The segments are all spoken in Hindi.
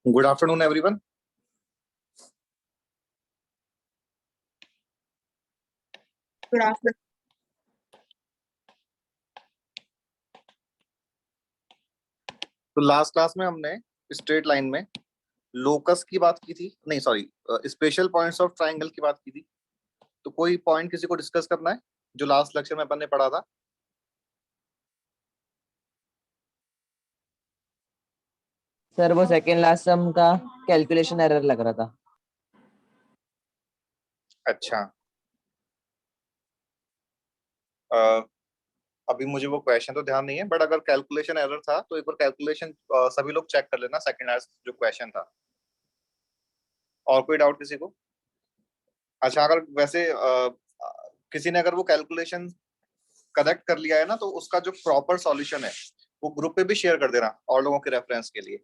Good afternoon, everyone. Good afternoon. तो लास्ट क्लास में हमने स्ट्रेट लाइन में लोकस की बात की थी, नहीं sorry, special points of triangle की बात की थी। तो कोई पॉइंट किसी को डिस्कस करना है जो लास्ट लेक्चर में अपन ने पढ़ा था? सर वो सेकेंड लास्ट सम का कैलकुलेशन एरर लग रहा था। अच्छा, अभी मुझे वो क्वेश्चन तो ध्यान नहीं है, बट अगर कैलकुलेशन एरर था तो एक बार कैलकुलेशन सभी लोग चेक कर लेना, सेकंड लास्ट जो क्वेश्चन था। और कोई डाउट किसी को? अच्छा, अगर वैसे किसी ने अगर वो कैलकुलेशन करेक्ट कर लिया है ना, तो उसका जो प्रॉपर सॉल्यूशन है वो ग्रुप पे भी शेयर कर देना और लोगों के रेफरेंस के लिए।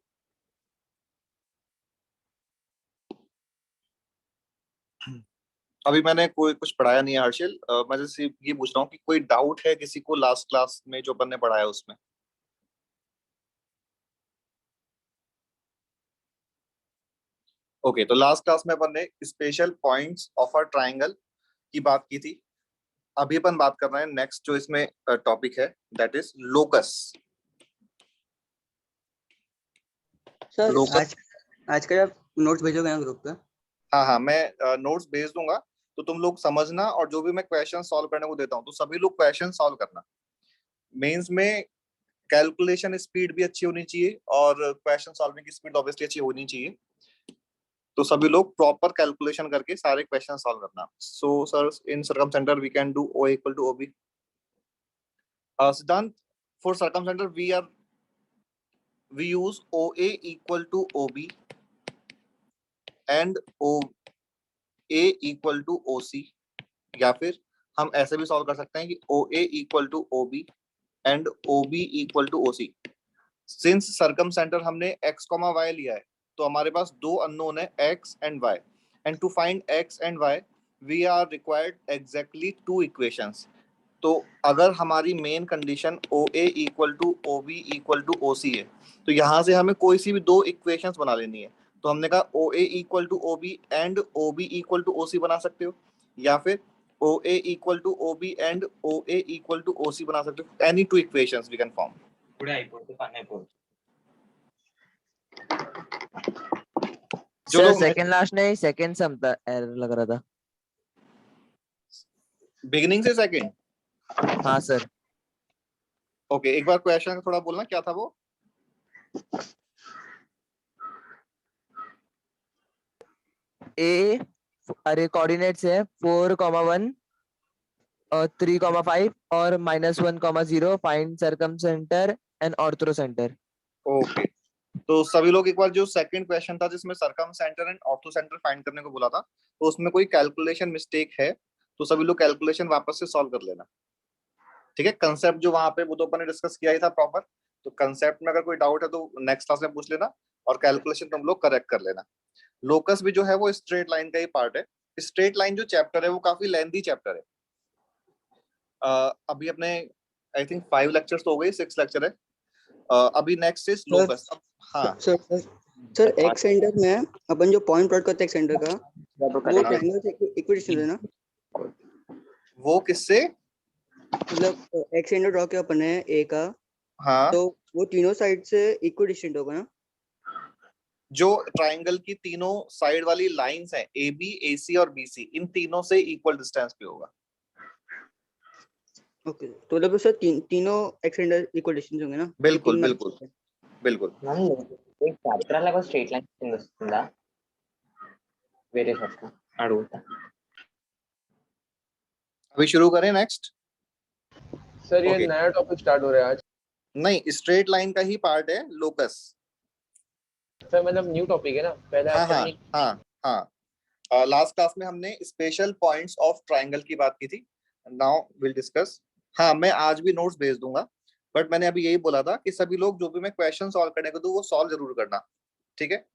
अभी मैंने कोई कुछ पढ़ाया नहीं है हर्षिल, मैं जैसे ये पूछ रहा हूँ कि कोई डाउट है किसी को लास्ट क्लास में जो अपन ने पढ़ाया उसमें? ओके, तो लास्ट क्लास में अपन ने special points of a triangle की बात की थी। अभी अपन बात कर रहे हैं नेक्स्ट जो इसमें टॉपिक है, दैट इज लोकस। सर आज का आप नोट्स भेजोगे ना ग्रुप पे? हाँ, मैं नोट्स भेज दूंगा, तो तुम लोग समझना, और जो भी मैं क्वेश्चन सॉल्व करने को देता हूँ तो सभी लोग क्वेश्चन सॉल्व करना। मेंस में कैलकुलेशन स्पीड भी अच्छी होनी चाहिए और क्वेश्चन सॉल्विंग की स्पीड ऑब्वियसली अच्छी होनी चाहिए। तो सभी लोग प्रॉपर कैलकुलेशन करके सारे क्वेश्चन सॉल्व करना। So sir, in circumcentre we can do O equal to OB. Siddhant, for circumcentre we use OA equal to OB and OA equal to OC, या फिर हम ऐसे भी सॉल्व कर सकते हैं कि OA equal to OB and OB equal to OC। Since circum centre हमने x, y लिया है, तो हमारे पास दो अननोन है x and y, and to find x and y we are required exactly two equations। तो अगर हमारी main condition OA equal to OB equal to OC है, तो यहाँ से हमें कोई सी भी दो इक्वेशंस बना लेनी है। तो हमने कहा OA equal to OB and OB equal to OC बना सकते हो, या फिर OA equal to OB and OA equal to OC बना सकते हो। Any two equations we can form. Sir second last नहीं, सेकंड सम था, एरर लग रहा था बिगिनिंग से सेकंड? हाँ सर। ओके, एक बार क्वेश्चन थोड़ा बोलना, क्या था वो? ए अरे कोऑर्डिनेट्स है 4,1 और 3,5 और -1,0। Find circum centre and ortho centre. Okay, तो सभी लोग एक बार जो सेकंड क्वेश्चन था जिसमें circum centre and ortho centre find करने को बोला था, तो उसमें कोई कैलकुलेशन मिस्टेक है तो सभी लोग कैलकुलेशन वापस से सॉल्व कर लेना, ठीक है? कंसेप्ट जो वहां पे वो तो अपन ने डिस्कस किया ही था प्रॉपर, तो कंसेप्ट में अगर कोई डाउट है तो नेक्स्ट क्लास में पूछ लेना और कैलकुलेशन तुम लोग करेक्ट कर लेना। लोकस भी जो है वो स्ट्रेट लाइन का ही पार्ट है। स्ट्रेट लाइन जो चैप्टर है वो काफी लेंथी चैप्टर है। अभी अपने आई थिंक 5 लेक्चर्स तो हो गए, 6 लेक्चर है। अभी नेक्स्ट इज लोकस। हाँ सर एक्स सेंटर में अपन जो पॉइंट प्लॉट करते हैं सेंटर का, वो ट्रायंगल से इक्विडिस्टेंस है ना? वो किससे? मतलब एक्स सेंटर ड्रॉ किया अपन ने ए का, हाँ, तो वो तीनों साइड से इक्विडिस्टेंट होगा ना? जो ट्राइंगल की तीनों साइड वाली लाइंस हैं ए बी, ए सी और बी सी, इन तीनों से इक्वल डिस्टेंस पे होगा। ओके, तो मतलब सर तीनों एक्स सेंटर इक्वल डिस्टेंस होंगे ना? बिल्कुल बिल्कुल बिल्कुल। చాప్టర్ అలాగా స్ట్రైట్ లైన్ కింద వస్తుందా వేరే షాప్ అడుగుతా? अभी शुरू करें नेक्स्ट? सर ये नया टॉपिक स्टार्ट हो रहा है आज? नहीं, स्ट्रेट लाइन का ही पार्ट है लोकस। सर मतलब न्यू टॉपिक है ना? पहले हाँ, लास्ट क्लास में हमने स्पेशल पॉइंट्स ऑफ ट्राइंगल की बात की थी। Now will discuss. हाँ, मैं आज भी नोट्स भेज दूंगा, बट मैंने अभी यही बोला था कि सभी लोग जो भी मैं क्वेश्चन सॉल्व करने को दूं वो सॉल्व जरूर करना, ठीक है?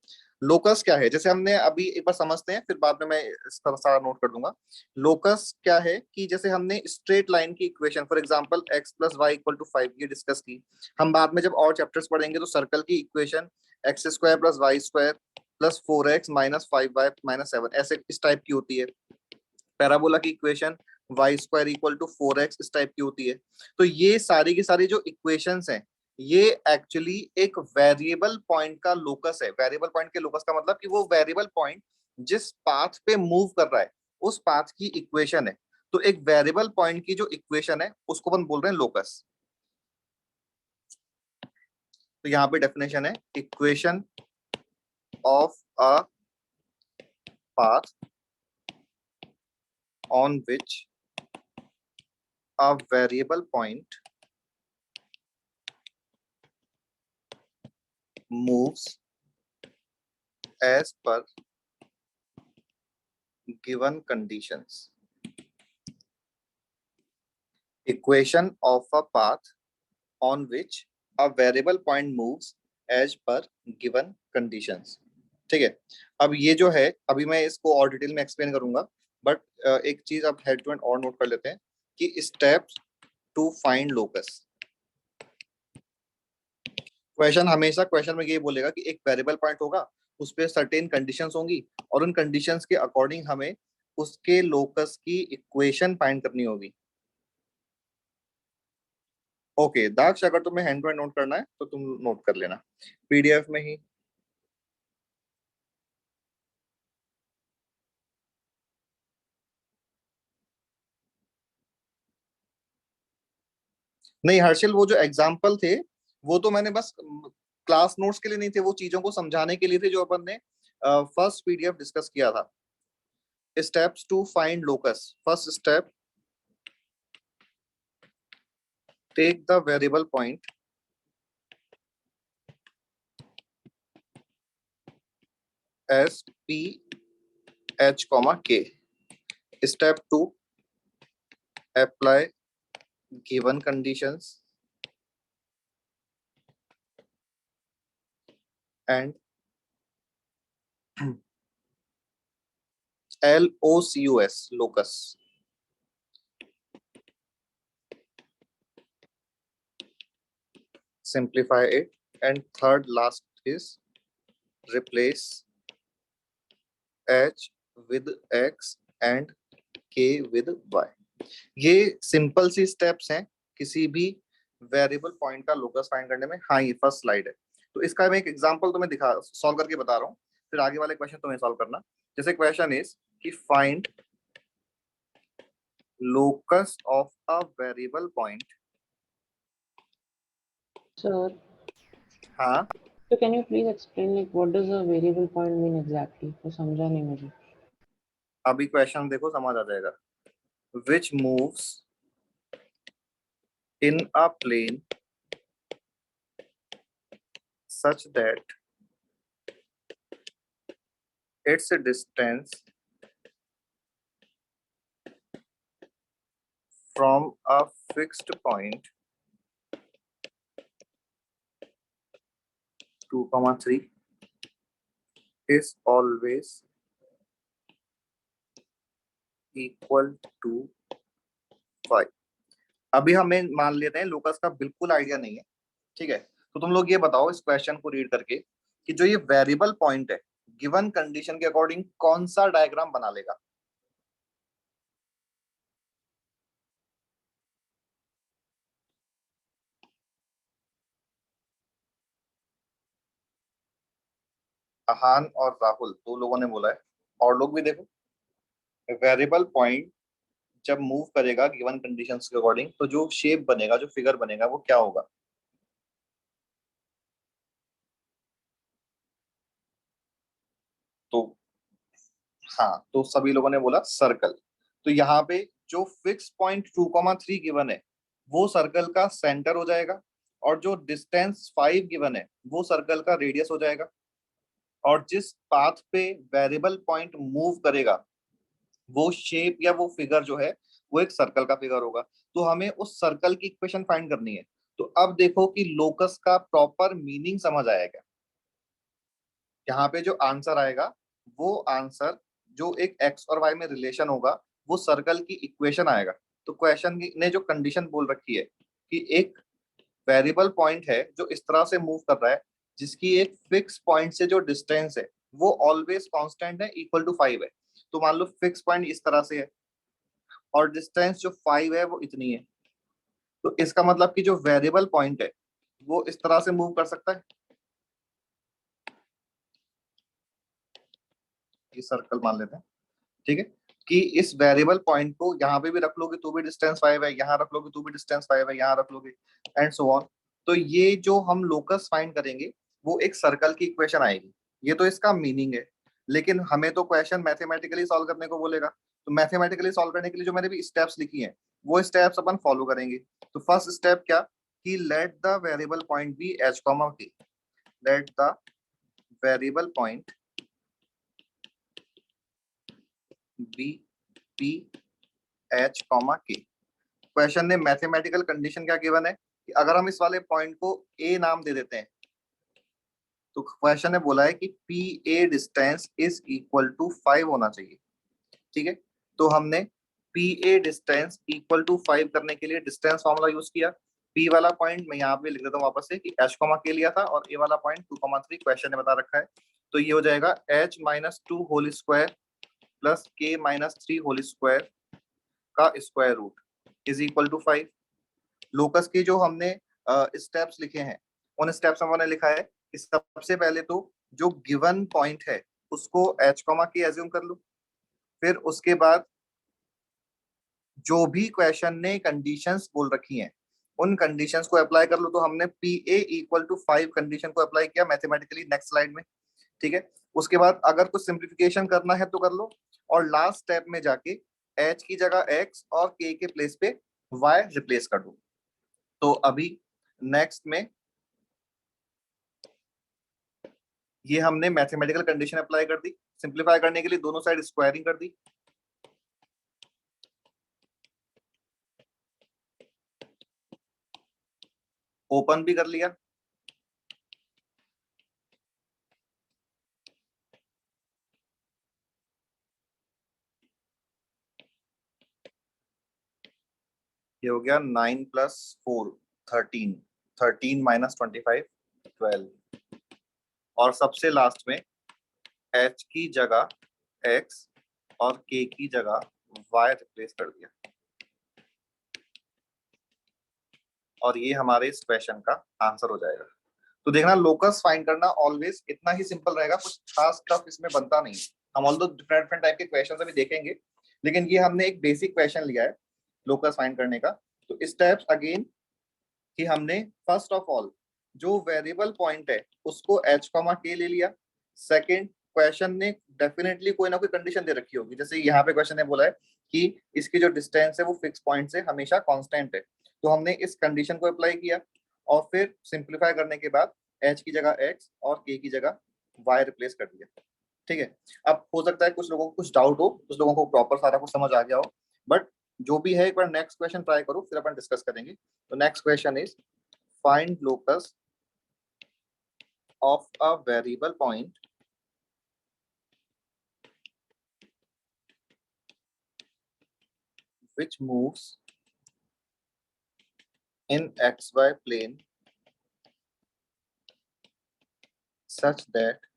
लोकस क्या है, जैसे हमने अभी एक बार समझते हैं, फिर बाद में मैं इसका सारा नोट कर दूंगा। लोकस क्या है कि जैसे हमने स्ट्रेट लाइन की equation, for example x + y = 5 ये डिस्कस की। हम बाद में जब और चैप्टर्स पढ़ेंगे तो सर्कल की equation x square plus y square plus 4x minus 5y minus 7, ऐसे इस टाइप की होती है। पैराबोला की equation y square equal to 4x इस टाइप की होती है। तो ये सारी की सारी जो इक्वेशंस हैं ये एक्चुअली एक वेरिएबल पॉइंट का लोकस है। वेरिएबल पॉइंट के लोकस का मतलब कि वो वेरिएबल पॉइंट जिस पाथ पे मूव कर रहा है उस पाथ की इक्वेशन है। तो एक वेरिएबल पॉइंट की जो इक्वेशन है उसको अपन बोल रहे हैं लोकस। तो यहाँ पे डेफिनेशन है equation of a path on which a variable point moves as per given conditions. Equation of a path on which a variable point moves as per given conditions. ठीक है, अब ये जो है अभी मैं इसको और डिटेल में एक्सप्लेन करूंगा, बट एक चीज आप हेड टू हेड और नोट कर लेते हैं कि steps to find locus. Question हमेशा क्वेश्चन में ये बोलेगा कि एक वेरिएबल पॉइंट होगा, उस पर सर्टेन कंडीशंस होंगी और उन कंडीशंस के अकॉर्डिंग हमें उसके लोकस की इक्वेशन फाइंड करनी होगी। ओके दाक्ष, अगर तुम्हें हैंड टू हैंड नोट करना है तो तुम नोट कर लेना पीडीएफ में ही। नहीं हर्षिल, वो जो एग्जाम्पल थे वो तो मैंने बस क्लास नोट्स के लिए नहीं थे, वो चीजों को समझाने के लिए थे जो अपन ने फर्स्ट पीडीएफ डिस्कस किया था। Steps to find locus. First step, take the variable point as p h k. Step 2, apply given conditions and LOCUS, locus. Simplify it. And third last is replace h with x and k with y. ये सिंपल सी स्टेप्स हैं किसी भी वेरिएबल पॉइंट का लोकस फाइंड करने में। हाँ ये फर्स्ट स्लाइड है, तो इसका मैं एक एग्जांपल तुम्हें दिखा सॉल्व करके बता रहा हूँ, फिर आगे वाले क्वेश्चन तुम्हें सॉल्व करना। जैसे क्वेश्चन इज कि find locus of a variable point. Sir, हाँ so can you please explain like what does a variable point mean exactly? तो समझा नहीं मुझे। अभी क्वेश्चन देखो समझ आ जाएगा। Which moves in a plane such that its distance from a fixed point 2, 3 is always equal to 5। अभी हमें मान लेते हैं लोकस का बिल्कुल आइडिया नहीं है, ठीक है, तो तुम लोग ये बताओ इस क्वेश्चन को रीड करके कि जो ये वेरिएबल पॉइंट है गिवन कंडीशन के अकॉर्डिंग कौन सा डायग्राम बना लेगा। अहान और राहुल दो लोगों ने बोला है, और लोग भी देखो। वेरिएबल पॉइंट जब मूव करेगा गिवन कंडीशंस के अकॉर्डिंग तो जो शेप बनेगा, जो फिगर बनेगा वो क्या होगा। तो हाँ, तो सभी लोगों ने बोला सर्कल। तो यहाँ पे जो फिक्स पॉइंट 2, 3 गिवन है वो सर्कल का सेंटर हो जाएगा, और जो डिस्टेंस 5 गिवन है वो सर्कल का रेडियस हो जाएगा, और जिस पाथ पे वेरिएबल पॉइंट मूव करेगा वो शेप या वो फिगर जो है वो एक सर्कल का फिगर होगा। तो हमें उस सर्कल की इक्वेशन फाइंड करनी है। तो अब देखो कि लोकस का प्रॉपर मीनिंग समझ आएगा। यहाँ पे जो आंसर आएगा वो आंसर जो एक एक्स और वाई में रिलेशन होगा वो सर्कल की इक्वेशन आएगा। तो क्वेश्चन ने जो कंडीशन बोल रखी है कि एक वेरिएबल पॉइंट है जो इस तरह से मूव कर रहा है जिसकी एक फिक्स पॉइंट से जो डिस्टेंस है वो ऑलवेज कांस्टेंट है, इक्वल टू 5 है। तो मान लो फिक्स पॉइंट इस तरह से है और डिस्टेंस जो 5 है वो इतनी है, तो इसका मतलब कि जो वेरिएबल पॉइंट है वो इस तरह से मूव कर सकता है। ये सर्कल मान लेते हैं, ठीक है, कि इस वेरिएबल पॉइंट को यहाँ पे भी रख लोगे तो भी डिस्टेंस 5 है, यहाँ रख लोगे तो भी डिस्टेंस 5 है, यहाँ रख लोगे एंड सो ऑन। तो ये जो हम लोकस फाइंड करेंगे वो एक सर्कल की इक्वेशन आएगी। ये तो इसका मीनिंग है, लेकिन हमें तो क्वेश्चन मैथमेटिकली सॉल्व करने को बोलेगा। तो मैथमेटिकली सॉल्व करने के लिए जो मैंने भी स्टेप्स लिखी हैं वो स्टेप्स अपन फॉलो करेंगे। तो फर्स्ट स्टेप क्या, कि let the variable point be H comma K. Let the variable point be P H comma K. Question ने मैथमेटिकल कंडीशन क्या गिवन है कि अगर हम इस वाले पॉइंट को ए नाम दे देते हैं, तो क्वेश्चन ने बोला है कि P A distance is equal to 5 होना चाहिए, ठीक है। तो हमने P A distance equal to 5 करने के लिए डिस्टेंस फॉर्मूला यूज किया। पी वाला पॉइंट मैं यहाँ पे लिख देता हूँ वापस से कि एच कॉमा के लिया था, और ए वाला पॉइंट 2,3 क्वेश्चन ने बता रखा है। तो ये हो जाएगा h minus 2 whole square plus k minus 3 whole square का square root is equal to 5। Locus के जो हमने स्टेप्स लिखे हैं उन स्टेप्स में हमने लिखा है कि सबसे पहले तो जो गिवन पॉइंट है उसको एच कॉमा के एज्यूम कर लो, फिर उसके बाद जो भी क्वेश्चन ने कंडीशंस बोल रखी हैं उन कंडीशंस को अप्लाई कर लो। तो हमने P A equal to 5 condition को अप्लाई किया मैथमेटिकली नेक्स्ट स्लाइड में, ठीक है। उसके बाद अगर कुछ सिंप्लीफिकेशन करना है तो कर लो, और लास्ट स्टेप में जाके h की जगह x और k के प्लेस पे y रिप्लेस कर दो। तो अभी नेक्स्ट में ये हमने मैथमेटिकल कंडीशन अप्लाई कर दी, सिंप्लीफाई करने के लिए दोनों साइड स्क्वायरिंग कर दी। ओपन भी कर लिया, ये हो गया 9 प्लस 4 13, 13 माइनस 25 12, और सबसे लास्ट में h की जगह x और k की जगह y रिप्लेस कर दिया, और ये हमारे इस क्वेश्चन का आंसर हो जाएगा। तो देखना लोकस फाइंड करना ऑलवेज इतना ही सिंपल रहेगा, कुछ खास स्टफ इसमें बनता नहीं है। हम ऑल्दो डिफरेंट डिफरेंट टाइप के क्वेश्चन अभी देखेंगे, लेकिन ये हमने एक बेसिक क्वेश्चन लिया है लोकस फाइंड करने का। तो स्टेप्स अगेन कि हमने फर्स्ट ऑफ ऑल जो वेरिएबल पॉइंट है उसको h कॉमा के ले लिया। सेकंड, क्वेश्चन ने डेफिनेटली कोई ना कोई कंडीशन दे रखी होगी, जैसे यहाँ पे क्वेश्चन ने बोला है कि इसकी जो डिस्टेंस है वो फिक्स पॉइंट से हमेशा कांस्टेंट है, तो हमने इस कंडीशन को अप्लाई किया, और फिर सिंप्लीफाई करने के बाद h की जगह x और k की जगह y रिप्लेस कर दिया, ठीक है। अब हो सकता है कुछ लोगों को कुछ डाउट हो, कुछ लोगों को प्रॉपर सारा कुछ समझ आ गया हो, बट जो भी है एक बार नेक्स्ट क्वेश्चन ट्राई करो, फिर अपन डिस्कस करेंगे। तो next question is find locus of a variable point which moves in xy plane such that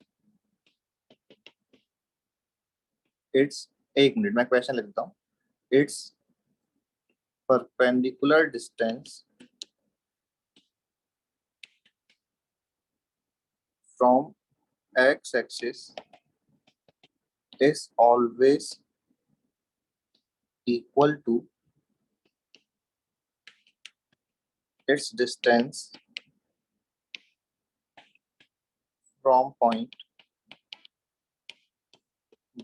its, एक मिनट मैं क्वेश्चन लिख देता हूँ, its perpendicular distance from x axis is always equal to its distance from point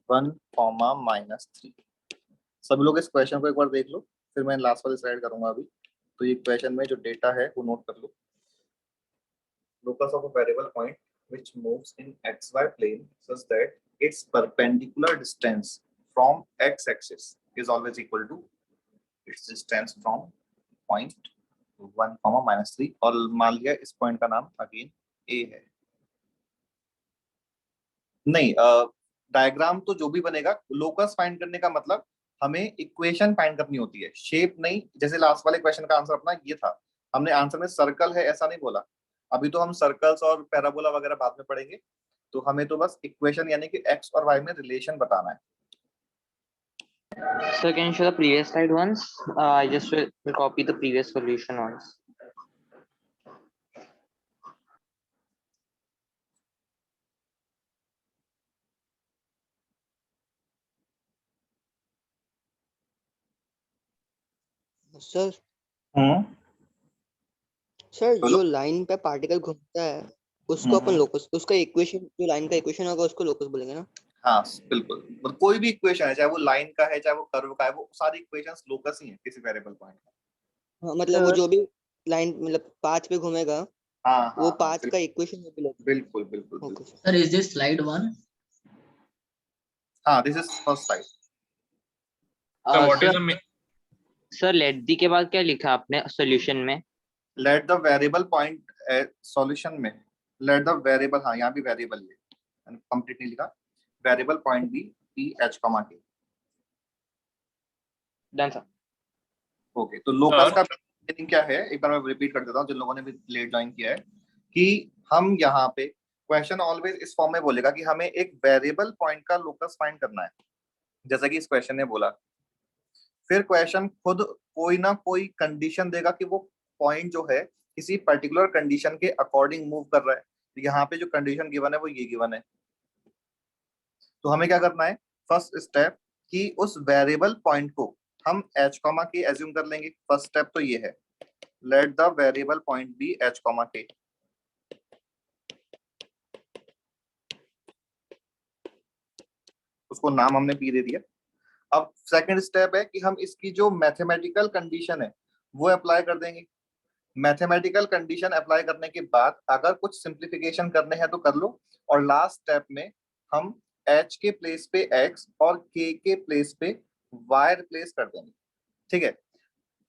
1, -3। सभी लोग इस क्वेश्चन को एक बार देख लो, फिर मैं लास्ट वाली स्लाइड करूंगा अभी। तो ये क्वेश्चन में जो डेटा है वो नोट कर लो। Locus of a variable point which moves in xy plane such that its perpendicular distance from x-axis is always equal to its distance from point 1, -3, और मान लिया इस पॉइंट का नाम अगेन a है। नहीं, डायग्राम तो जो भी बनेगा, लोकस फाइंड करने का मतलब हमें इक्वेशन फाइंड करनी होती है, शेप नहीं। जैसे लास्ट वाले क्वेश्चन का आंसर अपना ये था, हमने आंसर में सर्कल है ऐसा नहीं बोला, अभी तो हम सर्कल्स और पैराबोला वगैरह बाद में पढ़ेंगे, तो हमें तो बस इक्वेशन यानी कि एक्स और वाई में रिलेशन बताना है। Sir, can you show the previous slide once? I just will copy the previous solution once. Sir hmm, sir बोलो। जो लाइन पे पार्टिकल घूमता है उसको अपन लोकस, उसका इक्वेशन, जो लाइन का इक्वेशन होगा उसको लोकस बोलेंगे ना? हाँ बिल्कुल, मतलब कोई भी इक्वेशन है, चाहे वो लाइन का है चाहे वो कर्व का है, वो सारी इक्वेशंस लोकस ही हैं किसी वेरिएबल पॉइंट में। हाँ मतलब वो जो भी लाइन मतलब पाथ पे घूमेगा हाँ वो हाँ पाथ का इक्वेशन भी लोकस। बिल्कुल बिल्कुल ओके बिल्कुल। Sir. Sir, is this slide 1? हाँ, this is first slide. So what is Sir, the sir, let the के बाद क्या लिखा आपने सॉल्यूशन में? Let the variable point solution में, लेट द वेरिएबल, हाँ यहाँ भी वेरिएबल है, कंप्लीट नहीं लिखा, variable point be P H comma K. Done sir. Okay, तो लोकस Sir? का मीनिंग क्या है, एक बार मैं रिपीट कर देता हूँ जिन लोगों ने भी लेट ज्वाइन किया है, कि हम यहाँ पे क्वेश्चन ऑलवेज इस फॉर्म में बोलेगा कि हमें एक वेरिएबल पॉइंट का लोकस फाइंड करना है, जैसा कि इस क्वेश्चन ने बोला। फिर क्वेश्चन खुद कोई ना कोई कंडीशन देगा कि वो पॉइंट जो है किसी पर्टिकुलर कंडीशन के अकॉर्डिंग मूव कर रहा है। तो यहाँ पे जो कंडीशन गिवन है वो ये गिवन है, तो हमें क्या करना है, फर्स्ट स्टेप कि उस वेरिएबल पॉइंट को हम एच कॉमा के एज्यूम कर लेंगे। फर्स्ट स्टेप तो ये है, let the variable point be H comma k. उसको नाम हमने पी दे दिया। अब सेकंड स्टेप है कि हम इसकी जो मैथमेटिकल कंडीशन है वो अप्लाई कर देंगे। मैथमेटिकल कंडीशन अप्लाई करने के बाद अगर कुछ सिंप्लीफिकेशन करने हैं तो कर लो, और लास्ट स्टेप में हम h के प्लेस पे x और k के प्लेस पे y रिप्लेस कर देंगे। ठीक है,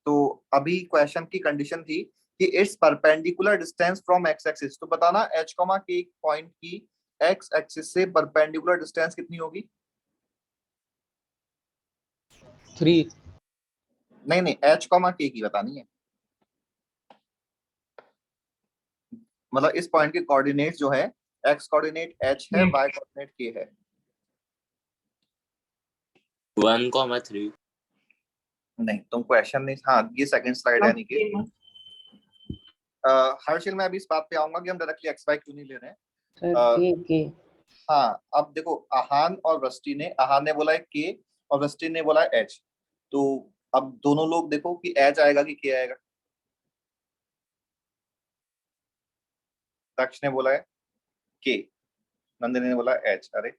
तो अभी क्वेश्चन की कंडीशन थी कि it's perpendicular distance from x axis, तो बताना h k पॉइंट की x एक्सिस से परपेंडिकुलर डिस्टेंस कितनी होगी? 3. नहीं नहीं, h k की बतानी है, मतलब इस पॉइंट के कोऑर्डिनेट जो है, x कोऑर्डिनेट h है, y कोऑर्डिनेट k है। 1,3. नहीं, तुम क्वेश्चन नहीं, हाँ ये सेकंड स्लाइड है नहीं कि हर्षिल, मैं अभी इस बात पे आऊंगा कि हम डायरेक्टली एक्स वाई क्यों नहीं ले रहे हैं। Sir, K. हाँ, अब देखो, आहान और वृष्टि ने, आहान ने बोला है के और वृष्टि ने बोला है एच, तो अब दोनों लोग देखो कि एच आएगा कि के आएगा। दक्ष ने बोला है के, नंदिनी ने बोला एच। अरे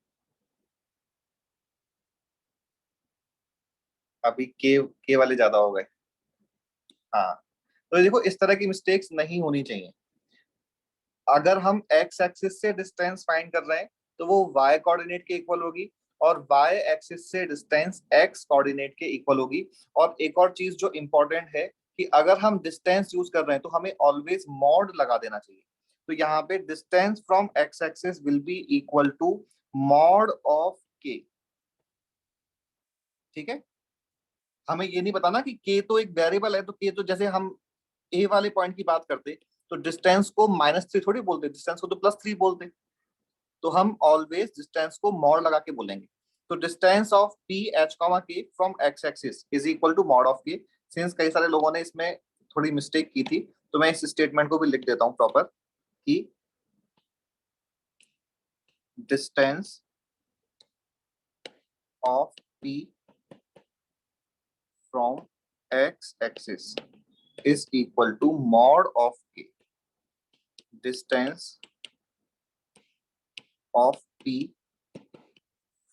अभी के वाले ज्यादा हो गए। हाँ, तो देखो इस तरह की मिस्टेक्स नहीं होनी चाहिए। अगर हम एक्स एक्सिस से डिस्टेंस फाइंड कर रहे हैं तो वो y कोऑर्डिनेट के इक्वल होगी, और y एक्सिस से डिस्टेंस x कोऑर्डिनेट के इक्वल होगी। और एक और चीज जो इंपॉर्टेंट है कि अगर हम डिस्टेंस यूज कर रहे हैं तो हमें ऑलवेज मॉड लगा देना चाहिए। तो यहाँ पे distance from x axis will be equal to mod of k। ठीक है, हमें ये नहीं बताना कि k तो एक वेरिएबल है, तो k तो जैसे हम a वाले पॉइंट की बात करते तो डिस्टेंस को -3 थोड़ी बोलते, डिस्टेंस को तो +3 बोलते। तो हम ऑलवेज डिस्टेंस को मॉड लगा के बोलेंगे। तो distance of P H comma K from X axis is equal to mod of K. Since कई सारे लोगों ने इसमें थोड़ी मिस्टेक की थी, तो मैं इस स्टेटमेंट को भी लिख देता हूं प्रॉपर कि distance of P from X axis is equal to mod of K. Distance of P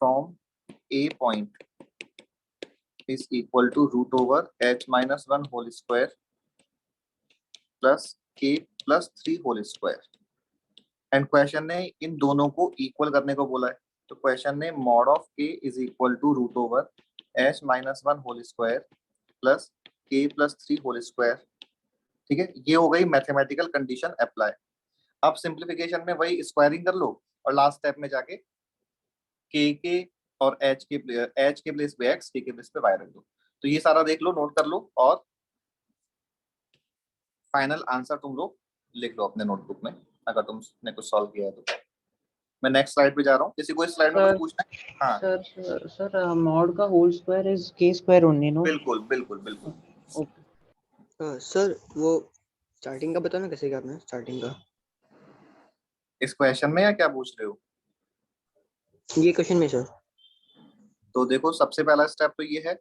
from A point is equal to root over h minus 1 whole square plus k plus 3 whole square। And question ने इन दोनों को इक्वल करने को बोला है, तो क्वेश्चन ने mod of k is equal to root over h minus 1 whole square plus k plus 3 whole square. ठीक है, ये हो गई मैथमेटिकल कंडीशन अप्लाई। अब सिंप्लीफिकेशन में वही स्क्वायरिंग कर लो और लास्ट स्टेप में जाके के और एच के प्लेस पे एक्स, के प्लेस पे वाई रख दो। तो ये सारा देख लो, नोट कर लो, और फाइनल आंसर तुम लोग लिख लो अपने नोटबुक में अगर तुमने कुछ सॉल्व किया है तो। मैं नेक्स्ट स्लाइड पे जा रहा हूँ, किसी को इस स्लाइड में कुछ पूछना है? हाँ सर mod का whole square is k square only no? बिल्कुल बिल्कुल बिल्कुल। ओके सर वो स्टार्टिंग का बताओ ना, कैसे करना है स्टार्टिंग का, इस क्वेश्चन में या क्या पूछ रहे हो? ये क्वेश्चन में सर। तो देखो सबसे पहला स्टेप तो ये है,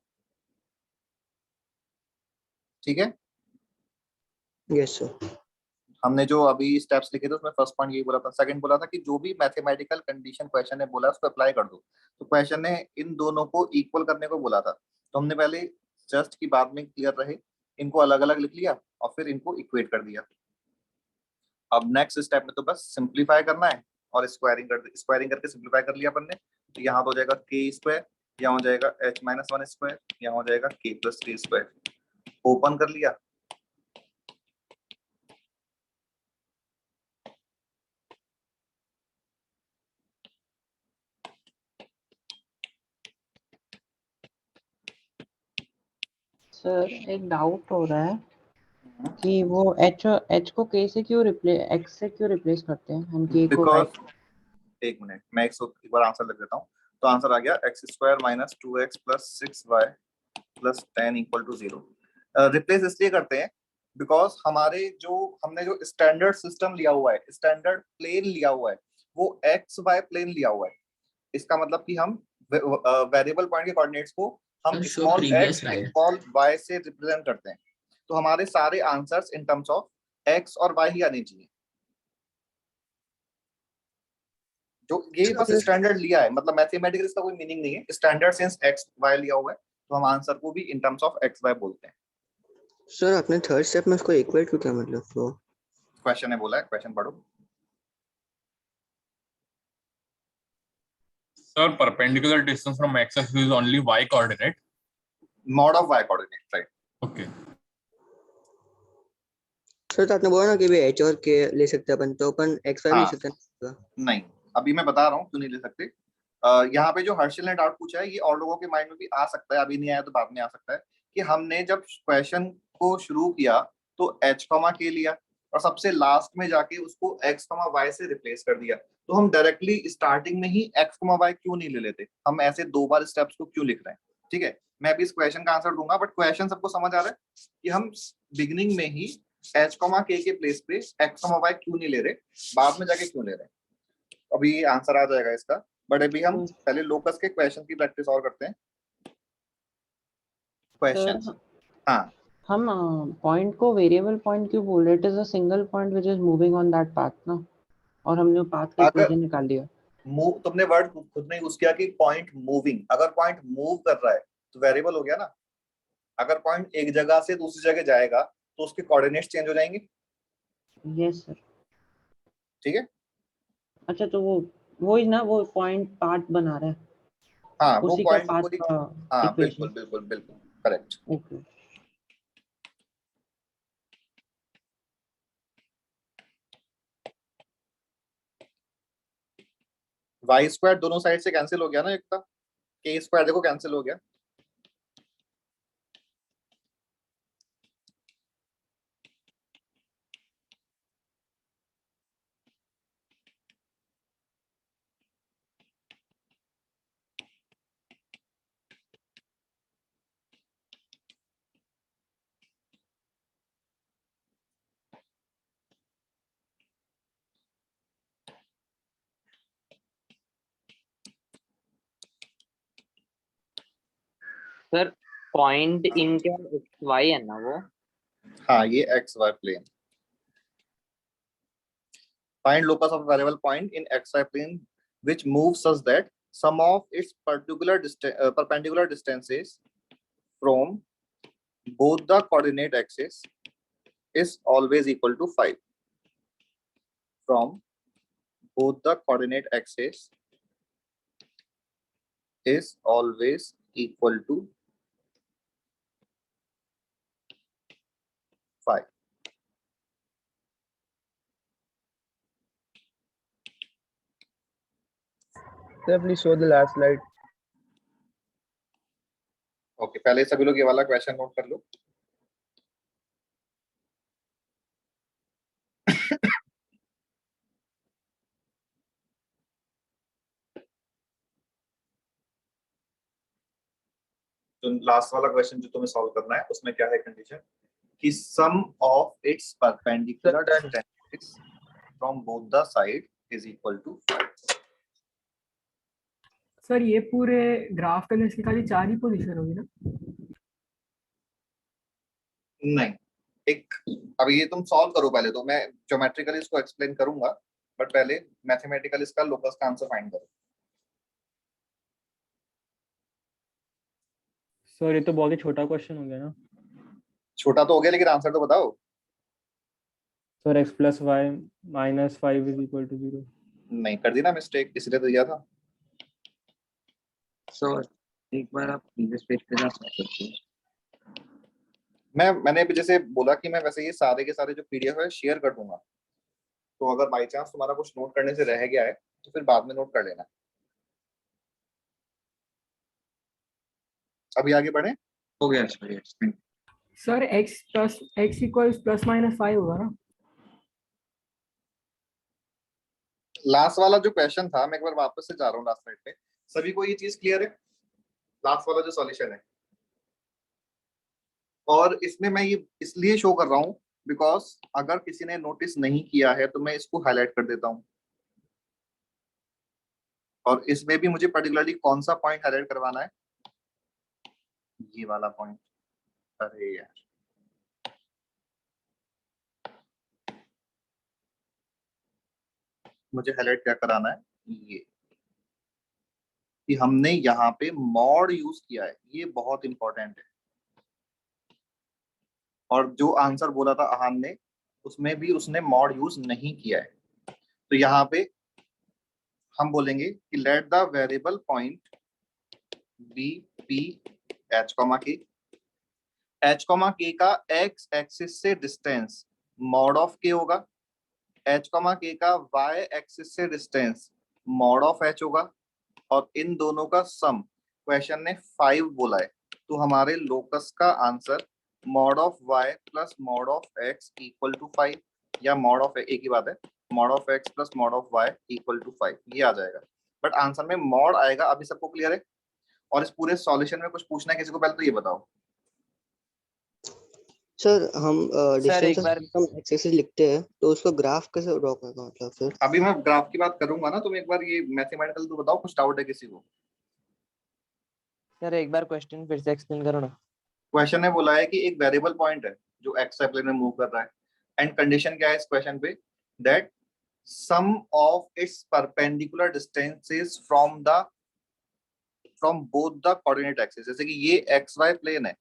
ठीक है। Yes sir. हमने जो अभी स्टेप्स लिखे थे उसमें फर्स्ट पॉइंट यही बोला था, सेकंड बोला था कि जो भी मैथमेटिकल कंडीशन क्वेश्चन ने बोला उसको अप्लाई कर दो। तो क्वेश्चन ने इन दोनों को इक्वल करने को बोला था, तो हमने पहले जस्ट की बाद में क्लियर रहे इनको अलग अलग लिख लिया और फिर इनको इक्वेट कर दिया। अब नेक्स्ट स्टेप में तो बस सिंप्लीफाई करना है और स्क्वायरिंग करके सिंप्लीफाई कर लिया अपन ने। तो यहाँ तो हो जाएगा के स्क्वायर, यहाँ हो जाएगा एच माइनस वन स्क्वायर, यहाँ हो जाएगा के प्लस थ्री स्क्वायर। ओपन कर लिया, सर एक डाउट हो रहा है कि वो h को k से क्यों x से क्यों रिप्लेस करते हैं हम k को बिकॉज राइट? एक मिनट मैं एक बार आंसर लिख देता हूँ। तो आंसर आ गया x square minus two x plus six y plus 10 equal to 0। Replace इसलिए करते हैं बिकॉज हमारे जो हमने जो स्टैंडर्ड सिस्टम लिया हुआ है, स्टैंडर्ड प्लेन लिया हुआ है, वो एक्स वाई प्लेन लिया हुआ है। इसका मतलब कि हम वेरिएबल पॉइंट के कोऑर्डिनेट्स को हम Sir, show small previous x slide. Small y से रिप्रेजेंट करते हैं। तो हमारे सारे answers in terms of x और वाई ही आने चाहिए। जो ये बस स्टैंडर्ड लिया है, मतलब मैथमेटिकल इसका कोई मीनिंग नहीं है, स्टैंडर्ड सेंस एक्स वाई लिया हुआ है तो हम आंसर को भी in terms of x y बोलते हैं। सर आपने थर्ड स्टेप में उसको इक्वेट क्यों किया, मतलब वो क्वेश्चन ने बोला है, क्वेश्चन पढ़ो। Sir, perpendicular distance from x-axis is only y coordinate. Mod of y coordinate, right. Okay. Sir तो आपने बोला ना कि भी h और k ले सकते हैं अपन, तो अपन x y भी ले सकते हैं। नहीं, अभी मैं बता रहा हूँ क्यों नहीं ले सकते। यहाँ पे जो हर्षल ने डाउट पूछा है ये और लोगों के माइंड में भी आ सकता है, अभी नहीं आया तो बाद में आ सकता है, कि हमने जब क्वेश्चन को शुरू किया तो h कॉमा के लिया और सबसे लास्ट में जाके उसको x कॉमा y से रिप्लेस कर दिया। तो हम डायरेक्टली स्टार्टिंग में ही x कॉमा y क्यों नहीं ले लेते, हम ऐसे दो बार स्टेप्स को क्यों लिख रहे हैं? ठीक है, मैं अभी इस क्वेश्चन का आंसर दूंगा, बट क्वेश्चन सबको समझ आ रहा है कि हम बिगिनिंग में ही h कॉमा के प्लेस पे x कॉमा y क्यों नहीं ले रहे, बाद में जाके क्यों ले रहे हैं। अभी आंसर आ जाएगा इसका, बट अभी हम पहले लोकस के क्वेश्चन की प्रैक्टिस और करते हैं। क्वेश्चन, हाँ हम पॉइंट को वेरिएबल पॉइंट क्यों बोल रहे हैं? It is a single point which is moving on that path ना, और हमने पाथ का अगर इक्वेशन निकाल लिया। मूव, तुमने वर्ड खुद ने यूज किया कि पॉइंट मूविंग, अगर पॉइंट मूव कर रहा है तो वेरिएबल हो गया ना। अगर पॉइंट एक जगह से दूसरी जगह जाएगा तो उसके कोऑर्डिनेट्स चेंज हो जाएंगे। Yes sir. ठीक है, अच्छा तो वो ही ना, वो पॉइंट पार्ट बना रहा है हाँ वो उसी का पॉइंट पाथ को, का हाँ बिल्कुल इक्वेशन। बिल्कुल बिल्कुल करेक्ट। ओके वाई स्क्वायर दोनों साइड से कैंसिल हो गया ना, एक था के स्क्वायर देखो कैंसिल हो गया। सर पॉइंट इन क्या एक्स वाई है ना वो? हाँ ये x y plane. Find locus of a variable point in xy plane which moves such that sum of its perpendicular distances from both the coordinate axes is always equal to 5. From both the coordinate axes is always equal to 5. Sir, please show the last slide. Okay, पहले सभी लोग ये वाला क्वेश्चन नोट कर लो। जो लास्ट वाला क्वेश्चन जो तुम्हें सॉल्व करना है उसमें क्या है कंडीशन कि sum of its perpendicular distances from both the side is equal to 5। Sir ये पूरे ग्राफ के लिए इसकी खाली 4 ही पोजीशन होगी ना? नहीं, एक अभी ये तुम सॉल्व करो पहले, तो मैं ज्योमेट्रिकली इसको एक्सप्लेन करूंगा, बट पहले मैथमेटिकल इसका लोकस का आंसर फाइंड करो। सर ये तो बहुत ही छोटा क्वेश्चन हो गया ना। छोटा तो हो गया लेकिन आंसर तो बताओ। Sir x plus y minus 5 is equal to 0। नहीं, कर दी ना मिस्टेक, इसलिए तो दिया था। सर एक बार आप प्रीवियस पेज पे जा सकते हो। मैंने अभी जैसे बोला कि मैं वैसे ये सारे के सारे जो पीडीएफ है शेयर कर दूंगा, तो अगर बाई चांस तुम्हारा कुछ नोट करने से रह गया है तो फिर बाद में नोट कर लेना। अभी आगे बढ़े। हो गया sir, yes. Sir x equals plus minus 5 होगा ना? लास्ट वाला जो क्वेश्चन था, मैं एक बार वापस से जा रहा हूँ लास्ट स्लाइड पे। सभी को ये चीज क्लियर है? लास्ट वाला जो सॉल्यूशन है, और इसमें मैं ये इसलिए शो कर रहा हूँ बिकॉज अगर किसी ने नोटिस नहीं किया है तो मैं इसको हाईलाइट कर देता हूँ। और इसमें भी मुझे पर्टिकुलरली कौन सा पॉइंट हाईलाइट करवाना है, ये वाला पॉइंट। अरे यार, मुझे हाईलाइट क्या कराना है, ये कि हमने यहाँ पे मॉड यूज किया है, ये बहुत इंपॉर्टेंट है। और जो आंसर बोला था अहान ने, उसमें भी उसने मॉड यूज नहीं किया है। तो यहाँ पे हम बोलेंगे कि let the variable point be P H comma k, h comma k का एक्स एक्सिस से डिस्टेंस मॉड ऑफ के होगा, एच कॉमा के का वाई एक्सिस से डिस्टेंस मॉड ऑफ एच होगा, और इन दोनों का सम क्वेश्चन ने 5 बोला है, तो हमारे लोकस का answer mod of y plus mod of x equal to 5, या मॉड ऑफ एक ही बात है, mod of x plus mod of y equal to 5, ये आ जाएगा। बट आंसर में मॉड आएगा। अभी सबको क्लियर है? और इस पूरे सॉल्यूशन में कुछ पूछना है किसी को, पहले तो ये बताओ। सर हम सर एक बार डिस्टेंस हम एक्स एक्सिस लिखते हैं तो उसको ग्राफ कैसे ड्रॉ करना, मतलब फिर? अभी मैं ग्राफ की बात करूंगा ना, तुम एक बार ये मैथमेटिकल तो बताओ, कुछ डाउट है किसी को? सर एक बार क्वेश्चन फिर से एक्सप्लेन करो ना। क्वेश्चन ने बोला है कि एक वेरिएबल पॉइंट है जो एक्स प्लेन में मूव कर रहा है, एंड कंडीशन क्या है इस क्वेश्चन पे, that sum of its perpendicular distances from both the coordinate axis. जैसे कि ये एक्स वाई प्लेन है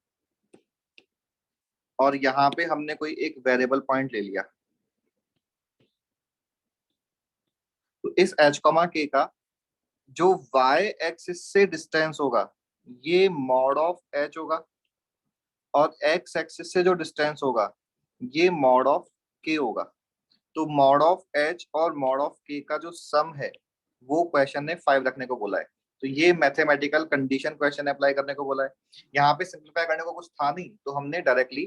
और यहाँ पे हमने कोई एक वेरिएबल पॉइंट ले लिया, तो इस एच कॉमा के का जो वाई एक्सिस से डिस्टेंस होगा ये मॉड ऑफ एच होगा, और एक्स एक्सिस से जो डिस्टेंस होगा ये मॉड ऑफ के होगा। तो मॉड ऑफ एच और मॉड ऑफ के का जो सम है वो क्वेश्चन ने 5 रखने को बोला है। तो ये मैथमेटिकल कंडीशन क्वेश्चन अप्लाई करने को बोला है। यहाँ पे सिंप्लीफाई करने को कुछ था नहीं, तो हमने डायरेक्टली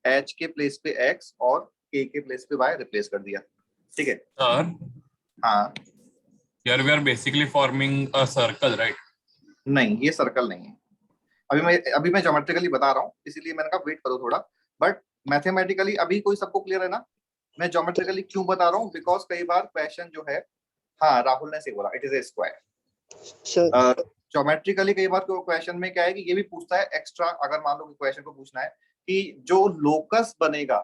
एच के प्लेस पे एक्स और के प्लेस पे वाई रिप्लेस कर दिया। ठीक है सर, हाँ। here we are basically forming a circle, right? नहीं, ये सर्कल नहीं है। अभी मैं ज्योमेट्रिकली बता रहा हूँ, इसीलिए मैंने कहा वेट करो थोड़ा। बट मैथमेटिकली अभी कोई सबको क्लियर है ना? मैं ज्योमेट्रिकली क्यों बता रहा हूँ, बिकॉज कई बार क्वेश्चन जो है, हाँ राहुल ने सही बोला, it is a square. Geometrically कई बार क्वेश्चन में क्या है कि ये भी पूछता है एक्स्ट्रा, अगर मान लो कि क्वेश्चन को पूछना है कि जो लोकस बनेगा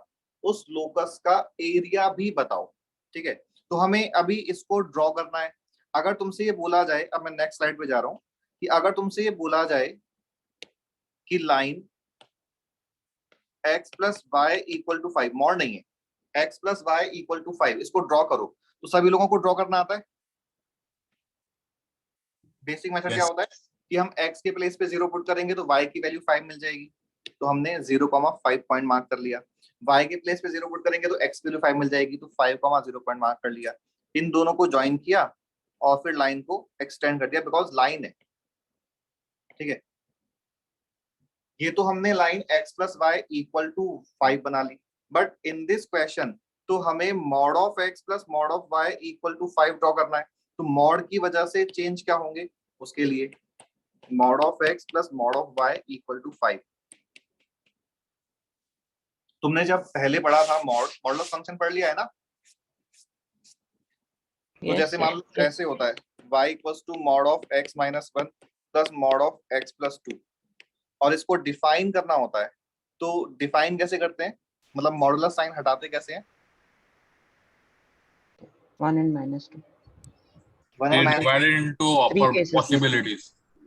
उस लोकस का एरिया भी बताओ। ठीक है, तो हमें अभी इसको ड्रॉ करना है। अगर तुमसे ये बोला जाए, अब मैं नेक्स्ट स्लाइड पे जा रहा हूँ, कि अगर तुमसे ये बोला जाए कि line x plus y equal to 5, mod नहीं है, x plus y equal to 5, इसको ड्रॉ करो, तो सभी लोगों को ड्रॉ करना आता है। बेसिक मेथड क्या होता है कि हम x के प्लेस पे 0 पुट करेंगे तो y की वैल्यू 5 मिल जाएगी, तो हमने 0,5 पॉइंट मार्क कर लिया। y के प्लेस पे 0 पुट करेंगे तो x की वैल्यू 5 मिल जाएगी, तो 5,0 पॉइंट मार्क कर लिया। इन दोनों को ज्वाइन किया और फिर लाइन को एक्सटेंड कर दिया, बिकॉज लाइन है। ठीक है, ये तो हमने line x plus y equal to 5 बना ली, बट इन दिस क्वेश्चन तो हमें mod of x plus mod of y equal to 5 draw करना है। तो मॉड की वजह से चेंज क्या होंगे उसके लिए, mod of x plus mod of y equal to 5। तुमने जब पहले पढ़ा था मॉडुलस फंक्शन पढ़ लिया है ना? तो Yes, जैसे मान लो ऐसे होता है y equals to mod of x minus 1 plus mod of x plus 2, और इसको डिफाइन करना होता है। तो डिफाइन कैसे करते हैं, मतलब मॉडुलस साइन हटाते कैसे हैं? 1 and -2. 1 They and are divided into Three cases. possibilities.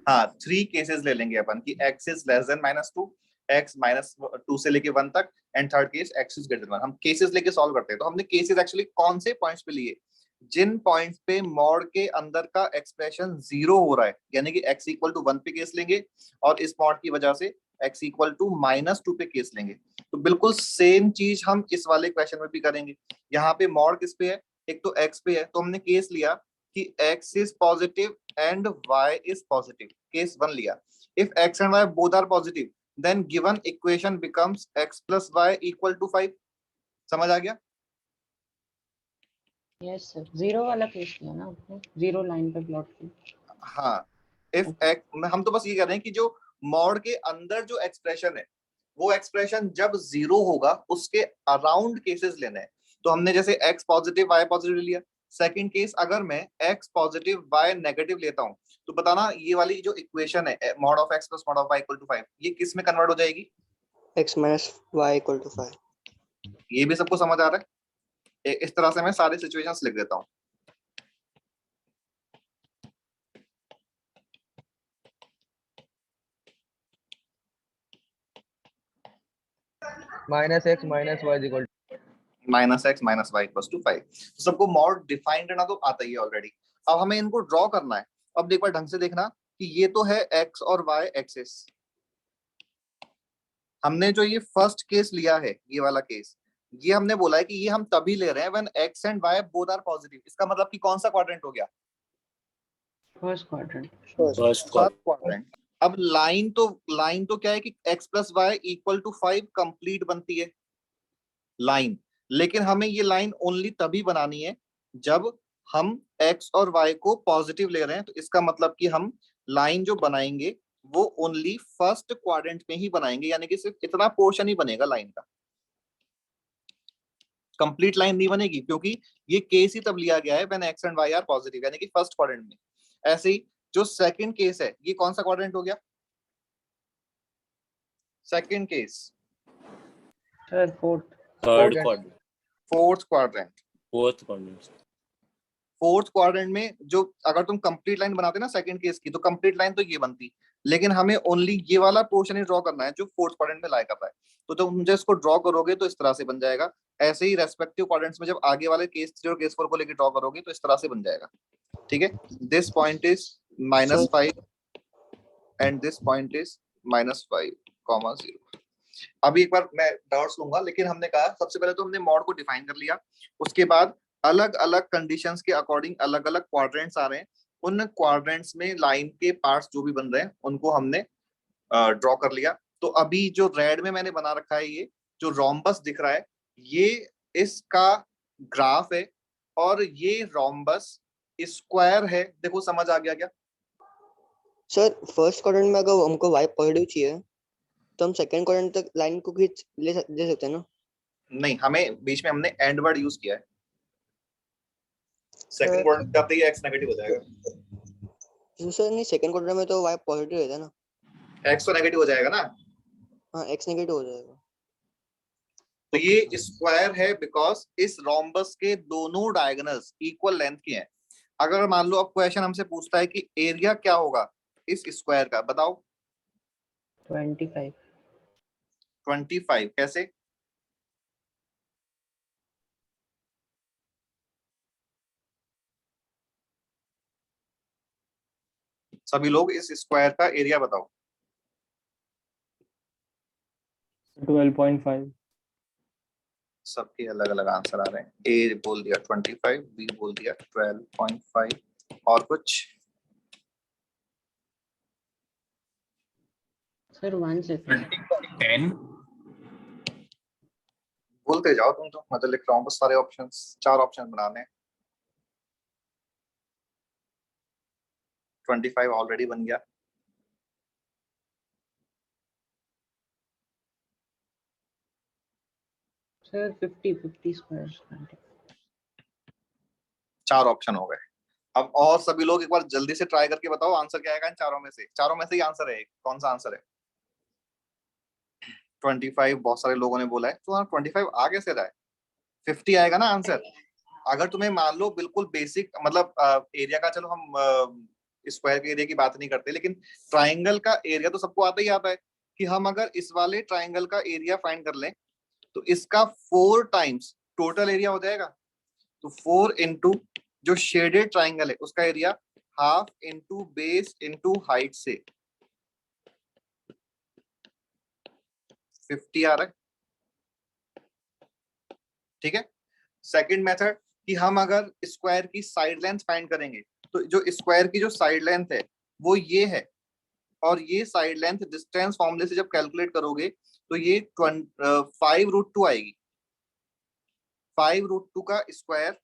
हाँ 3 केसेस ले लेंगे अपन कि x is less then -2, x -2 से लेके 1 तक, and third case x is greater then 1। हम केसेस लेके सॉल्व करते हैं। तो हमने केसेस एक्चुअली कौन से पॉइंट्स पे लिए? जिन पॉइंट्स पे मॉड के अंदर का एक्सप्रेशन 0 हो रहा है, यानी कि x इक्वल टू 1 पे केस लेंगे, और इस मॉड की वजह से x इक्वल टू -2 पे केस लेंगे। तो बिल्कुल सेम चीज हम इस वाले क्वेश्चन में भी करेंगे। यहाँ पे मॉड किस पे है? एक तो x पे है, तो हमने केस लिया कि x is positive and y is positive, case 1 लिया। If x and y both are positive, then given equation becomes x plus y equal to 5। समझ आ गया? Yes sir, 0 वाला केस किया ना आपने, 0 लाइन पे प्लॉट किया। हाँ, if x, हम तो बस ये कह रहे हैं कि जो मॉड के अंदर जो एक्सप्रेशन है, वो एक्सप्रेशन जब 0 होगा उसके अराउंड केसेस लेने हैं। तो हमने जैसे x पॉजिटिव y पॉजिटिव लिया। सेकंड केस, अगर मैं x पॉजिटिव y नेगेटिव लेता हूं, तो बताना ये वाली जो इक्वेशन है mod of x plus mod of y equal to 5, ये किस में कन्वर्ट हो जाएगी? x minus y equal to 5। ये भी सबको समझ आ रहा है? इस तरह से मैं सारे सिचुएशंस लिख देता हूं। -x minus y is equal to -x minus y equals to 5। तो सबको मॉड डिफाइंड करना तो आता ही है ऑलरेडी। अब हमें इनको ड्रॉ करना है। अब एक बार ढंग से देखना कि ये तो है x और y एक्सिस। हमने जो ये फर्स्ट केस लिया है, ये वाला केस, ये हमने बोला है कि ये हम तभी ले रहे हैं when x and y both are positive. इसका मतलब कि कौन सा क्वाड्रेंट हो गया? First quadrant. First quadrant. अब लाइन तो क्या है कि x plus y equal to 5 complete बनती है लाइन। लेकिन हमें ये लाइन ओनली तभी बनानी है जब हम x और y को पॉजिटिव ले रहे हैं। तो इसका मतलब कि हम लाइन जो बनाएंगे वो ओनली फर्स्ट क्वाड्रेंट में ही बनाएंगे, यानी कि सिर्फ इतना पोर्शन ही बनेगा लाइन का, कंप्लीट लाइन नहीं बनेगी, क्योंकि ये केस ही तब लिया गया है when x and y are positive, यानी कि फर्स्ट क्वाड्रेंट में। ऐसे ही जो सेकंड केस है, ये कौन सा क्वाड्रेंट हो गया? Second case, sir fourth. third quadrant, fourth quadrant. fourth quadrant. Fourth quadrant में जो अगर तुम कंप्लीट लाइन बनाते ना सेकंड केस की, तो कंप्लीट लाइन तो ये बनती, लेकिन हमें ओनली ये वाला पोर्शन ही ड्रॉ करना है जो फोर्थ क्वाड्रेंट में लाई कर रहा है। तो तुम जब इसको ड्रॉ करोगे तो इस तरह से बन जाएगा। ऐसे ही रेस्पेक्टिव क्वाड्रेंट्स में जब आगे वाले केस 3 और केस 4 को लेकर ड्रॉ करोगे तो इस तरह से बन जाएगा। ठीक है, this point is -5 and this point is -5, 0। अभी एक बार मैं डाउट्स लूंगा, लेकिन हमने कहा सबसे पहले तो हमने मॉड को डिफाइन कर लिया। उसके बाद अलग अलग कंडीशंस के अकॉर्डिंग अलग अलग क्वाड्रेंट्स आ रहे हैं। उन क्वाड्रेंट्स में लाइन के पार्ट्स जो भी बन रहे हैं उनको हमने ड्रॉ कर लिया। तो अभी जो रेड में मैंने बना रखा है, ये जो रोम्बस दिख रहा है, ये इसका ग्राफ है, और ये रोम्बस स्क्वायर है। देखो समझ आ गया क्या? सर फर्स्ट क्वाड्रेंट में अगर हमको y पॉजिटिव चाहिए तो हम सेकंड क्वाड्रेंट तक लाइन को खींच ले सकते हैं ना? नहीं, हमें बीच में हमने एंड वर्ड यूज किया है। सेकंड क्वाड्रेंट का ये x नेगेटिव हो जाएगा। सर नहीं, सेकंड क्वाड्रेंट में तो y पॉजिटिव रहता है ना? x तो नेगेटिव हो जाएगा ना। हाँ, x नेगेटिव हो जाएगा। तो ये स्क्वायर है बिकॉज इस रोम्बस के दोनों डायगोनल्स इक्वल लेंथ के हैं। अगर मान लो अब क्वेश्चन हमसे पूछता है कि एरिया क्या होगा इस स्क्वायर का, बताओ। 25। 25 कैसे? सभी लोग इस स्क्वायर का एरिया बताओ। 12.5। सबके अलग अलग आंसर आ रहे हैं। ए बोल दिया 25, बी बोल दिया 12.5, और कुछ? Sir 1 second. 10. बोलते जाओ तुम, तो मैं तो लिख रहा हूँ बस सारे ऑप्शंस, 4 ऑप्शन बनाने हैं। 25 ऑलरेडी बन गया। Sir 50 square. 4 ऑप्शन हो गए। अब और सभी लोग एक बार जल्दी से ट्राई करके बताओ आंसर क्या आएगा इन चारों में से। चारों में से ही आंसर है, कौन सा आंसर है? 25 बहुत सारे लोगों ने बोला है, तो 25 आ कैसे रहा है? 50 आएगा ना आंसर। अगर तुम्हें मान लो बिल्कुल बेसिक मतलब एरिया का, चलो हम स्क्वायर के एरिया की बात नहीं करते, लेकिन ट्राइंगल का एरिया तो सबको आता ही आता है कि हम अगर इस वाले ट्राइंगल का एरिया फाइंड कर लें तो इसका 4 टाइम्स टोटल एरिया हो जाएगा। तो 4 इंटू जो शेडेड ट्राइंगल है उसका area half into base into height से 50 आ रहा है। ठीक है। सेकंड मेथड कि हम अगर स्क्वायर की साइड लेंथ फाइंड करेंगे तो जो स्क्वायर की जो साइड लेंथ है वो ये है, और ये साइड लेंथ डिस्टेंस फॉर्मूले से जब कैलकुलेट करोगे तो ये 5√2 आएगी। 5√2 का स्क्वायर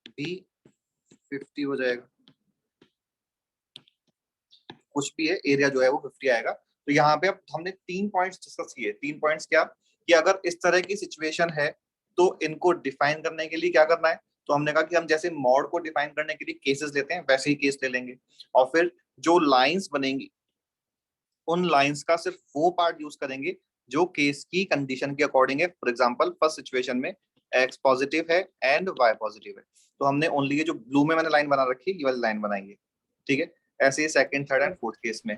भी 50 हो जाएगा। कुछ भी है, एरिया जो है वो 50 आएगा। तो यहाँ पे अब हमने 3 पॉइंट्स डिस्कस किए। 3 पॉइंट्स क्या कि अगर इस तरह की सिचुएशन है तो इनको डिफाइन करने के लिए क्या करना है, तो हमने कहा कि हम जैसे मॉड को डिफाइन करने के लिए केसेस लेते हैं वैसे ही केस ले लेंगे, और फिर जो लाइंस बनेंगी उन लाइंस का सिर्फ वो पार्ट यूज करेंगे जो केस की कंडीशन के अकॉर्डिंग है। फॉर एग्जांपल फर्स्ट सिचुएशन में x पॉजिटिव है एंड y पॉजिटिव है, तो हमने ओनली ये जो ब्लू में मैंने लाइन बना रखी है ये वाली लाइन बनाएंगे। ठीक है। ऐसे ही second, third and fourth case में।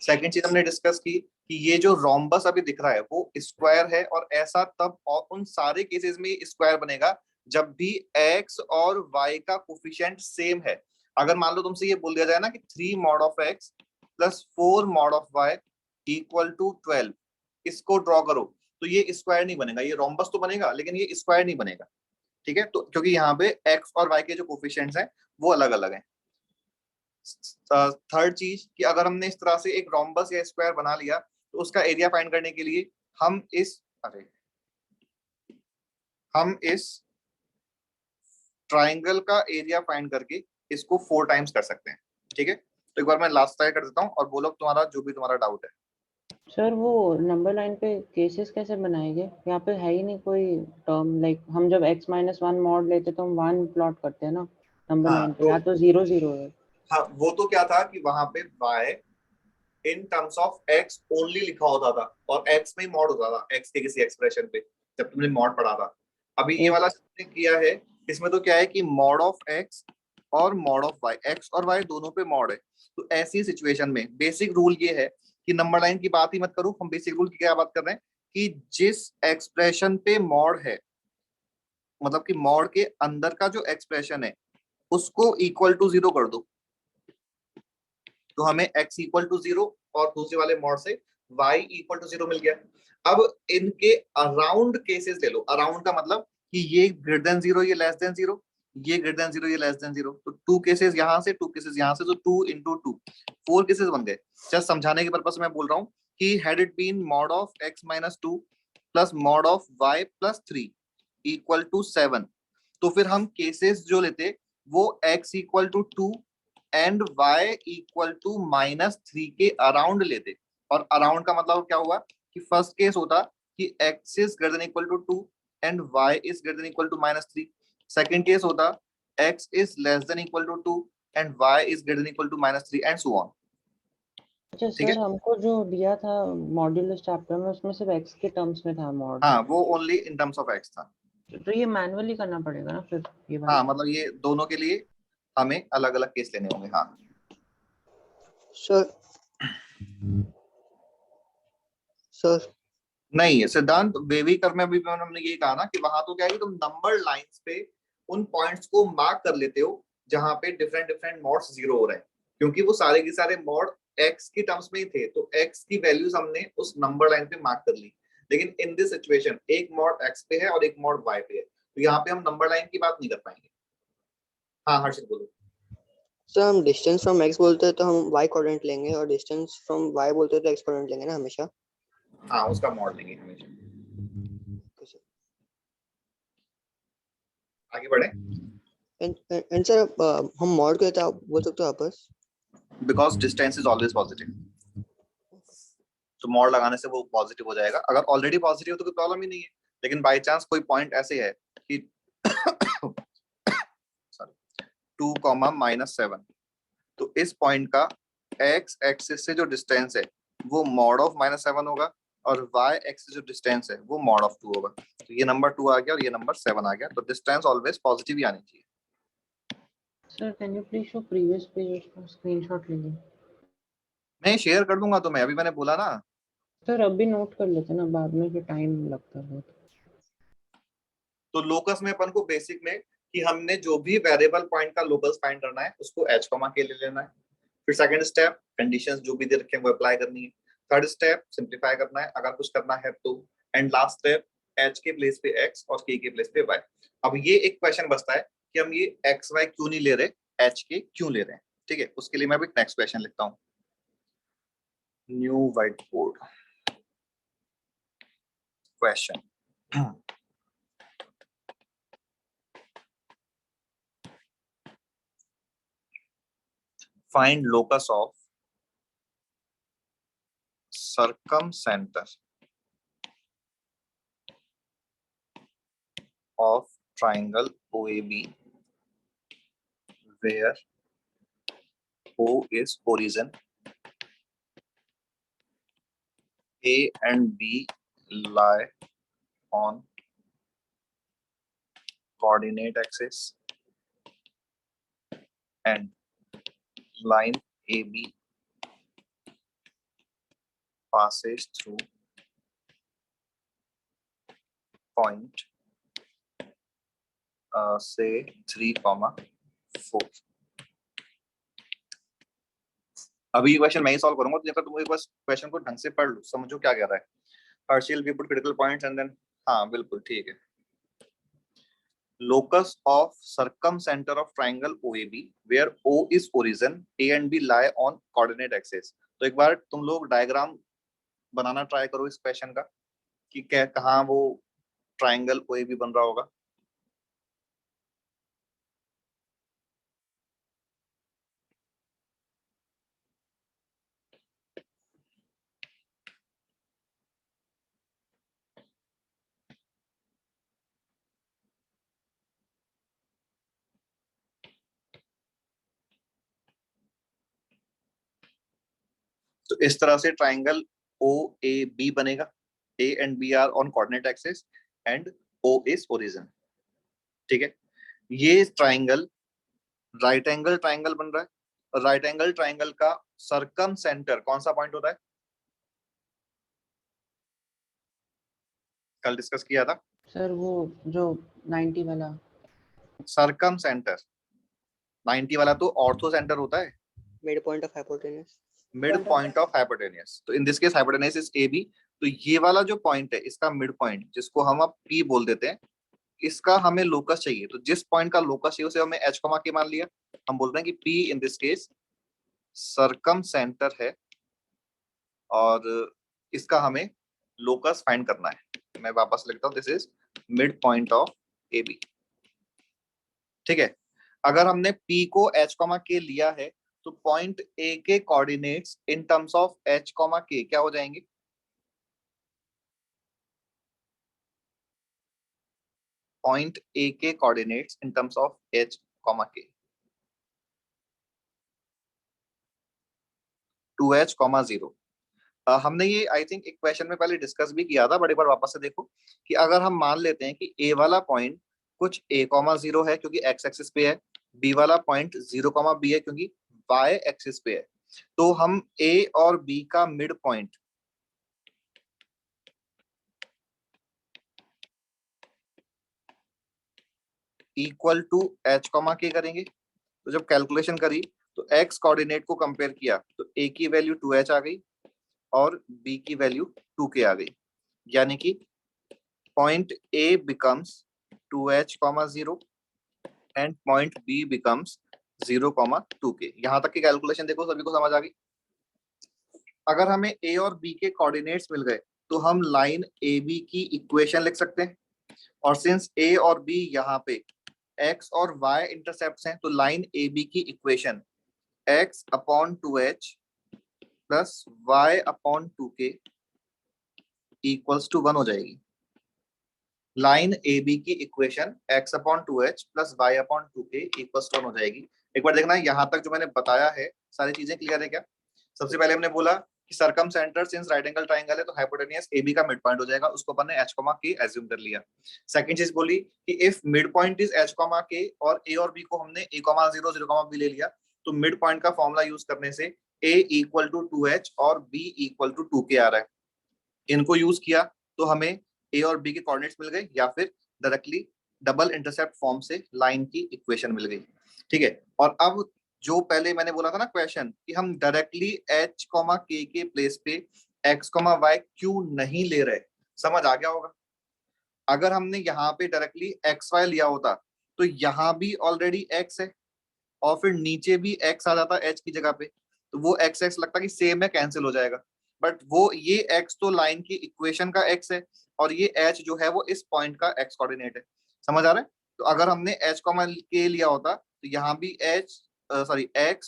सेकंड चीज हमने डिस्कस की कि ये जो रोम्बस अभी दिख रहा है वो स्क्वायर है, और ऐसा तब और उन सारे केसेस में स्क्वायर बनेगा जब भी x और y का कोफिशिएंट सेम है। अगर मान लो तुमसे ये बोल दिया जाए ना कि 3 mod of x plus 4 mod of y equal to 12, इसको ड्रॉ करो, तो ये स्क्वायर नहीं बनेगा। ये रोम्बस तो बनेगा लेकिन ये स्क्वायर नहीं बनेगा। ठीक है। तो क्योंकि यहाँ पे x और y के जो कोफिशिएंट्स हैं वो अलग अलग हैं। थर्ड चीज कि अगर हमने इस तरह से एक रोम्बस या स्क्वायर बना लिया तो उसका एरिया फाइंड करने के लिए हम इस ट्राइंगल का एरिया फाइंड करके इसको 4 टाइम्स कर सकते हैं। ठीक है। तो एक बार मैं लास्ट ट्राई कर देता हूँ और बोलो तुम्हारा जो भी तुम्हारा डाउट है। सर वो नंबर लाइन पे केसेस कैसे बनाएंगे? यहाँ पे है ही नहीं कोई टर्म। लाइक हम जब x-1 मॉड लेते तो हम 1 प्लॉट करते हैं ना नंबर हाँ, लाइन पे, या तो 0 0 है। हाँ वो तो क्या था कि वहां पे y in terms of x only लिखा होता था और x में ही मॉड होता था x के किसी एक्सप्रेशन पे, जब तुमने मॉड पढ़ा था। अभी ये वाला तुमने किया है, इसमें तो क्या है कि मॉड ऑफ x और मॉड ऑफ y, x और y दोनों पे मॉड है। तो ऐसी सिचुएशन में बेसिक रूल ये है कि नंबर लाइन की बात ही मत करो, हम बेसिक रूल की क्या बात कर रहे हैं कि जिस एक्सप्रेशन पे मॉड है, मतलब कि मॉड के अंदर का जो एक्सप्रेशन है उसको इक्वल टू 0 कर दो, तो हमें x इक्वल टू 0 और दूसरे वाले मॉड से y इक्वल टू 0 मिल गया। अब इनके अराउंड केसेस ले लो। अराउंड का मतलब कि ये ग्रेटर देन 0, ये लेस देन 0, ये ग्रेटर देन 0, ये लेस देन 0। तो 2 केसेस यहाँ से, 2 केसेस यहाँ से, तो 2 इंटू 2 4 केसेस बन गए। जस्ट समझाने के पर्पज से मैं बोल रहा हूँ कि had it been mod of x-2 plus mod of y plus 3 equal to 7, तो फिर हम केसेस जो लेते वो x equal to 2 and y equal to -3 के अराउंड लेते। और अराउंड का मतलब क्या हुआ कि फर्स्ट केस होता कि x is greater than equal to 2 and y is greater than equal to -3। Second case होता x is less than equal to 2 and y is greater than equal to -3 and so on. अच्छा ठीक है। सर, हमको जो दिया था मॉड्यूलस चैप्टर में उसमें सिर्फ x के टर्म्स में था मॉड। हाँ वो only in terms of x था। तो ये मैनुअली करना पड़ेगा ना फिर ये हाँ वाला? मतलब ये दोनों के लिए हमें अलग अलग केस लेने होंगे। हाँ सर सर नहीं, सिद्धांत बेबीकर में भी हमने ये कहा ना कि वहां तो क्या है कि तुम नंबर लाइंस पे उन पॉइंट्स को मार्क कर लेते हो जहां पे डिफरेंट डिफरेंट मॉड्स 0 हो रहे हैं, क्योंकि वो सारे के सारे मॉड x की टर्म्स में ही थे, तो x की वैल्यूज हमने उस नंबर लाइन पे मार्क कर ली। लेकिन इन दिस सिचुएशन एक मॉड x पे है और एक मॉड y पे है, तो यहाँ पे हम नंबर लाइन की बात नहीं कर पाएंगे। हाँ हर्षित बोलो। सर हम डिस्टेंस फ्रॉम x बोलते हैं तो हम y कोऑर्डिनेट लेंगे, और डिस्टेंस फ्रॉम y बोलते हैं तो x कोऑर्डिनेट लेंगे ना हमेशा। हाँ उसका मॉड लेंगे हमेशा। आगे बढ़े। एंड सर हम मॉड को लेते हैं, आप बोल सकते हो वापस? Because distance is always positive, तो मॉड लगाने से वो पॉजिटिव हो जाएगा। अगर ऑलरेडी पॉजिटिव हो तो कोई प्रॉब्लम ही नहीं है, लेकिन बाय चांस कोई पॉइंट ऐसे है कि 2, -7, तो इस पॉइंट का x एक्सिस से जो डिस्टेंस है वो मॉड ऑफ -7 होगा, और y एक्सिस जो डिस्टेंस है वो मॉड ऑफ 2 होगा। तो ये नंबर 2 आ गया और ये नंबर 7 आ गया, तो डिस्टेंस ऑलवेज पॉजिटिव ही आनी चाहिए। Sir can you please show previous page का स्क्रीनशॉट लीजिए। मैं शेयर कर दूंगा तुम्हें, अभी मैंने बोला ना। सर अभी नोट कर लेते ना, बाद में फिर टाइम लगता है बहुत। तो लोकस में अपन को बेसिक में कि हमने जो भी वेरिएबल पॉइंट का लोकस फाइंड करना है उसको h, के ले लेना है। फिर सेकंड स्टेप कंडीशंस जो भी दे रखे हैं वो अप्लाई करनी है। थर्ड स्टेप सिंपलीफाई करना है अगर कुछ करना है तो। एंड लास्ट स्टेप h के प्लेस पे x और k के प्लेस पे y। अब ये एक क्वेश्चन बचता है कि हम ये x y क्यों नहीं ले रहे, h के क्यों ले रहे हैं। ठीक है, उसके लिए मैं अभी नेक्स्ट क्वेश्चन लिखता हूँ। New white board question. Find locus of circumcenter of triangle OAB where O is origin, A and B lie on coordinate axis and line AB passes through point say 3,4। अभी ये क्वेश्चन मैं ही सॉल्व करूंगा, तो जब तक तुम एक बार क्वेश्चन को ढंग से पढ़ लो, समझो क्या कह रहा है। Partial we put critical points and then, हाँ बिल्कुल ठीक है। locus of circumcenter of triangle OAB where O is origin, A and B lie on coordinate axis। तो एक बार तुम लोग डायग्राम बनाना ट्राई करो इस क्वेश्चन का कि क्या कहाँ वो ट्राइंगल OAB बन रहा होगा। तो इस तरह से ट्राइंगल OAB बनेगा। A and B are on coordinate axis and O is origin। ठीक है, ये ट्राइंगल राइट एंगल ट्राइंगल बन रहा है। राइट एंगल ट्राइंगल का सर्कम सेंटर कौन सा पॉइंट होता है, कल डिस्कस किया था सर वो जो 90 वाला। सर्कम सेंटर 90 वाला तो ऑर्थो सेंटर होता है, mid point of hypotenuse. Mid point of hypotenuse. तो in this case hypotenuse is AB। तो ये वाला जो पॉइंट है इसका मिड पॉइंट, जिसको हम अब P बोल देते हैं, इसका हमें लोकस चाहिए। तो जिस पॉइंट का लोकस चाहिए उसे हमने h, के मान लिया। हम बोल रहे हैं कि P in this case circum centre है और इसका हमें लोकस फाइंड करना है। मैं वापस लिखता हूँ, this is mid point of AB। ठीक है, अगर हमने P को h, k लिया है तो पॉइंट A के coordinates in terms of h, k क्या हो जाएंगे, पॉइंट A के coordinates in terms of h, k 2h, 0। हमने ये आई थिंक एक क्वेश्चन में पहले डिस्कस भी किया था, बट एक बार वापस से देखो कि अगर हम मान लेते हैं कि A वाला पॉइंट कुछ A, 0 है क्योंकि x एक्सिस पे है, B वाला पॉइंट 0, B है क्योंकि y एक्सिस पे है, तो हम A और B का mid point equal to h, k करेंगे। तो जब कैलकुलेशन करी तो x कोऑर्डिनेट को कंपेयर किया तो A की वैल्यू 2h आ गई और B की वैल्यू 2k आ गई, यानी कि point A becomes 2h, 0 and point B becomes 0, 2k। यहाँ तक की कैलकुलेशन देखो, सभी को समझ आ गई। अगर हमें A और B के कोऑर्डिनेट्स मिल गए तो हम लाइन AB की इक्वेशन लिख सकते हैं, और सिंस A और B यहाँ पे x और y इंटरसेप्ट्स हैं तो लाइन AB की equation x upon 2h plus y upon 2k equals to 1 हो जाएगी। लाइन ए बी की equation x upon 2h plus y upon 2k equals to 1 हो जाएगी। एक बार देखना यहाँ तक जो मैंने बताया है सारी चीजें क्लियर है क्या? सबसे पहले हमने बोला कि circumcentre since right angle triangle है तो हाइपोटेनियस ए बी का मिड पॉइंट हो जाएगा, उसको अपन ने h, k एज्यूम कर लिया। सेकंड चीज बोली कि if mid point is h, k और a और b को हमने a, 0, 0, b ले लिया तो मिड पॉइंट का फॉर्मूला यूज करने से a इक्वल टू 2h और b इक्वल टू 2k आ रहा है। इनको यूज किया तो हमें a और b के कोऑर्डिनेट्स मिल गए या फिर डायरेक्टली डबल इंटरसेप्ट फॉर्म से लाइन की इक्वेशन मिल गई। ठीक है, और अब जो पहले मैंने बोला था ना क्वेश्चन कि हम डायरेक्टली h, k के प्लेस पे x, y क्यों नहीं ले रहे, समझ आ गया होगा। अगर हमने यहाँ पे डायरेक्टली एक्स वाई लिया होता तो यहाँ भी ऑलरेडी x है और फिर नीचे भी x आ जाता h की जगह पे, तो वो x लगता कि सेम है, कैंसिल हो जाएगा। बट वो ये x तो लाइन की इक्वेशन का x है और ये h जो है वो इस पॉइंट का x कोऑर्डिनेट है, समझ आ रहा है। तो अगर हमने h, k लिया होता तो यहाँ भी x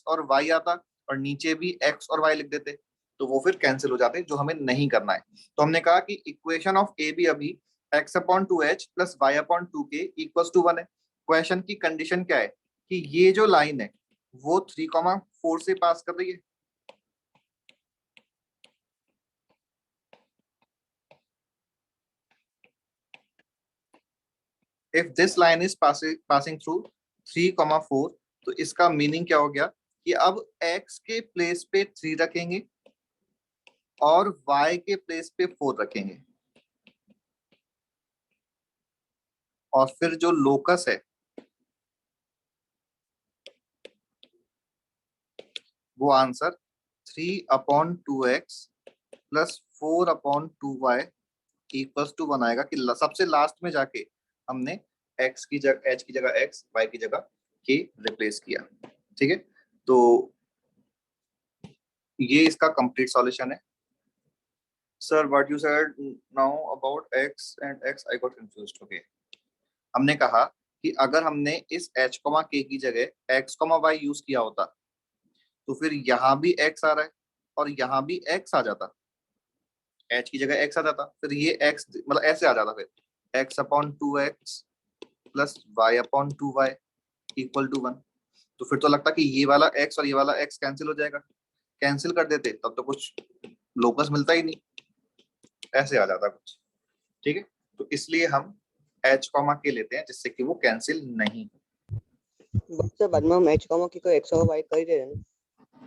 और y आता और नीचे भी x और y लिख देते तो वो फिर कैंसिल हो जाते, जो हमें नहीं करना है। तो हमने कहा कि इक्वेशन ऑफ ए बी अभी x upon 2h plus y upon 2k equals to 1 है। क्वेश्चन की कंडीशन क्या है कि ये जो लाइन है वो 3,4 से पास कर रही है। If this line is passing through 3,4 तो इसका मीनिंग क्या हो गया कि अब x के प्लेस पे 3 रखेंगे और y के प्लेस पे 4 रखेंगे और फिर जो लोकस है वो answer 3/2x plus 4/2y equals to 1 आएगा कि सबसे लास्ट में जाके हमने x की जगह h की जगह x, y की जगह k रिप्लेस किया। ठीक है, तो ये इसका कंप्लीट सॉल्यूशन है। Sir what you said now about x and x, I got confused. Okay, हमने कहा कि अगर हमने इस h, k की जगह x, y यूज किया होता तो फिर यहाँ भी x आ रहा है और यहाँ भी x आ जाता, h की जगह x आ जाता, फिर ये x मतलब ऐसे आ जाता, फिर x upon 2x plus y upon 2y equal to 1। तो फिर तो लगता कि ये वाला x और ये वाला x कैंसिल हो जाएगा, कैंसिल कर देते तब तो कुछ लोकस मिलता ही नहीं, ऐसे आ जाता कुछ। ठीक है, तो इसलिए हम h, k लेते हैं जिससे कि वो कैंसिल नहीं। बच्चा बाद में हम h, k को x और y कर दे रहे हैं।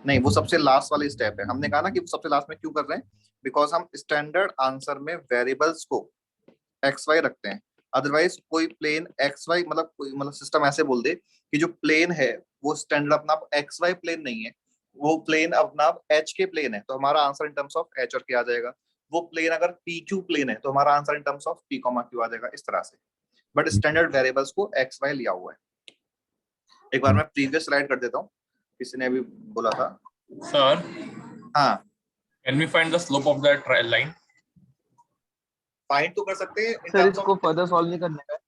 नहीं, वो सबसे लास्ट वाली स्टेप है। हमने कहा ना कि वो सबसे लास्ट में क्यों कर रहे हैं, बिकॉज हम स्टैंडर्ड आंसर में वेरिएबल्स को एक्स वाई रखते हैं। अदरवाइज कोई प्लेन एक्स वाई मतलब सिस्टम ऐसे बोल दे कि जो प्लेन है वो स्टैंडर्ड अपना एक्स वाई प्लेन नहीं है, वो प्लेन अपना एच के प्लेन है, तो हमारा answer in terms of H और के आ जाएगा। वो प्लेन अगर पी क्यू प्लेन है तो हमारा answer in terms of P comma Q आ जाएगा, इस तरह से। बट स्टैंडर्ड वेरिएबल्स को एक्स वाई लिया हुआ है। एक बार मैं प्रीवियस स्लाइड कर देता हूँ, किसी ने अभी बोला था। Sir, हाँ, can we find the slope of that line? Find तो कर सकते हैं in सर terms इसको of- फर्दर सॉल्व नहीं करने का है।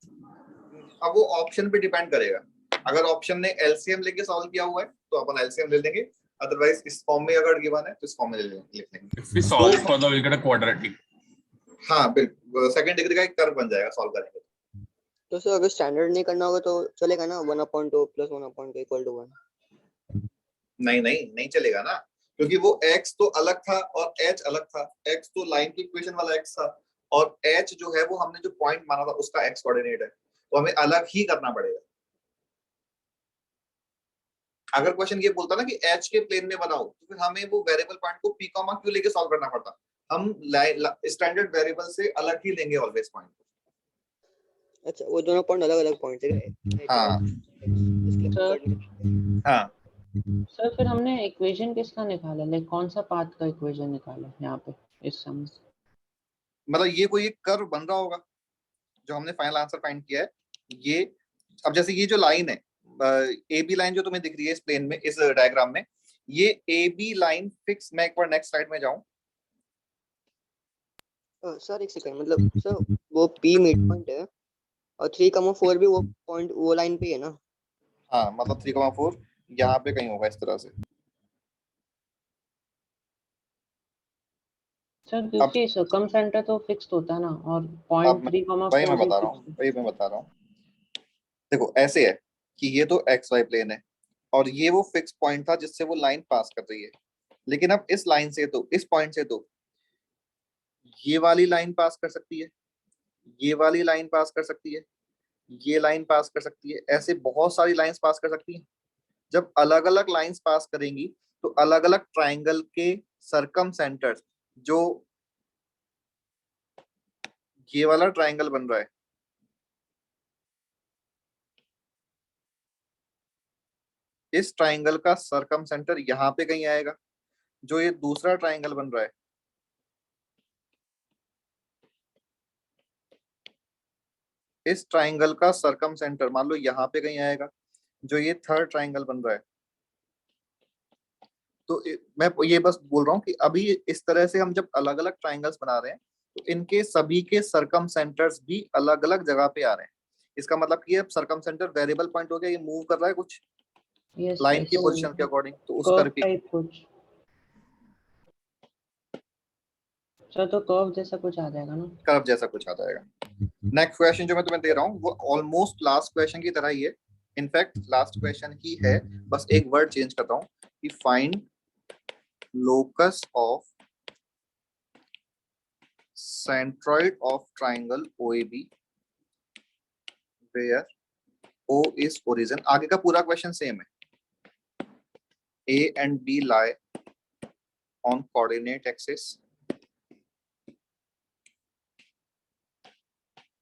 अब वो ऑप्शन पे डिपेंड करेगा। अगर ऑप्शन ने एलसीएम लेके सॉल्व किया हुआ है तो अपन एलसीएम ले लेंगे, अदरवाइज इस फॉर्म में अगर गिवन है तो इस फॉर्म में लिख लेंगे। If we solve further, we'll get a quadratic. हाँ बिल्कुल, सेकंड डिग्री का एक कर्व बन जाएगा सॉल्व करेंगे। तो सर अगर स्टैंडर्ड नहीं करना होगा तो चलेगा ना, 1/2 प्लस 1/2 इक्वल टू 1। नहीं चलेगा ना, क्योंकि वो x तो अलग था और h अलग था। x तो लाइन की इक्वेशन वाला x था और h जो है वो हमने जो पॉइंट माना था उसका x कोऑर्डिनेट है, तो हमें अलग ही करना पड़ेगा। अगर क्वेश्चन ये बोलता ना कि h के प्लेन में बनाओ तो फिर हमें वो वेरिएबल पॉइंट को p, q लेके सॉल्व करना पड़ता। हम स्टैंडर्ड वेरिएबल से अलग ही लेंगे ऑलवेज पॉइंट। अच्छा, वो दोनों पॉइंट अलग अलग पॉइंट है। हाँ हाँ सर फिर हमने इक्वेशन किसका निकाला, लाइक कौन सा पाथ का इक्वेशन निकाला यहाँ पे इस सम से? मतलब ये कोई एक कर्व बन रहा होगा जो हमने फाइनल आंसर फाइंड किया है। ये अब जैसे ये जो लाइन है ए बी लाइन जो तुम्हें दिख रही है इस प्लेन में, इस डायग्राम में, ये ए बी लाइन फिक्स। मैं एक बार नेक्स्ट स्लाइड में जाऊं। सर एक सेकंड, मतलब सर वो p मिड पॉइंट है और 3,4 भी वो पॉइंट वो लाइन पे है ना? हाँ मतलब 3,4 यहाँ पे कहीं होगा इस तरह से। सर दूसरी सर्कम सेंटर तो फिक्स्ड होता है ना, और अब पॉइंट मैं 3,4 मैं भी बता रहा fixed हूँ, है। वही मैं बता रहा हूँ। देखो ऐसे है कि ये तो एक्स वाई प्लेन है और ये वो फिक्स पॉइंट था जिससे वो लाइन पास कर रही है, लेकिन अब इस लाइन से तो इस पॉइंट से तो ये वाली लाइन पास कर सकती है, ये वाली लाइन पास कर सकती है, ये लाइन पास कर सकती है, ऐसे बहुत सारी लाइंस पास कर सकती है। जब अलग अलग लाइंस पास करेंगी तो अलग अलग ट्राइंगल के सरकम सेंटर्स, जो ये वाला ट्राइंगल बन रहा है, इस ट्राइंगल का सरकम सेंटर यहाँ पे कहीं आएगा। जो ये दूसरा ट्राइंगल बन रहा है, इस ट्राइंगल का सरकम सेंटर मान लो यहाँ पे कहीं आएगा। जो ये थर्ड ट्राइंगल बन रहा है, तो मैं ये बस बोल रहा हूँ कि अभी इस तरह से हम जब अलग अलग ट्राइंगल्स बना रहे हैं तो इनके सभी के सरकम सेंटर्स भी अलग अलग जगह पे आ रहे हैं। इसका मतलब कि अब सरकम सेंटर वेरिएबल पॉइंट हो गया, ये मूव कर रहा है कुछ यस लाइन की पोजीशन के अकॉर्डिंग, तो उस कर्व करके टाइप कुछ। सर तो कर्व जैसा कुछ आ जाएगा ना। कर्व जैसा कुछ आ जाएगा। नेक्स्ट क्वेश्चन जो मैं तुम्हें दे रहा हूँ वो ऑलमोस्ट लास्ट क्वेश्चन की तरह ही है, इनफैक्ट लास्ट क्वेश्चन ही है, बस एक वर्ड चेंज करता हूँ कि find locus of centroid of triangle OAB where O is origin। आगे का पूरा क्वेश्चन सेम है। A and B lie on coordinate axis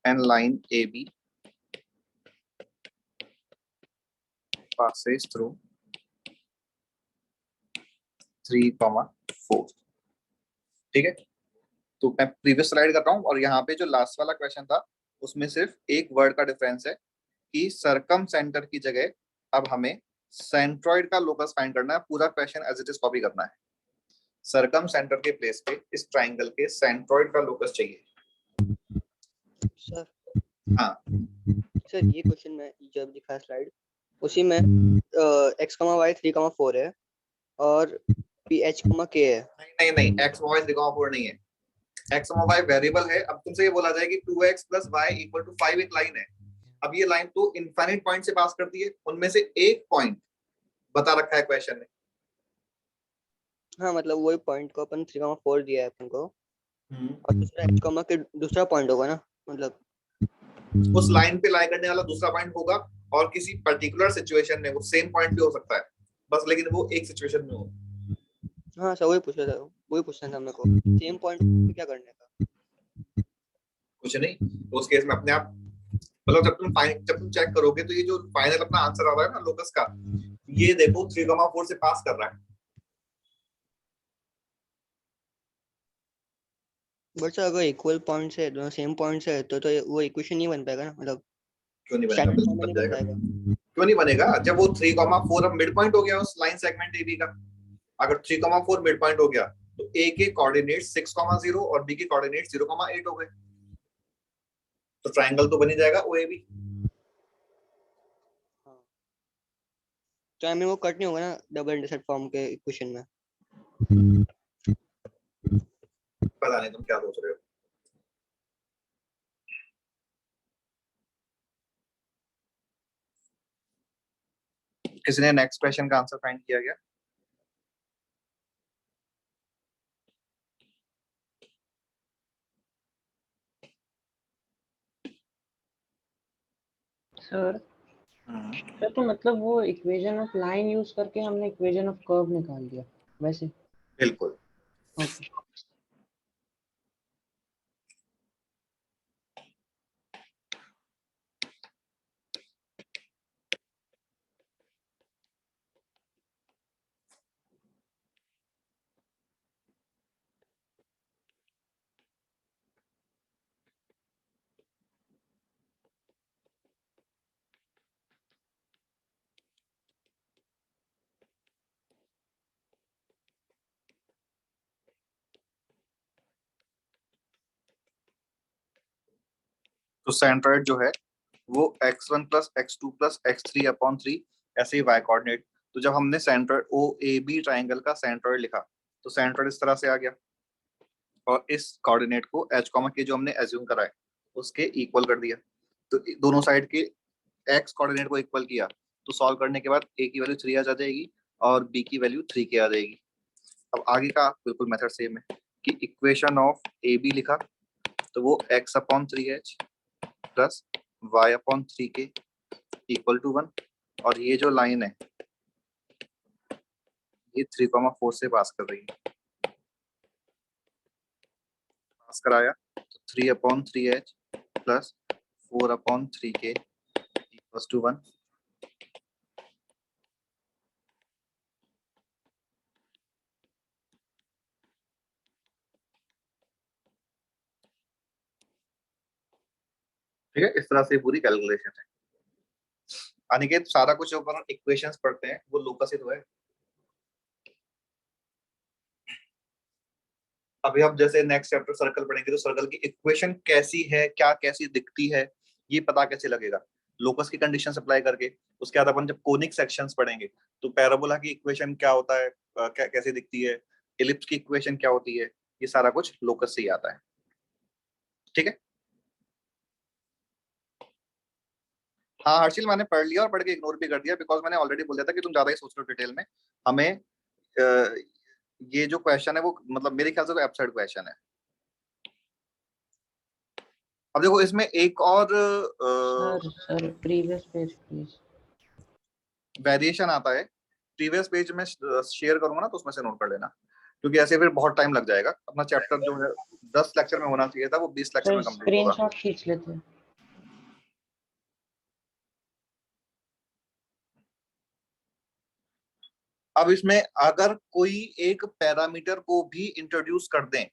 and line AB passes through 3,4। ठीक है, तो मैं प्रीवियस स्लाइड कर रहा हूँ और यहाँ पे जो लास्ट वाला क्वेश्चन था उसमें सिर्फ एक वर्ड का डिफरेंस है कि सरकम सेंटर की जगह अब हमें सेंट्रॉइड का लोकस फाइंड करना है। पूरा question as it is copy करना है। सरकम सेंटर के प्लेस पे इस ट्राइंगल के सेंट्रॉइड का लोकस चाहिए। सर हाँ सर ये क्वेश्चन में जब दिखा स्लाइड उसी में x, y 3,4 है और p h, k है। नहीं नहीं एक्स वाई 3,4 नहीं है, एक्स वाई वेरिएबल है। अब तुमसे ये बोला जाए कि 2x + y = 5 एक लाइन है। अब ये लाइन तो इनफाइनाइट पॉइंट से पास करती है, उनमें से एक पॉइंट बता रखा है क्वेश्चन में। हाँ मतलब वही पॉइंट को अपन 3,4 दिया है अपन को, और दूसरा x, के दूसरा पॉइंट होगा ना, मतलब उस लाइन पे लाई करने वाला दूसरा पॉइंट होगा और किसी पर्टिकुलर सिचुएशन में वो सेम पॉइंट भी हो सकता है बस, लेकिन वो एक सिचुएशन में हो। हाँ सर वही पूछना था मेरे को, सेम पॉइंट पे क्या करने का। कुछ नहीं, तो उस केस में अपने आप मतलब जब तुम चेक करोगे तो ये जो फाइनल अपना आंसर आ रहा है ना लोकस का, ये देखो 3,4 से पास कर रहा है। बट सर अगर इक्वल पॉइंट्स है, दोनों सेम पॉइंट्स है तो वो इक्वेशन नहीं बन पाएगा ना, मतलब क्यों नहीं बनेगा? स्टैंडर्ड फॉर्म में बन नहीं बन जाएगा। पाएगा। क्यों नहीं बनेगा? जब वो 3,4 अब मिड पॉइंट हो गया उस लाइन सेगमेंट AB का, अगर 3,4 मिड पॉइंट हो गया तो A के कोऑर्डिनेट 6,0 और B के कोऑर्डिनेट 0,8 हो गए, तो ट्रायंगल तो बन ही जाएगा OAB। तो हमें वो कट नहीं होगा ना डबल इंटरसेक्ट फॉर्म के इक्वेशन में। पता नहीं तुम क्या सोच रहे हो। किसी ने नेक्स्ट क्वेश्चन का आंसर फाइंड किया गया? सर तो मतलब वो इक्वेशन ऑफ लाइन यूज करके हमने इक्वेशन ऑफ कर्व निकाल दिया वैसे। बिल्कुल। ओके तो सेंट्रॉइड जो है वो x1 + x2 + x3/3 ऐसे ही y कोऑर्डिनेट। तो जब हमने सेंट्रॉइड OAB ट्रायंगल का सेंट्रॉइड लिखा तो सेंट्रॉइड इस तरह से आ गया। और इस कोऑर्डिनेट को h कॉमा के जो हमने एज्यूम करा है उसके इक्वल कर दिया। तो दोनों साइड के x कोऑर्डिनेट को इक्वल किया तो सॉल्व करने के बाद a की वैल्यू 3 आ जाएगी और b की वैल्यू 3 के आ जाएगी। अब आगे का बिल्कुल मेथड सेम है कि इक्वेशन ऑफ ए बी लिखा तो वो x/3h plus y/3k equal to 1, और ये जो लाइन है ये 3,4 से पास कर रही है, पास कराया तो 3/3h plus 4/3k equal to 1। ठीक है, इस तरह से पूरी कैलकुलेशन है। अनिकेत सारा कुछ जो अपन इक्वेशंस पढ़ते हैं वो लोकस ही तो है। अभी हम जैसे नेक्स्ट चैप्टर सर्कल पढ़ेंगे तो सर्कल की इक्वेशन कैसी है, क्या कैसी दिखती है, ये पता कैसे लगेगा लोकस की कंडीशन अप्लाई करके। उसके बाद अपन जब कोनिक सेक्शंस पढ़ेंगे तो पैराबोला की इक्वेशन क्या होता है, कैसे दिखती है, एलिप्स की इक्वेशन क्या होती है, ये सारा कुछ लोकस से ही आता है। ठीक है, हाँ हर्षिल मैंने पढ़ लिया और पढ़ के इग्नोर भी कर दिया बिकॉज मैंने ऑलरेडी बोल दिया था कि तुम ज्यादा ही सोच रहे हो डिटेल में। हमें ये जो क्वेश्चन है वो मतलब मेरे ख्याल से कोई एब्सर्ड क्वेश्चन है। अब देखो इसमें एक और sir previous page please. Variation आता है, प्रीवियस पेज में शेयर करूंगा ना तो उसमें से नोट कर लेना क्योंकि ऐसे फिर बहुत टाइम लग जाएगा। अपना चैप्टर जो है 10 लेक्चर में होना चाहिए था वो 20 लेक्चर में कंप्लीट होगा। स्क्रीनशॉट खींच लेते हैं। अब इसमें अगर कोई एक पैरामीटर को भी इंट्रोड्यूस कर दें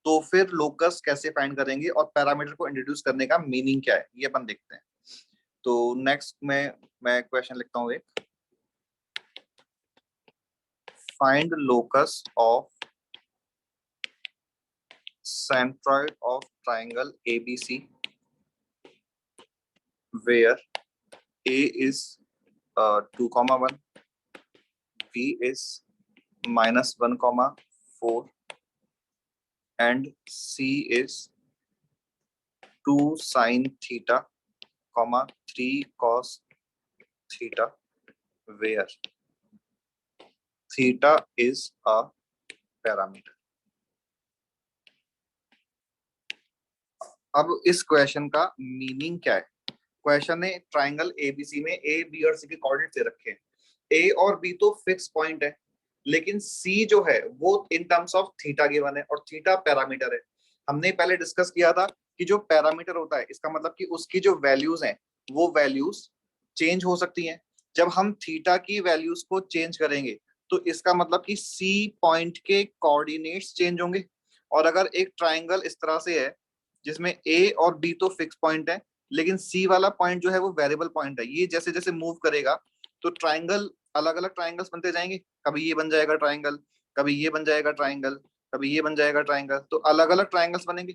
तो फिर लोकस कैसे फाइंड करेंगे और पैरामीटर को इंट्रोड्यूस करने का मीनिंग क्या है ये अपन देखते हैं। तो नेक्स्ट में मैं क्वेश्चन लिखता हूँ एक, find locus of centroid of triangle ABC where A is 2,1, B is -1,4 and C is 2 sin theta, 3 cos theta where theta is a parameter। अब इस क्वेश्चन का मीनिंग क्या है? क्वेश्चन ने ट्राइंगल एबीसी में ए बी और सी के कोऑर्डिनेट दे रखे हैं। ए और बी तो फिक्स पॉइंट है लेकिन सी जो है वो इन टर्म्स ऑफ थीटा गिवन है और थीटा पैरामीटर है। हमने पहले डिस्कस किया था कि जो पैरामीटर होता है इसका मतलब कि उसकी जो वैल्यूज हैं वो वैल्यूज चेंज हो सकती हैं। जब हम थीटा की वैल्यूज को चेंज करेंगे तो इसका मतलब कि सी पॉइंट के कोऑर्डिनेट्स चेंज होंगे। और अगर एक ट्राइंगल इस तरह से है जिसमें ए और बी तो फिक्स पॉइंट है लेकिन सी वाला पॉइंट जो है वो वेरिएबल पॉइंट है, ये जैसे जैसे मूव करेगा तो ट्राइंगल अलग अलग ट्राइंगल्स बनते जाएंगे। कभी ये बन जाएगा ट्राइंगल, कभी ये बन जाएगा ट्राइंगल, कभी ये बन जाएगा ट्राइंगल, तो अलग अलग ट्राइंगल्स बनेंगे।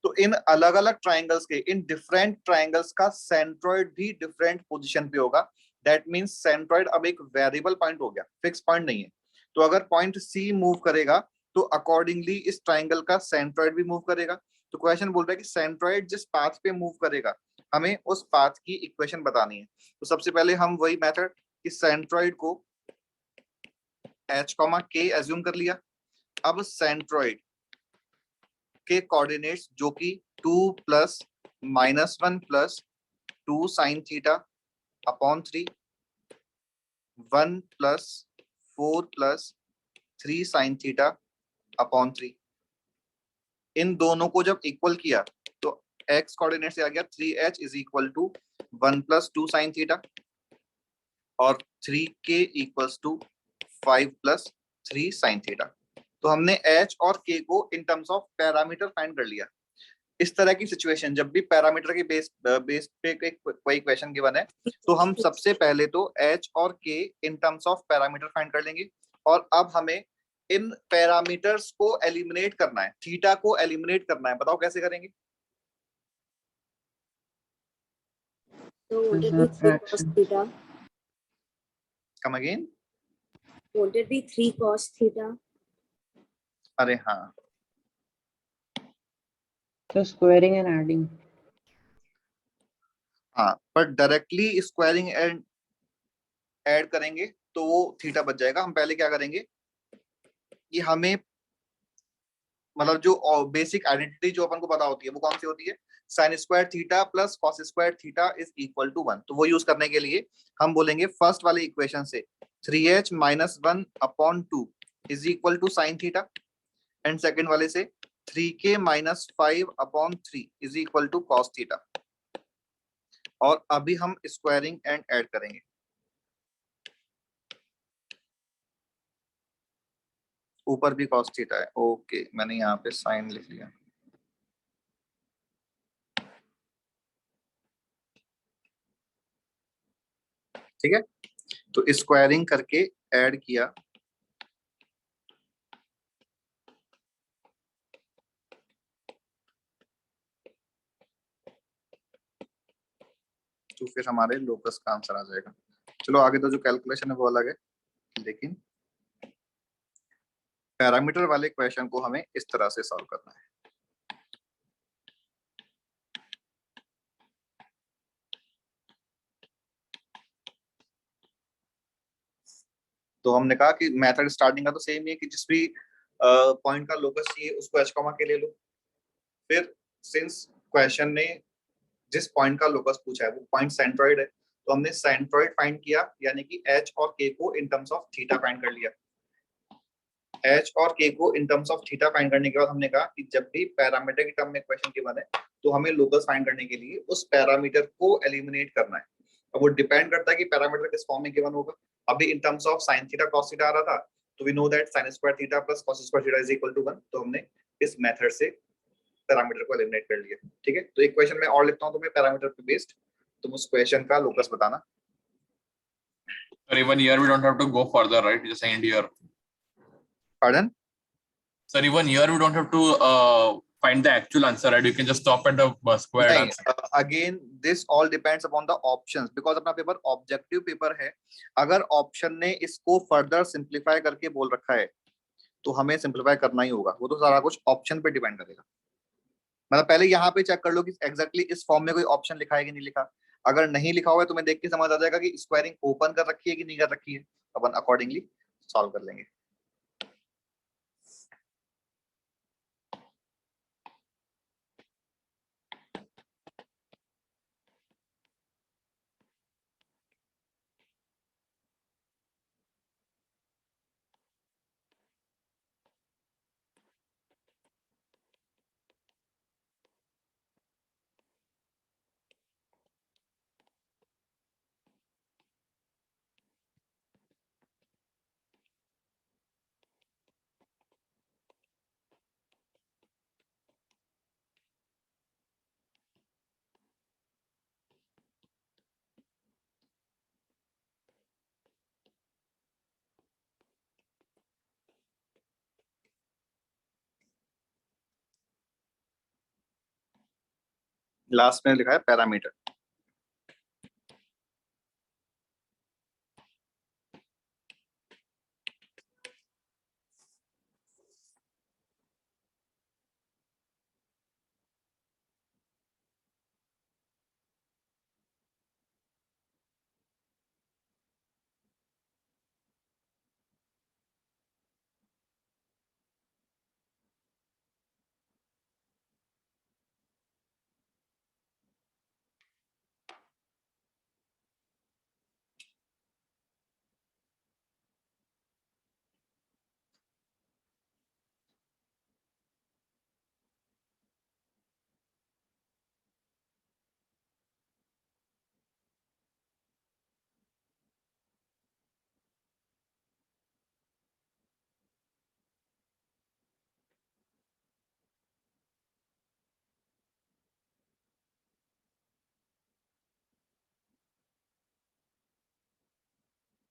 तो इन अलग अलग ट्राइंगल्स के इन डिफरेंट ट्राइंगल्स का सेंट्रोइड भी डिफरेंट पोजीशन पे होगा। दैट मींस सेंट्रोइड अब एक वेरिएबल पॉइंट हो गया, फिक्स पॉइंट नहीं है। तो अगर पॉइंट सी मूव करेगा तो अकॉर्डिंगली इस ट्राइंगल का सेंट्रोइड भी मूव करेगा। तो क्वेश्चन बोल रहा है कि सेंट्रोइड जिस पाथ पे मूव करेगा हमें उस पाथ की इक्वेशन बतानी है। तो सबसे पहले हम वही मेथड कि सेंट्रोइड को h, k एज्यूम कर लिया। अब सेंट्रोइड के कोऑर्डिनेट्स जो कि 2 + -1 + 2 sin theta upon 3, 1 + 4 + 3 sin theta upon 3, इन दोनों को जब इक्वल किया तो x कोऑर्डिनेट से आ गया 3h = 1 + 2 sin थीटा और 3k = 5 + 3 sin थीटा। तो हमने h और k को इन टर्म्स ऑफ पैरामीटर फाइंड कर लिया। इस तरह की सिचुएशन जब भी पैरामीटर के बेस पे कोई इक्वेशन गिवन है तो हम सबसे पहले तो h और k in terms of parameter find कर लेंगे और अब हमें इन पैरामीटर्स को एलिमिनेट करना है, थीटा को एलिमिनेट करना है। बताओ कैसे करेंगे? So would it be 3 cos theta? Come again? Would it be 3 cos theta? अरे हाँ, So squaring and adding. हाँ, पर डायरेक्टली स्क्वायरिंग एंड ऐड करेंगे तो वो थीटा बच जाएगा। हम पहले क्या करेंगे कि हमें मतलब जो बेसिक आइडेंटिटी जो अपन को पता होती है वो कौन सी होती है, sine square theta plus cos square theta is equal to 1। तो वो यूज करने के लिए हम बोलेंगे फर्स्ट वाले इक्वेशन से 3h minus 1 upon 2 is equal to sine theta, and second वाले से 3k minus 5 upon 3 is equal to cos theta. और अभी हम स्क्वायरिंग एंड ऐड करेंगे। ऊपर भी कॉस थीटा है, ओके मैंने यहाँ पे साइन लिख लिया। ठीक है, तो स्क्वायरिंग करके ऐड किया तो फिर हमारे लोकस का आंसर आ जाएगा। चलो आगे तो जो कैलकुलेशन है वो अलग है, लेकिन पैरामीटर वाले क्वेश्चन को हमें इस तरह से सॉल्व करना है। तो हमने कहा कि मेथड स्टार्टिंग का तो सेम ही है कि जिस भी पॉइंट का लोकस चाहिए उसको एच कॉमा के ले लो। फिर सिंस क्वेश्चन ने जिस पॉइंट का लोकस पूछा है वो पॉइंट सेंट्रॉइड है, तो हमने सेंट्रॉइड फाइंड किया, यानी कि एच और के को इन टर्म्स ऑफ थीटा फाइंड कर लिया। एच और के को इन टर्म्स ऑफ थीटा फाइंड करने के बाद हमने कहा कि जब भी पैरामीटर की टर्म में क्वेश्चन गिवन है तो हमें लोकस फाइंड करने के लिए उस पैरामीटर को एलिमिनेट करना है। अब वो डिपेंड करता है कि पैरामीटर किस फॉर्म में गिवन होगा। अभी in terms of sine theta cos theta आ रहा था, तो we know that sine square theta plus cos square theta is equal to 1। तो हमने इस मेथड से पैरामीटर को एलिमिनेट कर लिया। ठीक है, तो एक क्वेश्चन में और लिखता हूं तुम्हें पैरामीटर पे बेस्ड, तुम उस क्वेश्चन का लोकस बताना। Sir, even here we don't have to go further, right? Just end here. Pardon? Sir, even here we don't have to find the actual answer, right? You can just stop at the squared नहीं, answer. Again this all depends upon the options, because अपना पेपर ऑब्जेक्टिव पेपर है। अगर ऑप्शन ने इसको फर्दर सिंप्लीफाई करके बोल रखा है तो हमें सिंप्लीफाई करना ही होगा। वो तो सारा कुछ ऑप्शन पे डिपेंड करेगा। मतलब पहले यहाँ पे चेक कर लो कि एग्जैक्टली इस फॉर्म में कोई ऑप्शन लिखा है कि नहीं लिखा। अगर नहीं लिखा हुआ है तो मैं देख के समझ आ जाएगा कि स्क्वायरिंग ओपन कर रखी है कि नहीं कर रखी है, अपन अकॉर्डिंगली सॉल्व कर लेंगे। लास्ट में लिखा है पैरामीटर।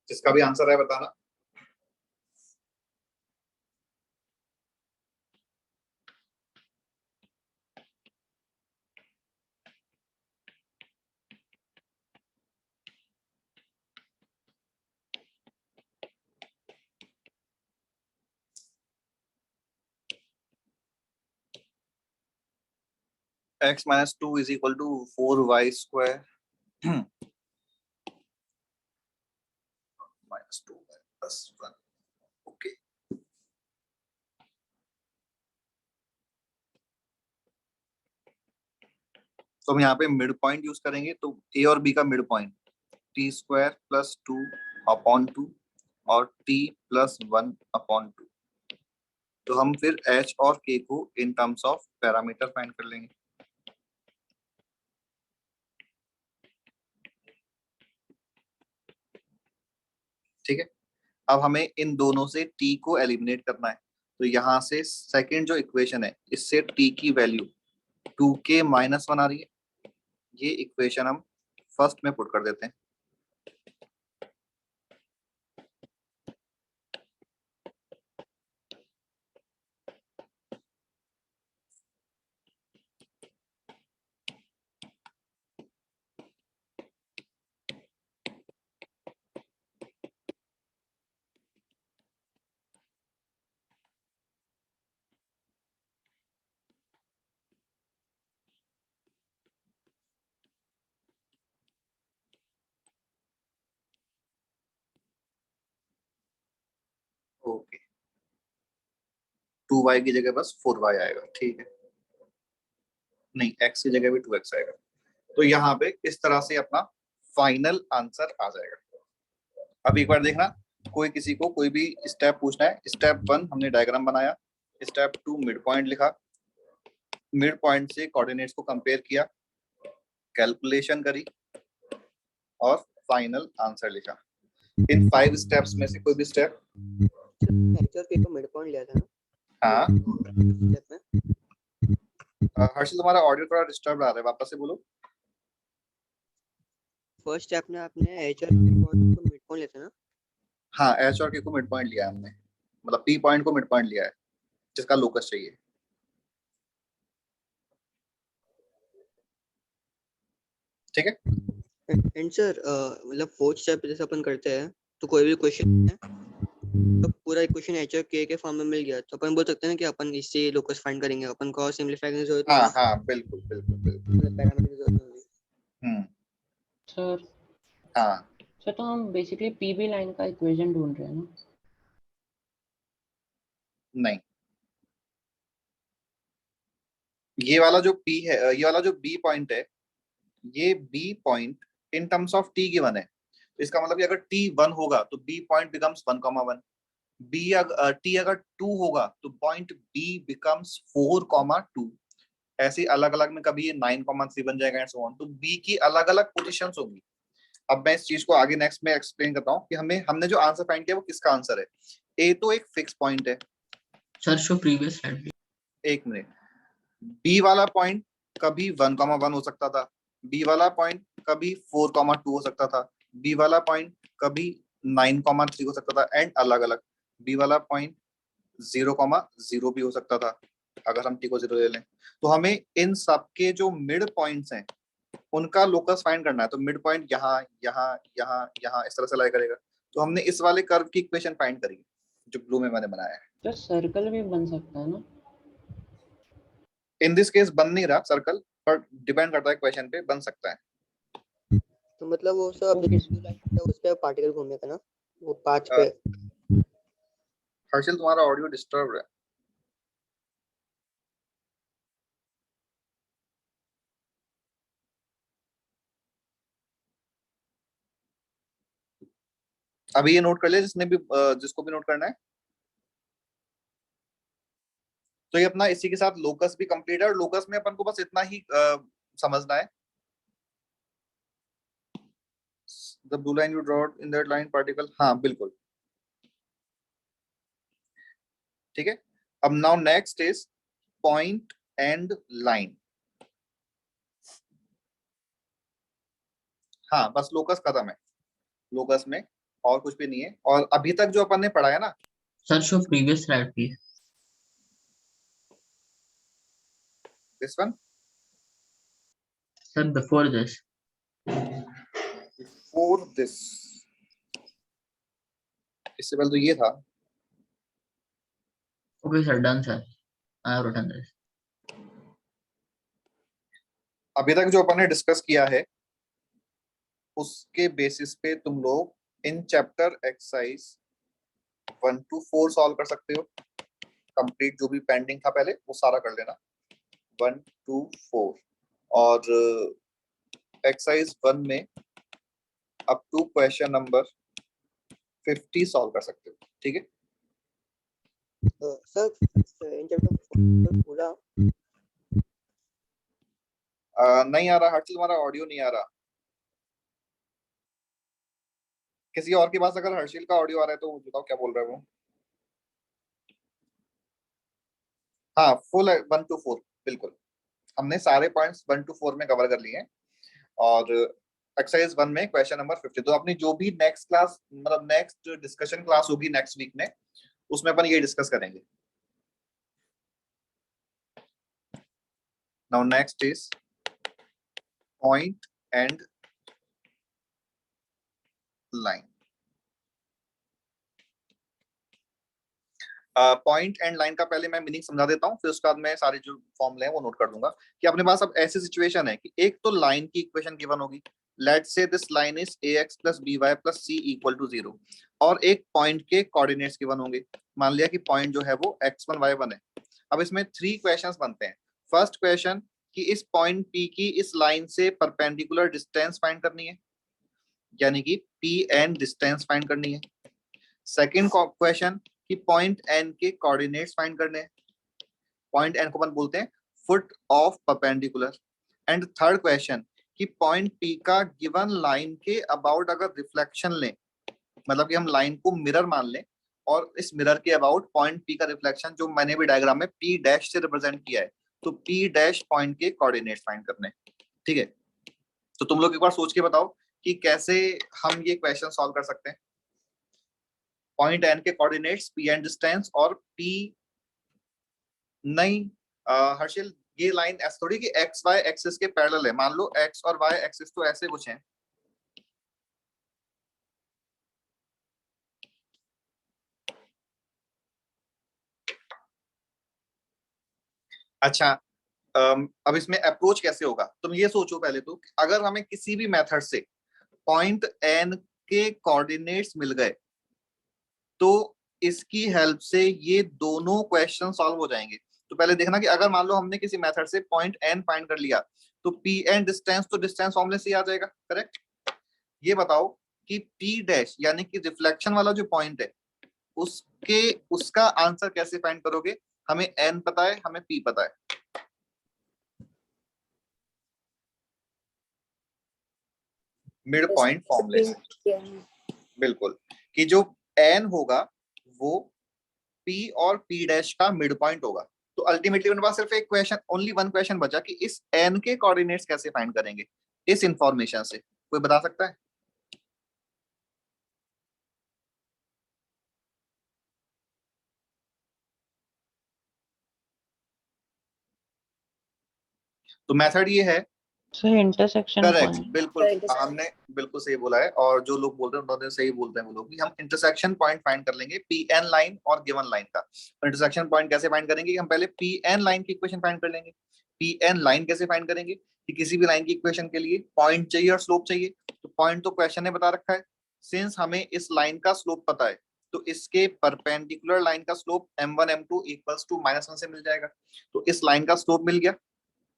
जिसका भी आंसर है बताना। x minus 2 is equal to 4y square minus 2y plus 1. Okay. तो हम यहाँ पे मिड पॉइंट यूज करेंगे, तो a और b का mid point t square plus 2 upon 2 और t प्लस 1 अपॉन 2। तो हम फिर h और k को इन टर्म्स ऑफ पैरामीटर फाइंड कर लेंगे। ठीक है, अब हमें इन दोनों से t को एलिमिनेट करना है। तो यहाँ से सेकंड जो इक्वेशन है, इससे t की वैल्यू 2k माइनस 1 आ रही है। ये इक्वेशन हम फर्स्ट में पुट कर देते हैं। ओके, 2y की जगह बस 4y आएगा। ठीक है, नहीं x की जगह भी 2x आएगा। तो यहाँ पे इस तरह से अपना फाइनल आंसर आ जाएगा। अब एक बार देखना, कोई किसी को कोई भी स्टेप पूछना है। स्टेप 1 हमने डायग्राम बनाया, स्टेप 2 मिड पॉइंट लिखा, मिड पॉइंट से कोऑर्डिनेट्स को कंपेयर किया, कैलकुलेशन करी और फाइनल आंसर लिखा। इन 5 स्टेप्स में से कोई भी स्टेप। लेक्चर के को मिड पॉइंट लिया था ना। हाँ स्टेप में हर्षल, तुम्हारा ऑडियो थोड़ा डिस्टर्ब आ रहा है, वापस से बोलो। फर्स्ट स्टेप में आपने एच और के पॉइंट को मिड पॉइंट लिया था ना। हाँ, एच और के को मिड पॉइंट लिया है हमने, मतलब पी पॉइंट को मिड पॉइंट लिया है जिसका लोकस चाहिए। ठीक है, एंड सर मतलब फोर्थ स्टेप जैसे अपन करते हैं, तो कोई भी क्वेश्चन है तो पूरा इक्वेशन एच और के फॉर्म में मिल गया, तो अपन बोल सकते हैं ना कि अपन इससे लोकस फाइंड करेंगे, अपन को सिंपलीफाई करने की जरूरत नहीं हाँ है। हाँ बिल्कुल बिल्कुल बिल्कुल। पैरामीटर की जरूरत नहीं होगी। सर हाँ सर, तो हम बेसिकली पीबी लाइन का इक्वेशन ढूंढ रहे हैं ना। नहीं, ये वाला जो P है, ये वाला जो B पॉइंट है, ये B point in terms of T given है। तो इसका मतलब कि अगर T 1 होगा तो B पॉइंट बिकम्स 1,1। T अगर 2 होगा तो पॉइंट B बिकम्स 4,2। ऐसे अलग अलग में कभी ये 9,3 बन जाएगा एंड सो ऑन। तो B की अलग अलग पोजीशंस होंगी। अब मैं इस चीज को आगे नेक्स्ट में एक्सप्लेन करता हूँ कि हमने जो आंसर फाइंड किया वो किसका आंसर है। ए तो एक फिक्स पॉइंट है। Sir show previous slide. एक मिनट, बी वाला पॉइंट कभी 1,1 हो सकता था, बी वाला पॉइंट कभी 4,2 हो सकता था, बी वाला पॉइंट कभी 9,3 हो सकता था एंड अलग अलग। बी वाला पॉइंट 0,0 भी हो सकता था अगर हम टी को 0 ले लें। तो हमें इन सब के जो मिड पॉइंट्स हैं उनका लोकस फाइंड करना है। तो मिड पॉइंट यहाँ यहाँ यहाँ यहाँ इस तरह से लाई करेगा। तो हमने इस वाले कर्व की इक्वेशन फाइंड करी जो ब्लू में मैंने बनाया है। तो सर्कल भी बन सकता है ना। इन दिस केस बन नहीं रहा सर्कल, पर डिपेंड करता है क्वेश्चन पे, बन सकता है। तो मतलब वो सब उस पे पार्टिकल घूमेगा ना वो पाथ पे। हर्षल, तुम्हारा ऑडियो डिस्टर्ब है। अभी ये नोट कर लिया जिसने भी जिसको भी नोट करना है। तो ये अपना इसी के साथ लोकस भी कंप्लीट है और लोकस में अपन को बस इतना ही समझना है। The blue line you draw in that line particle, हाँ बिल्कुल ठीक है। अब now next is point and line. हाँ बस लोकस खत्म है, लोकस में और कुछ भी नहीं है। और अभी तक जो अपन ने पढ़ा है ना। Sir show previous slide please. This one sir before this. Before this, इससे पहले तो ये था। Okay sir, done sir, I have written this. अभी तक जो अपन ने डिस्कस किया है उसके बेसिस पे तुम लोग in chapter exercise 1 to 4 solve कर सकते हो। कंप्लीट जो भी पेंडिंग था पहले वो सारा कर लेना 1 to 4, और एक्सरसाइज 1 में up to question number 50 solve कर सकते हो। ठीक है, सर इन चैप्टर पूरा नहीं आ रहा हर्षिल, हमारा ऑडियो नहीं आ रहा। किसी और के पास अगर हर्षिल का ऑडियो आ रहा है तो बताओ क्या बोल रहा है वो। हाँ, फुल 1 to 4 बिल्कुल, हमने सारे पॉइंट्स 1 to 4 में कवर कर लिए हैं। और एक्सरसाइज 1 में क्वेश्चन नंबर 50, तो अपनी जो भी नेक्स्ट क्लास मतलब नेक्स्ट डिस्कशन क्लास होगी नेक्स्ट वीक में, उसमें अपन ये डिस्कस करेंगे। Now next is point and line. Point and line का पहले मैं मीनिंग समझा देता हूँ, फिर उसके बाद मैं सारे जो फॉर्मूले हैं वो नोट कर दूंगा। कि अपने पास अब ऐसी सिचुएशन है कि एक तो लाइन की इक्वेशन गिवन होगी, let's say this line is ax plus by plus c equal to 0, और एक पॉइंट के कोऑर्डिनेट्स गिवन होंगे। मान लिया कि पॉइंट जो है वो x1 y1 है। अब इसमें 3 क्वेश्चंस बनते हैं। फर्स्ट क्वेश्चन कि इस पॉइंट P की इस लाइन से परपेंडिकुलर डिस्टेंस फाइंड करनी है, यानी कि Pn डिस्टेंस फाइंड करनी है। सेकंड क्वेश्चन कि पॉइंट N के कोऑर्डिनेट्स फाइंड करने हैं, पॉइंट N को अपन बोलते हैं foot of perpendicular. And third question कि पॉइंट P का गिवन लाइन के अबाउट अगर रिफ्लेक्शन लें, मतलब कि हम लाइन को मिरर मान लें और इस मिरर के अबाउट पॉइंट P का रिफ्लेक्शन जो मैंने भी डायग्राम में P डैश से रिप्रेजेंट किया है, तो P डैश पॉइंट के कोऑर्डिनेट्स फाइंड करने। ठीक है, तो तुम लोग एक बार सोच के बताओ कि कैसे हम ये क्वेश्चन सॉल्व कर सकते हैं। पॉइंट N के कोऑर्डिनेट्स P एंड डिस्टेंस और P नहीं हर्षिल, ये लाइन ऐसे थोड़ी कि एक्स वाई एक्सिस के पैरेलल है। मान लो एक्स और वाई एक्सिस तो ऐसे कुछ हैं। अच्छा, अब इसमें अप्रोच कैसे होगा, तुम ये सोचो पहले तो कि अगर हमें किसी भी मेथड से पॉइंट एन के कोऑर्डिनेट्स मिल गए तो इसकी हेल्प से ये दोनों क्वेश्चन सॉल्व हो जाएंगे। तो पहले देखना कि अगर मान लो हमने किसी मेथड से पॉइंट एन फाइंड कर लिया तो पी एन डिस्टेंस, तो डिस्टेंस फॉर्मूले से ही आ जाएगा, करेक्ट। ये बताओ कि पी डैश यानी कि रिफ्लेक्शन वाला जो पॉइंट है उसके उसका आंसर कैसे फाइंड करोगे। हमें एन पता है, हमें पी पता है, मिड पॉइंट फॉर्मूले से। बिल्कुल, कि जो एन होगा वो पी और पी डैश का मिड पॉइंट होगा। तो अल्टीमेटली मेरे पास सिर्फ एक क्वेश्चन, ओनली वन क्वेश्चन बचा कि इस एन के कोऑर्डिनेट्स कैसे फाइंड करेंगे इस इंफॉर्मेशन से। कोई बता सकता है? तो मेथड ये है, सर इंटरसेक्शन करेक्ट, पॉइंट। बिल्कुल हमने बिल्कुल सही बोला है। और जो लोग बोल रहे हैं उन्होंने सही बोलते हैं वो लोग, कि हम इंटरसेक्शन पॉइंट फाइंड कर लेंगे पी एन लाइन और गिवन लाइन का। तो इंटरसेक्शन पॉइंट कैसे फाइंड करेंगे, हम पहले पी एन लाइन की इक्वेशन फाइंड कर लेंगे। पी एन लाइन कैसे फाइंड करेंगे कि किसी भी लाइन की इक्वेशन के लिए पॉइंट चाहिए और स्लोप चाहिए। तो पॉइंट तो क्वेश्चन ने बता रखा है, सिंस हमें इस लाइन का स्लोप पता है तो इसके परपेंडिकुलर लाइन का slope m1 m2 equals to -1 से मिल जाएगा। तो इस लाइन का स्लोप मिल गया,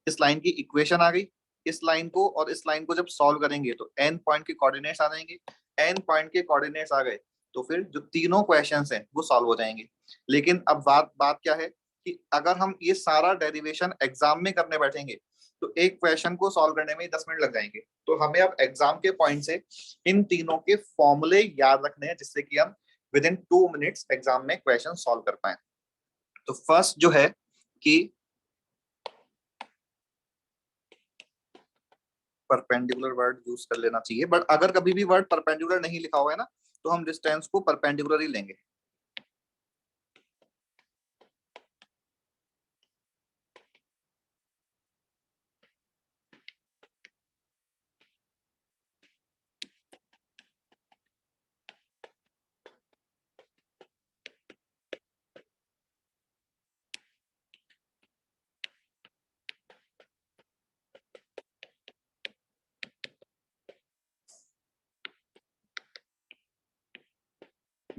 इस लाइन की इक्वेशन आ गई। इस लाइन को और इस लाइन को जब सॉल्व करेंगे तो n पॉइंट के कोऑर्डिनेट्स आ जाएंगे। n पॉइंट के कोऑर्डिनेट्स आ गए तो फिर जो तीनों क्वेश्चंस हैं वो सॉल्व हो जाएंगे। लेकिन अब बात क्या है कि अगर हम ये सारा डेरिवेशन एग्जाम में करने बैठेंगे तो एक क्वेश्चन को सॉल्व करने में 10 मिनट लग जाएंगे। तो हमें अब एग्जाम के पॉइंट से इन तीनों के फॉर्मूले याद रखने हैं जिससे कि हम विद इन 2 मिनट्स एग्जाम में क्वेश्चन सॉल्व कर पाए। तो फर्स्ट जो है कि परपेंडिकुलर वर्ड यूज कर लेना चाहिए, बट अगर कभी भी वर्ड परपेंडिकुलर नहीं लिखा हुआ है ना तो हम डिस्टेंस को परपेंडिकुलर ही लेंगे।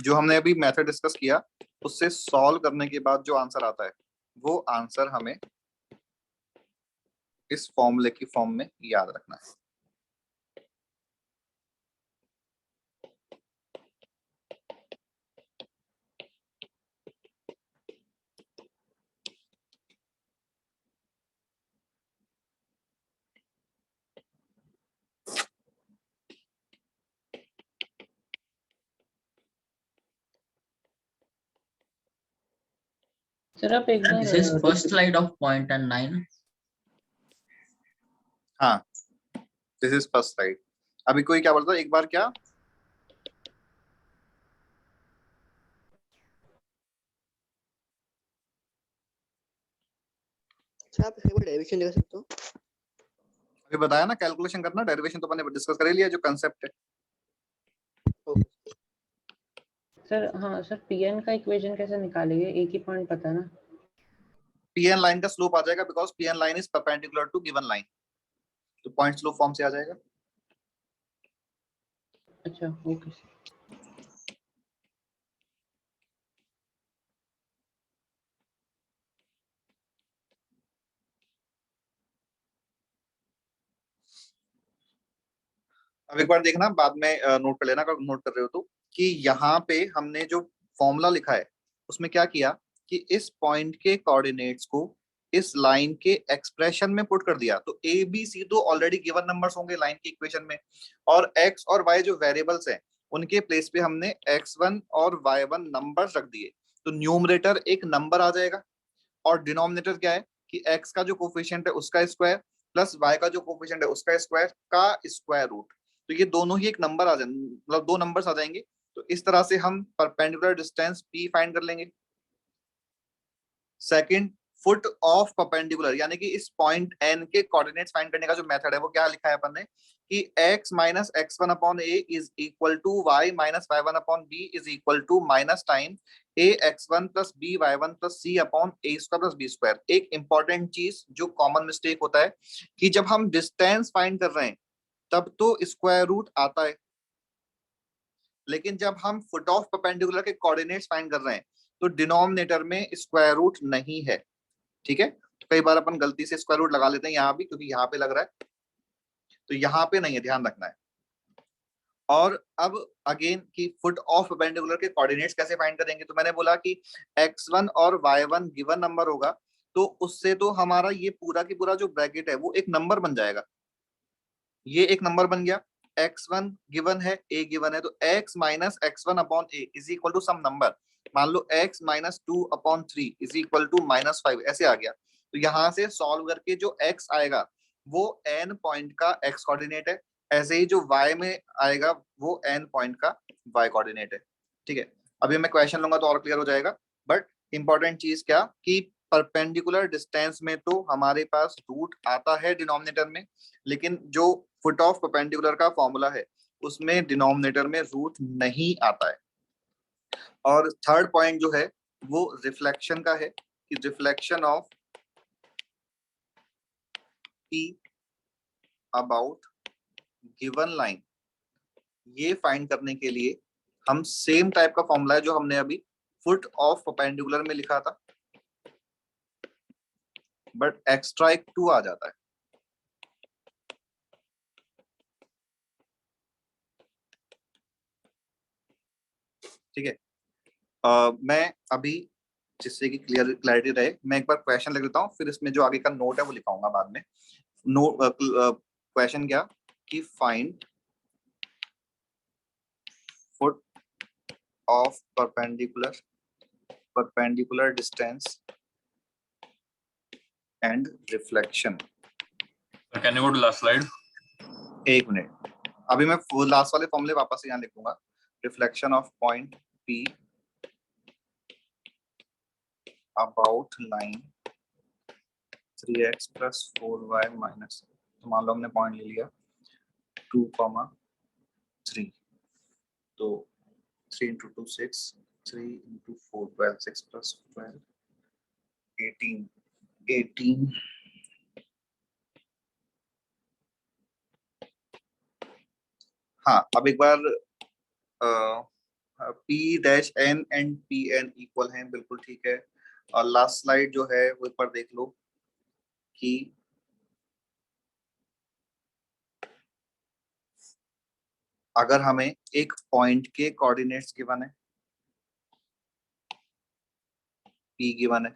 जो हमने अभी मेथड डिस्कस किया उससे सॉल्व करने के बाद जो आंसर आता है वो आंसर हमें इस फॉर्मूले की फॉर्म में याद रखना है। सर आप एक बार This is first slide of point and 9. हाँ, दिस इज फर्स्ट स्लाइड। अभी कोई क्या बोलता है, एक बार क्या? अच्छा आप एक बार डेरिवेशन दिखा सकते हो? अभी बताया ना कैलकुलेशन करना, डेरिवेशन तो अपने डिस्कस कर ही लिया जो कंसेप्ट है। सर हाँ सर पीएन का इक्वेशन कैसे निकालेंगे, एक ही पॉइंट पता है ना। पीएन लाइन का स्लोप आ जाएगा because PN line is perpendicular to given line, तो पॉइंट स्लोप फॉर्म से आ जाएगा। अच्छा ओके। अब एक बार देखना, बाद में नोट कर लेना अगर नोट कर रहे हो तो, कि यहाँ पे हमने जो फॉर्मूला लिखा है उसमें क्या किया कि इस पॉइंट के कोऑर्डिनेट्स को इस लाइन के एक्सप्रेशन में पुट कर दिया। तो ए बी सी तो ऑलरेडी गिवन नंबर्स होंगे लाइन की इक्वेशन में, और एक्स और वाई जो वेरिएबल्स हैं उनके प्लेस पे हमने x1 और y1 नंबर्स रख दिए। तो न्यूमरेटर एक नंबर आ जाएगा और डिनोमिनेटर क्या है कि x का जो कोफिशिएंट है उसका स्क्वायर प्लस y का जो कोफिशिएंट है उसका स्क्वायर का स्क्वायर रूट। तो ये दोनों ही एक नंबर आ जाएंगे, मतलब दो नंबर्स आ जाएंगे। तो इस तरह से हम परपेंडिकुलर डिस्टेंस p फाइंड कर लेंगे। सेकंड, फुट ऑफ परपेंडिकुलर, यानी कि इस पॉइंट n के कोऑर्डिनेट्स फाइंड करने का जो मेथड है वो क्या लिखा है अपन ने कि x minus x1 upon a is equal to y minus y1 upon b is equal to minus time a x1 plus b y1 plus c upon a square plus b square. एक इंपॉर्टेंट चीज जो कॉमन मिस्टेक होता है कि जब हम डिस्टेंस फाइंड कर रहे हैं तब तो स्क्वायर रूट आता है, लेकिन जब हम फुट ऑफ परपेंडिकुलर के कोऑर्डिनेट्स फाइंड कर रहे हैं तो डिनोमिनेटर में स्क्वायर रूट नहीं है। ठीक है, तो कई बार अपन गलती से स्क्वायर रूट लगा लेते हैं यहाँ भी, क्योंकि यहाँ पे लग रहा है, तो यहाँ पे नहीं है, ध्यान रखना है। और अब अगेन कि फुट ऑफ परपेंडिकुलर के कोऑर्डिनेट्स कैसे फाइंड करेंगे, तो मैंने बोला कि x1 और y1 गिवन नंबर होगा तो उससे तो हमारा ये पूरा की पूरा जो ब्रैकेट है वो एक नंबर बन जाएगा। ये एक नंबर बन गया, x1 गिवन है, a गिवन है, तो x minus x1 upon a is equal to sum number. मान लो x minus 2 upon 3 is equal to minus 5, ऐसे आ गया। तो यहाँ से सॉल्व करके जो x आएगा वो n पॉइंट का x कोऑर्डिनेट है, ऐसे ही जो y में आएगा वो n पॉइंट का y कोऑर्डिनेट है। ठीक है, अभी मैं क्वेश्चन लूंगा तो और क्लियर हो जाएगा। बट इंपॉर्टेंट चीज क्या कि परपेंडिकुलर डिस्टेंस में तो हमारे पास रूट आता है डिनोमिनेटर में, लेकिन जो फुट ऑफ परपेंडिकुलर का फॉर्मूला है उसमें डिनोमिनेटर में रूट नहीं आता है। और थर्ड पॉइंट जो है वो रिफ्लेक्शन का है कि reflection of p about given line, ये फाइंड करने के लिए हम सेम टाइप का फॉर्मूला है जो हमने अभी फुट ऑफ परपेंडिकुलर में लिखा था, बट एक्स्ट्रा एक 2 आ जाता है। ठीक है, मैं अभी जिससे कि क्लैरिटी रहे मैं एक बार क्वेश्चन लिख लेता हूँ, फिर इसमें जो आगे का नोट है वो लिखाऊंगा बाद में। नोट क्वेश्चन क्या कि find foot of perpendicular distance and reflection. Can you go to last slide? एक मिनट, अभी मैं लास्ट वाले फॉर्मूले वापस यहाँ लिखूंगा। Reflection of point P about line 3x plus 4y minus, तो मान लो हमने पॉइंट ले लिया 2,3, तो 3 इंटू 2 6, 3 इंटू 4 12, 6 प्लस 12 18। हाँ, अब एक बार P dash N and P N equal हैं, बिल्कुल ठीक है। और लास्ट स्लाइड जो है वो ऊपर देख लो कि अगर हमें एक पॉइंट के कोऑर्डिनेट्स गिवन है, पी गिवन है,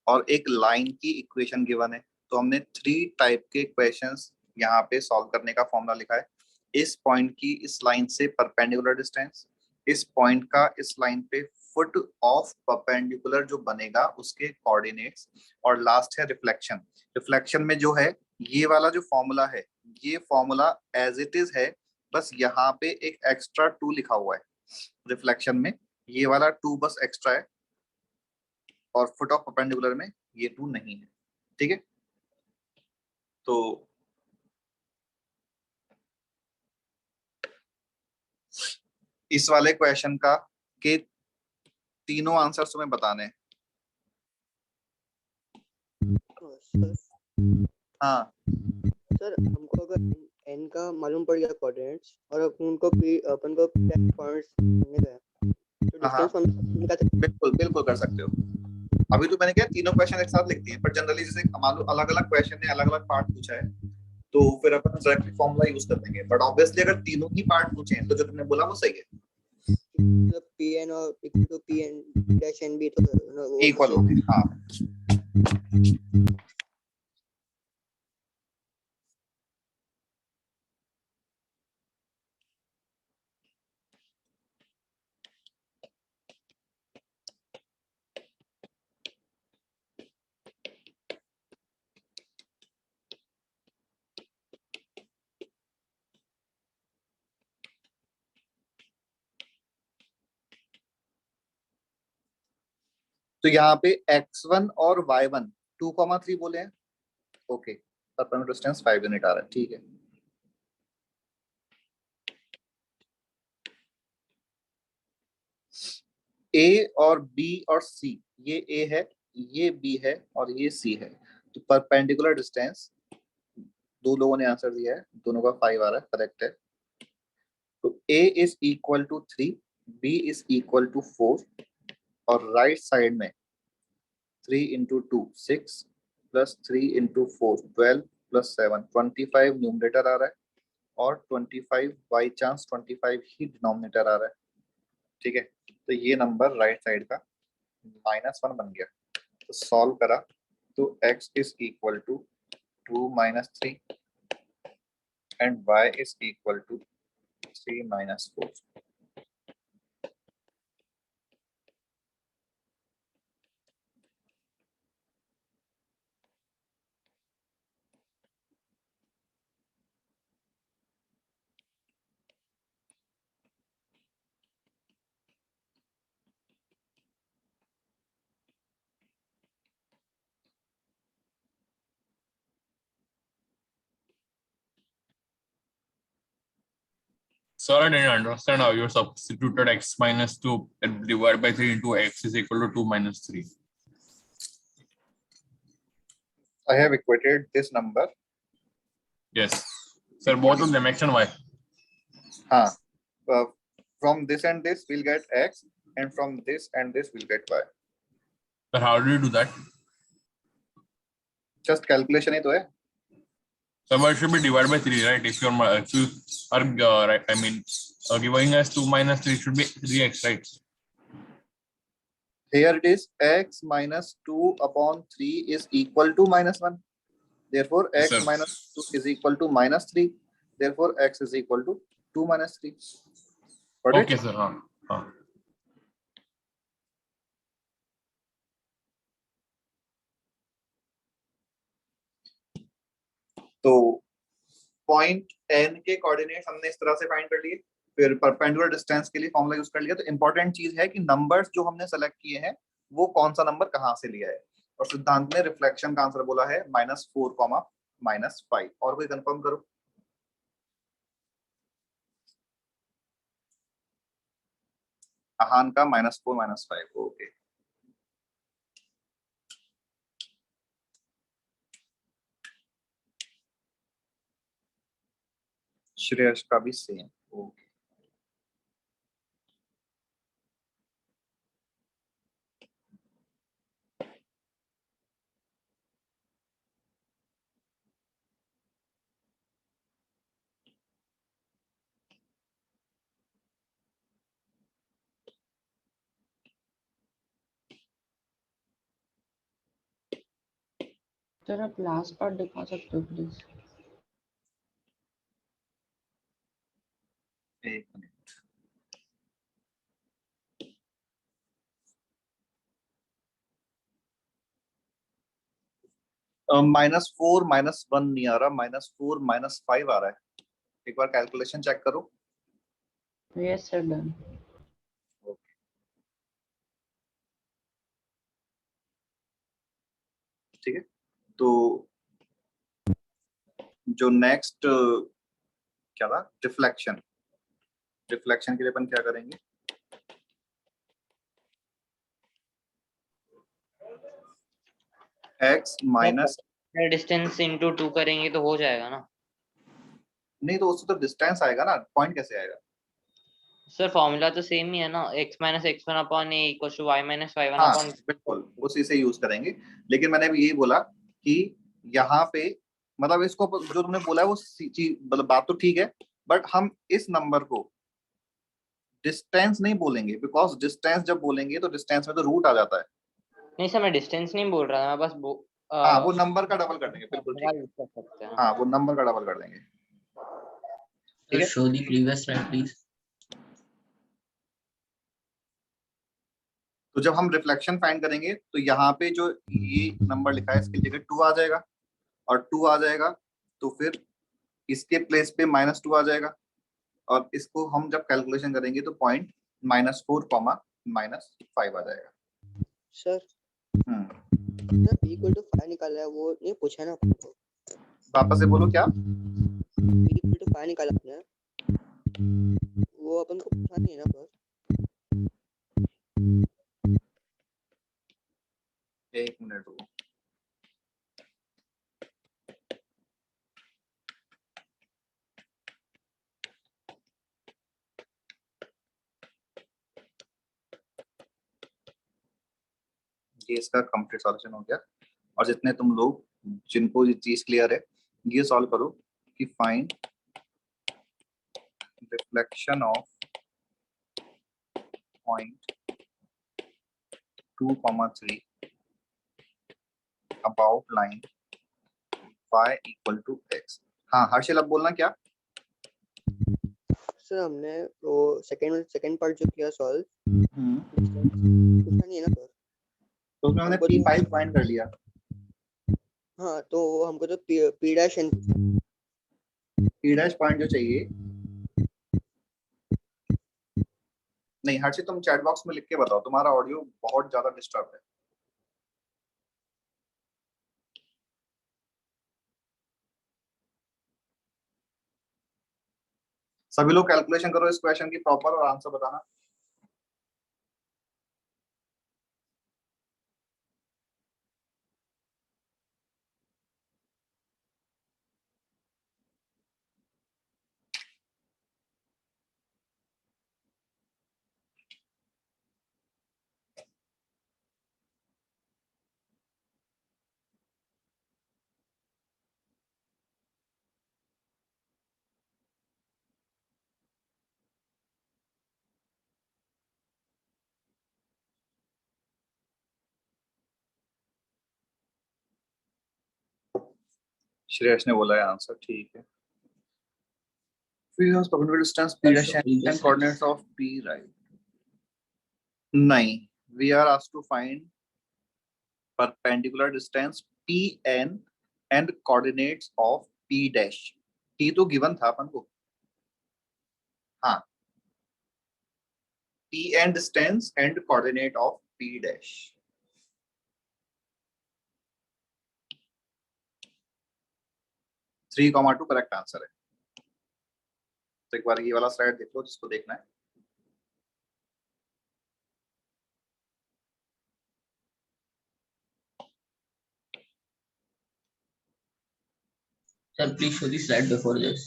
और एक लाइन की इक्वेशन गिवन है, तो हमने 3 टाइप के क्वेश्चंस यहाँ पे सॉल्व करने का फॉर्मूला लिखा है। इस पॉइंट की इस लाइन से परपेंडिकुलर डिस्टेंस, इस पॉइंट का इस लाइन पे फुट ऑफ परपेंडिकुलर जो बनेगा उसके कोऑर्डिनेट्स, और लास्ट है रिफ्लेक्शन। रिफ्लेक्शन में जो है ये वाला जो फॉर्मूला है, ये फॉर्मूला एज इट इज है, बस यहाँ पे एक एक्स्ट्रा 2 लिखा हुआ है। रिफ्लेक्शन में ये वाला 2 बस एक्स्ट्रा है, और फुट ऑफ परपेंडिकुलर में ये 2 नहीं है। ठीक है, तो इस वाले क्वेश्चन का के तीनों आंसर्स तुम्हें बताने हैं। हाँ सर हमको अगर n का मालूम पड़ गया कोऑर्डिनेट्स और अपन को पॉइंट्स ढूंढने का है, तो डिस्टेंस हम बिल्कुल बिल्कुल कर सकते हो। अभी तो मैंने कहा तीनों क्वेश्चन एक साथ लिखते हैं, पर जनरली जैसे मान लो अलग अलग क्वेश्चन ने अलग अलग पार्ट पूछा है, तो फिर अपन डायरेक्टली फॉर्मूला यूज कर देंगे। बट ऑब्वियसली अगर तीनों ही पार्ट पूछे हैं तो जो तुमने बोला वो सही है, मतलब pn और equal to pn dash n भी तो इक्वल होगी। हाँ तो यहाँ पे x1 और y1 2,3 बोले हैं। ओके, परपेंडिकुलर डिस्टेंस 5 यूनिट आ रहा है, ठीक है। ए और बी और सी, ये ए है, ये बी है और ये सी है। तो परपेंडिकुलर डिस्टेंस 2 लोगों ने आंसर दिया है, दोनों का 5 आ रहा है, करेक्ट है। तो A is equal to 3, B is equal to 4, और राइट साइड में 3 into 2 6 plus 3 into 4 12 plus 7 25 numerator आ रहा है, और 25 बाई चांस 25 ही डिनोमिनेटर आ रहा है। ठीक है, तो ये नंबर राइट साइड का -1 बन गया। तो सॉल्व करा तो x is equal to 2 minus 3 and y is equal to 3 minus 4। Sir, I didn't understand how you substituted x minus 2 and divided by 3 into x is equal to 2 minus 3. I have equated this number. Yes. Sir, both of them, x and y. हाँ, from this and this we'll get x, and from this and this we'll get y. But how do you do that? Just calculation ही तो है। So it should be divided by 3, right? If you are right, I mean, giving us 2 minus 3 should be 3x, right? Here it is x minus 2 upon 3 is equal to -1. Therefore, x Sir. minus 2 is equal to -3. Therefore, x is equal to 2 minus 3. Got Okay, it? sir. हाँ. तो पॉइंट n के कोऑर्डिनेट्स हमने इस तरह से फाइंड कर लिए, फिर परपेंडिकुलर डिस्टेंस के लिए फॉर्मूला यूज कर लिया। तो इंपॉर्टेंट चीज है कि नंबर्स जो हमने सेलेक्ट किए हैं वो कौन सा नंबर कहाँ से लिया है। और सिद्धांत ने रिफ्लेक्शन का आंसर बोला है -4, -5। और कोई कंफर्म करो। आहान का -4, -5। ओके, श्रेयस का भी सेम। ओके, सर आप लास्ट पार्ट दिखा सकते हो प्लीज? एक मिनट, -4 -1 नहीं आ रहा, -4 -5 आ रहा है। एक बार कैलकुलेशन चेक करो। Yes sir, done. ठीक है, तो जो नेक्स्ट क्या था, रिफ्लेक्शन। रिफ्लेक्शन के लिए अपन क्या करेंगे, x माइनस, डिस्टेंस इंटू 2 करेंगे तो हो जाएगा ना नहीं तो उससे तो डिस्टेंस आएगा ना, पॉइंट कैसे आएगा? सर? फॉर्मूला तो सेम ही है ना, x minus x1 upon a equal to y minus y1 हाँ अपॉन। बिल्कुल, उसी से यूज करेंगे। लेकिन मैंने भी यही बोला कि यहाँ पे मतलब इसको जो तुमने बोला है वो चीज मतलब बात तो ठीक है, बट हम इस नंबर को डिस्टेंस नहीं बोलेंगे, बिकॉज डिस्टेंस जब बोलेंगे तो डिस्टेंस में तो रूट आ जाता है। नहीं सर, मैं डिस्टेंस नहीं बोल रहा था, मैं बस हाँ वो नंबर का डबल कर देंगे, बिल्कुल ठीक है। यूज कर सकते हैं। हाँ वो नंबर का डबल कर देंगे, ठीक Sir, है। show the previous slide, please. तो जब हम रिफ्लेक्शन फाइंड करेंगे तो यहाँ पे जो ये नंबर लिखा है इसकी जगह 2 आ जाएगा, और 2 आ जाएगा तो फिर इसके प्लेस पे -2 आ जाएगा, और इसको हम जब कैलकुलेशन करेंगे तो पॉइंट -4, -5 आ जाएगा। सर हम्म, p इक्वल टू 5 निकाला है, वो नहीं पूछा ना अपन को? वापस से बोलो क्या? p इक्वल टू 5 निकाला आपने, वो अपन को पूछा नहीं है ना पर? एक मिनट रुको, ये इसका कंप्लीट सॉल्यूशन हो गया। और जितने तुम लोग जिनको ये चीज क्लियर है, ये सॉल्व करो कि find reflection of point 2,3 about line y equal to x। हाँ हर्षिल, अब बोलना क्या? सर हमने वो सेकंड पार्ट जो किया सॉल्व, हम्म, पूछा नहीं है ना पर? तो उसमें हमने हमको तो p5 फाइंड कर लिया। हाँ, तो वो हमको तो p dash n p' point जो चाहिए, नहीं हर्षित तुम चैट बॉक्स में लिख के बताओ, तुम्हारा ऑडियो बहुत ज्यादा डिस्टर्ब है। सभी लोग कैलकुलेशन करो इस क्वेश्चन की प्रॉपर और आंसर बताना। श्रेयस ने बोला है आंसर, ठीक है। Figures perpendicular distance p Sir, dash show previous and coordinates slides. of p, right? नहीं, we are asked to find perpendicular distance pn and coordinates of p dash। t तो गिवन था अपन को, हाँ, pn distance and coordinate of p dash। Three comma two correct answer है। तो एक बार ये वाला स्लाइड देख लो जिसको देखना है। Sir, please show the slide before this.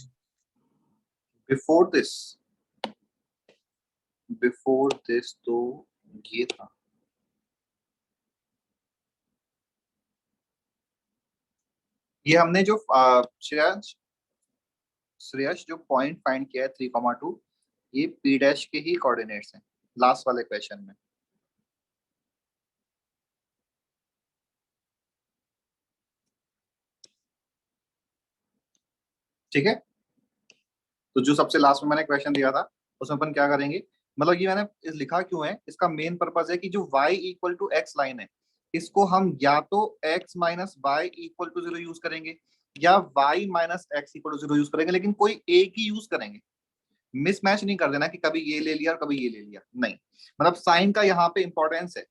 Before this तो ये था, ये हमने जो श्रेयस जो पॉइंट फाइंड किया है 3,2, ये p डैश के ही कोऑर्डिनेट्स हैं लास्ट वाले क्वेश्चन में। ठीक है, तो जो सबसे लास्ट में मैंने क्वेश्चन दिया था उसमें अपन क्या करेंगे, मतलब ये मैंने लिखा क्यों है, इसका मेन पर्पज है कि जो y equal to x line है इसको हम या तो x minus y equal to 0 use करेंगे या y minus x equal to 0 use करेंगे, लेकिन कोई एक ही यूज करेंगे। मिसमैच नहीं कर देना कि कभी ये ले लिया और कभी ये ले लिया, नहीं, मतलब साइन का यहाँ पे इंपॉर्टेंस है।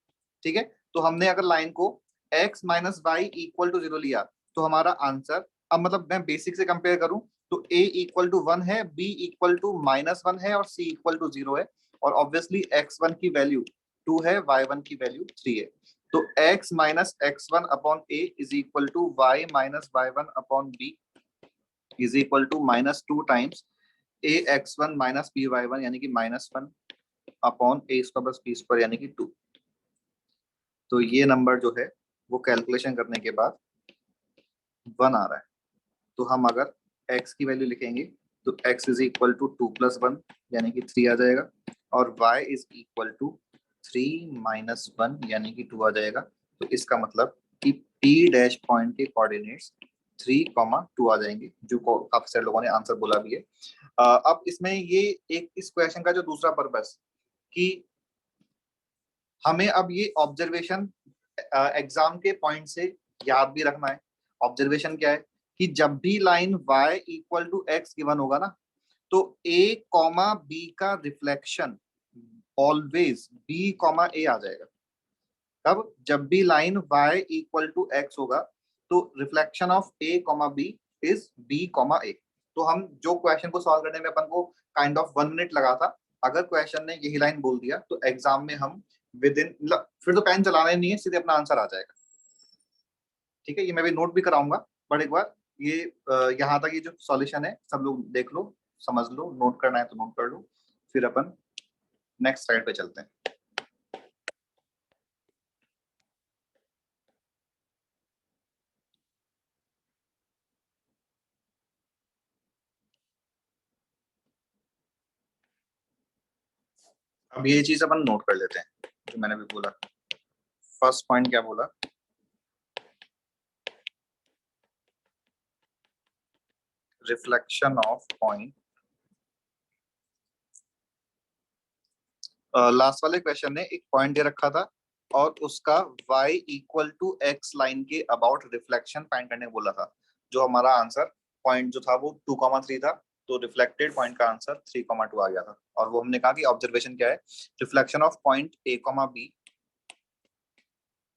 ठीक है, तो हमने अगर लाइन को x minus y equal to 0 लिया तो हमारा आंसर, अब मतलब मैं बेसिक से कंपेयर करूं तो a इक्वल टू 1 है, b इक्वल टू -1 है और c इक्वल टू 0 है, और ऑब्वियसली x1 की वैल्यू 2 है, y1 की वैल्यू 3 है। तो x minus x1 upon a is equal to y minus y1 upon b is equal to -2 times a x1 minus b y1 यानी कि -1 upon a square plus b square यानी कि 2। तो ये नंबर जो है वो कैलकुलेशन करने के बाद 1 आ रहा है। तो हम अगर x की वैल्यू लिखेंगे तो x is equal to 2 plus 1 यानी कि 3 आ जाएगा, और y is equal to 3 minus 1 यानी कि 2 आ जाएगा। तो इसका मतलब कि p डैश पॉइंट के कोऑर्डिनेट्स 3,2 आ जाएंगे, जो काफी सारे लोगों ने आंसर बोला भी है। अब इसमें ये एक इस क्वेश्चन का जो दूसरा पर्पस कि हमें अब ये ऑब्जर्वेशन एग्जाम के पॉइंट से याद भी रखना है। ऑब्जर्वेशन क्या है कि जब भी line y equal to x given होगा ना तो a कॉमा b का reflection always b comma a आ जाएगा। तब जब भी line y equal to x होगा तो reflection of a comma b is b comma a। तो हम जो क्वेश्चन को सॉल्व करने में अपन को काइंड ऑफ 1 मिनट लगा था, अगर क्वेश्चन ने यही लाइन बोल दिया तो एग्जाम में हम विद इन, फिर तो पेन चलाना ही नहीं है, सीधे अपना आंसर आ जाएगा। ठीक है, ये मैं भी नोट भी कराऊंगा, बट एक बार ये यहाँ तक ये जो सॉल्यूशन है सब लोग देख लो, समझ लो, नोट करना है तो नोट कर लो, फिर अपन नेक्स्ट स्लाइड पे चलते हैं। अब ये चीज अपन नोट कर लेते हैं जो मैंने भी बोला। फर्स्ट पॉइंट क्या बोला, रिफ्लेक्शन ऑफ पॉइंट। लास्ट वाले क्वेश्चन ने एक पॉइंट दे रखा था और उसका y equal to x line के अबाउट रिफ्लेक्शन फाइंड करने बोला था। जो हमारा आंसर पॉइंट जो था वो 2,3 था, तो रिफ्लेक्टेड पॉइंट का आंसर 3,2 आ गया था। और वो हमने कहा कि ऑब्जर्वेशन क्या है, reflection of point a, b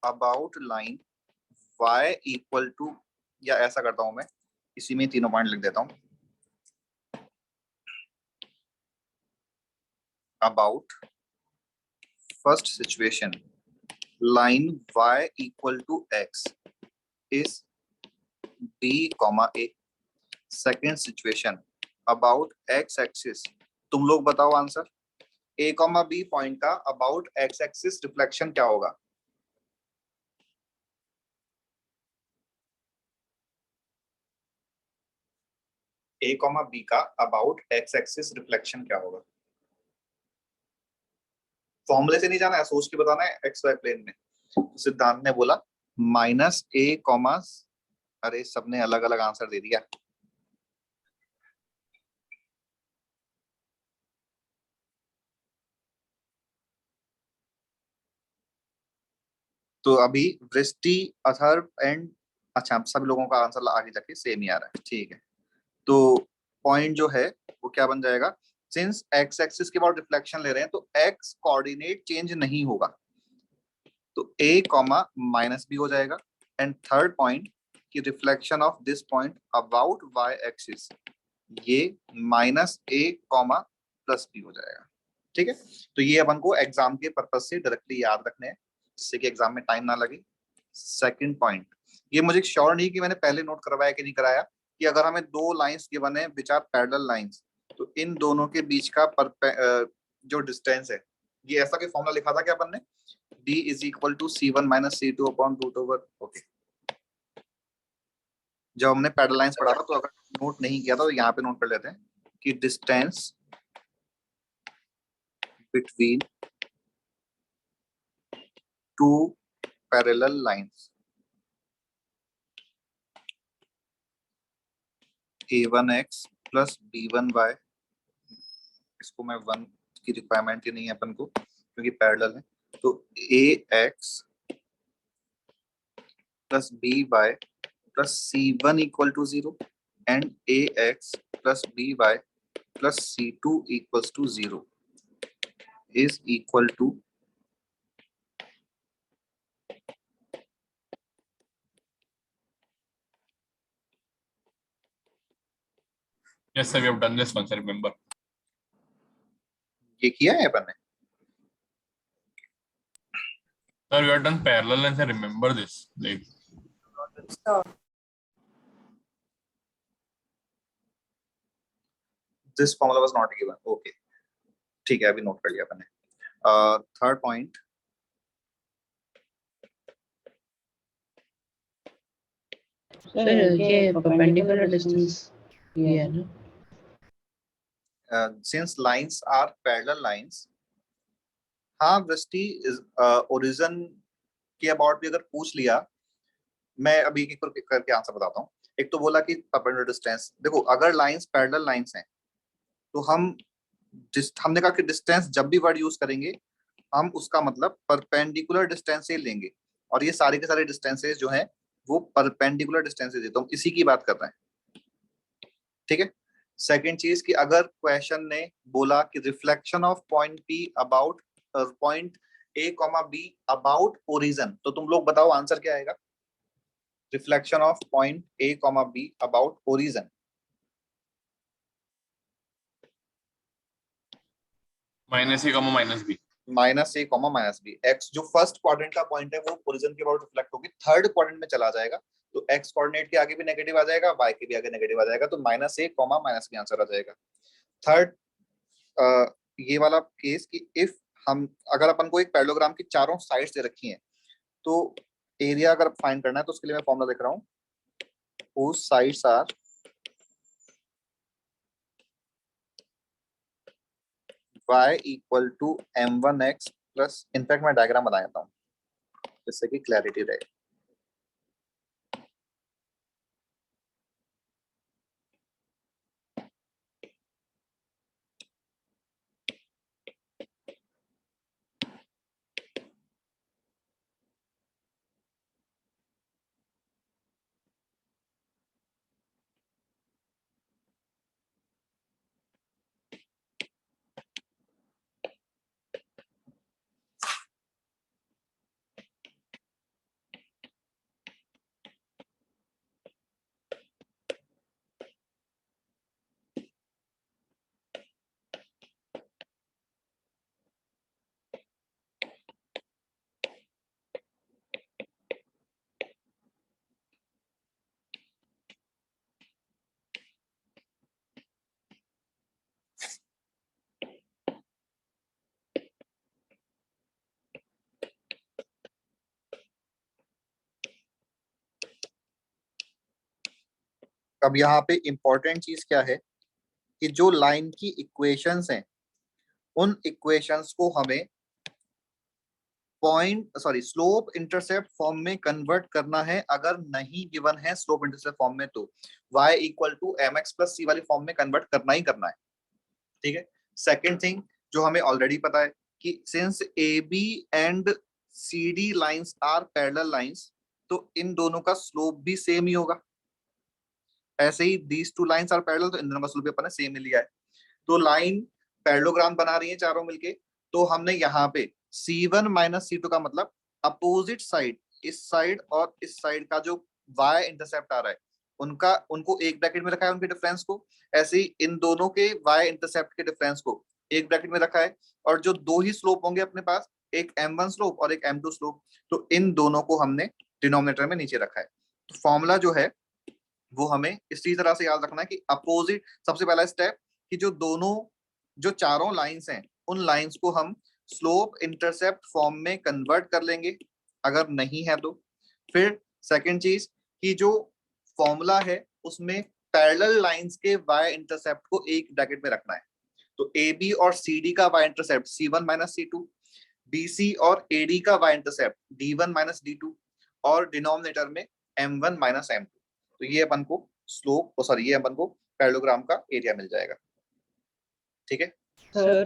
about line y equal to, या ऐसा करता हूं मैं, इसी में तीनों पॉइंट लिख देता हूं, about first situation line y equal to x is b comma a। second situation about x axis, तुम लोग बताओ answer, a comma b point का about x axis रिफ्लेक्शन क्या होगा? a comma b का about x axis रिफ्लेक्शन क्या होगा? फॉर्मूले से नहीं जाना है, सोच के बताना है एक्स वाई प्लेन में। सिद्धांत ने बोला माइनस a कॉमा, अरे सबने अलग अलग आंसर दे दिया। तो अभी वृष्टि, अथर्व एंड, अच्छा सभी लोगों का आंसर आगे जाके सेम ही आ रहा है, ठीक है। तो पॉइंट जो है वो क्या बन जाएगा, सिंस एक्स एक्सिस के बाद रिफ्लेक्शन ले रहे हैं तो एक्स कोऑर्डिनेट चेंज नहीं होगा, तो a कॉमा माइनस बी हो जाएगा। एंड थर्ड पॉइंट कि reflection of this point about y axis, ये minus a comma plus B हो जाएगा। ठीक है, तो ये अपन को एग्जाम के पर्पज से डायरेक्टली याद रखने हैं जिससे कि एग्जाम में टाइम ना लगे। सेकंड पॉइंट, ये मुझे श्योर नहीं कि मैंने पहले नोट करवाया कि नहीं कराया, कि अगर हमें दो लाइंस गिवन है विच आर पैरेलल लाइंस, तो इन दोनों के बीच का जो डिस्टेंस है, ये ऐसा कोई फॉर्मूला लिखा था क्या अपन ने, d is equal to c1 minus c2 upon root over, okay. जब हमने पैरेलल लाइंस पढ़ा था तो अगर नोट नहीं किया था तो यहाँ पे नोट कर लेते हैं कि distance between two parallel lines a1x plus b1y, इसको मैं 1 की रिक्वायरमेंट ही नहीं है अपन को क्योंकि पैरेलल है, तो ax plus by plus c1 equal to 0 and ax plus by plus c2 equals to 0 is equal to Yes, sir, we have done this once, I remember. ये किया है अपन ने? Sir, we have done parallel and I remember this. Like, this formula was not given. Okay, ठीक है, अभी नोट कर लिया अपन ने. थर्ड पॉइंट, सर ये परपेंडिकुलर डिस्टेंस ये है ना, since lines are parallel lines. हाँ वृष्टि, ओरिजिन के अबाउट भी अगर पूछ लिया, मैं अभी एक करके आंसर बताता हूँ. एक तो बोला कि परपेंडिकुलर डिस्टेंस, देखो अगर लाइंस पैरेलल लाइंस हैं तो हमने कहा कि डिस्टेंस जब भी वर्ड यूज करेंगे हम उसका मतलब परपेंडिकुलर डिस्टेंस से लेंगे, और ये सारे के सारे डिस्टेंसेस जो हैं वो परपेंडिकुलर डिस्टेंसेस है, तो हम इसी की बात कर रहे हैं. ठीक है. सेकंड चीज कि अगर क्वेश्चन ने बोला कि reflection of point P about point A comma B about origin, तो तुम लोग बताओ आंसर क्या आएगा? Reflection of point A comma B about origin. -a, -b. Minus A comma minus B. X जो फर्स्ट क्वाड्रेंट का पॉइंट है वो ओरिजिन के अबाउट रिफ्लेक्ट होगी, थर्ड क्वाड्रेंट में चला जाएगा तो एक्स कोऑर्डिनेट के आगे भी नेगेटिव आ जाएगा, वाई के भी आगे नेगेटिव आ जाएगा, तो -a कॉमा -b आंसर आ जाएगा. थर्ड ये वाला केस कि इफ हम अगर अपन को एक पैरेललोग्राम की चारों साइड्स दे रखी हैं तो एरिया अगर फाइंड करना है तो उसके लिए मैं फॉर्मूला लिख रहा हूँ, whose sides are y equal to m1x plus, in fact मैं डायग्राम बना देता हूँ जिससे कि क्लैरिटी रहे. अब यहाँ पे इंपॉर्टेंट चीज क्या है कि जो लाइन की इक्वेशंस हैं उन इक्वेशंस को हमें स्लोप इंटरसेप्ट फॉर्म में कन्वर्ट करना है. अगर नहीं गिवन है स्लोप इंटरसेप्ट फॉर्म में तो y equal to mx plus c वाली फॉर्म में कन्वर्ट करना ही करना है. ठीक है. सेकेंड थिंग जो हमें ऑलरेडी पता है कि since AB and CD lines are parallel lines, तो इन दोनों का स्लोप भी सेम ही होगा. ऐसे ही these two lines are parallel, तो इन दोनों का स्लोप भी अपन ने सेम ही लिया है. तो लाइन पैरेललोग्राम बना रही है चारों मिलके, तो हमने यहाँ पे C1 माइनस C2 का मतलब अपोजिट साइड, इस साइड और इस साइड का जो y इंटरसेप्ट आ रहा है उनको एक ब्रैकेट में रखा है, उनके डिफरेंस को. ऐसे ही इन दोनों के y इंटरसेप्ट के डिफरेंस को एक ब्रैकेट में रखा है, और जो दो ही स्लोप होंगे अपने पास, एक m1 स्लोप और एक m2 स्लोप, तो इन दोनों को हमने डिनोमिनेटर में नीचे रखा है. तो फॉर्मूला जो है वो हमें इसी तरह से याद रखना है कि अपोजिट, सबसे पहला स्टेप कि जो चारों लाइंस हैं उन लाइंस को हम स्लोप इंटरसेप्ट फॉर्म में कन्वर्ट कर लेंगे अगर नहीं है तो. फिर सेकंड चीज कि जो फॉर्मूला है उसमें पैरेलल लाइंस के y इंटरसेप्ट को एक ब्रैकेट में रखना है. तो AB और CD का y intercept C1 minus C2, BC और AD का y intercept D1 minus D2, और डिनोमिनेटर में M1 माइनस M2. तो ये अपन को ये अपन को पैरेललोग्राम का एरिया मिल जाएगा। ठीक है, Sir,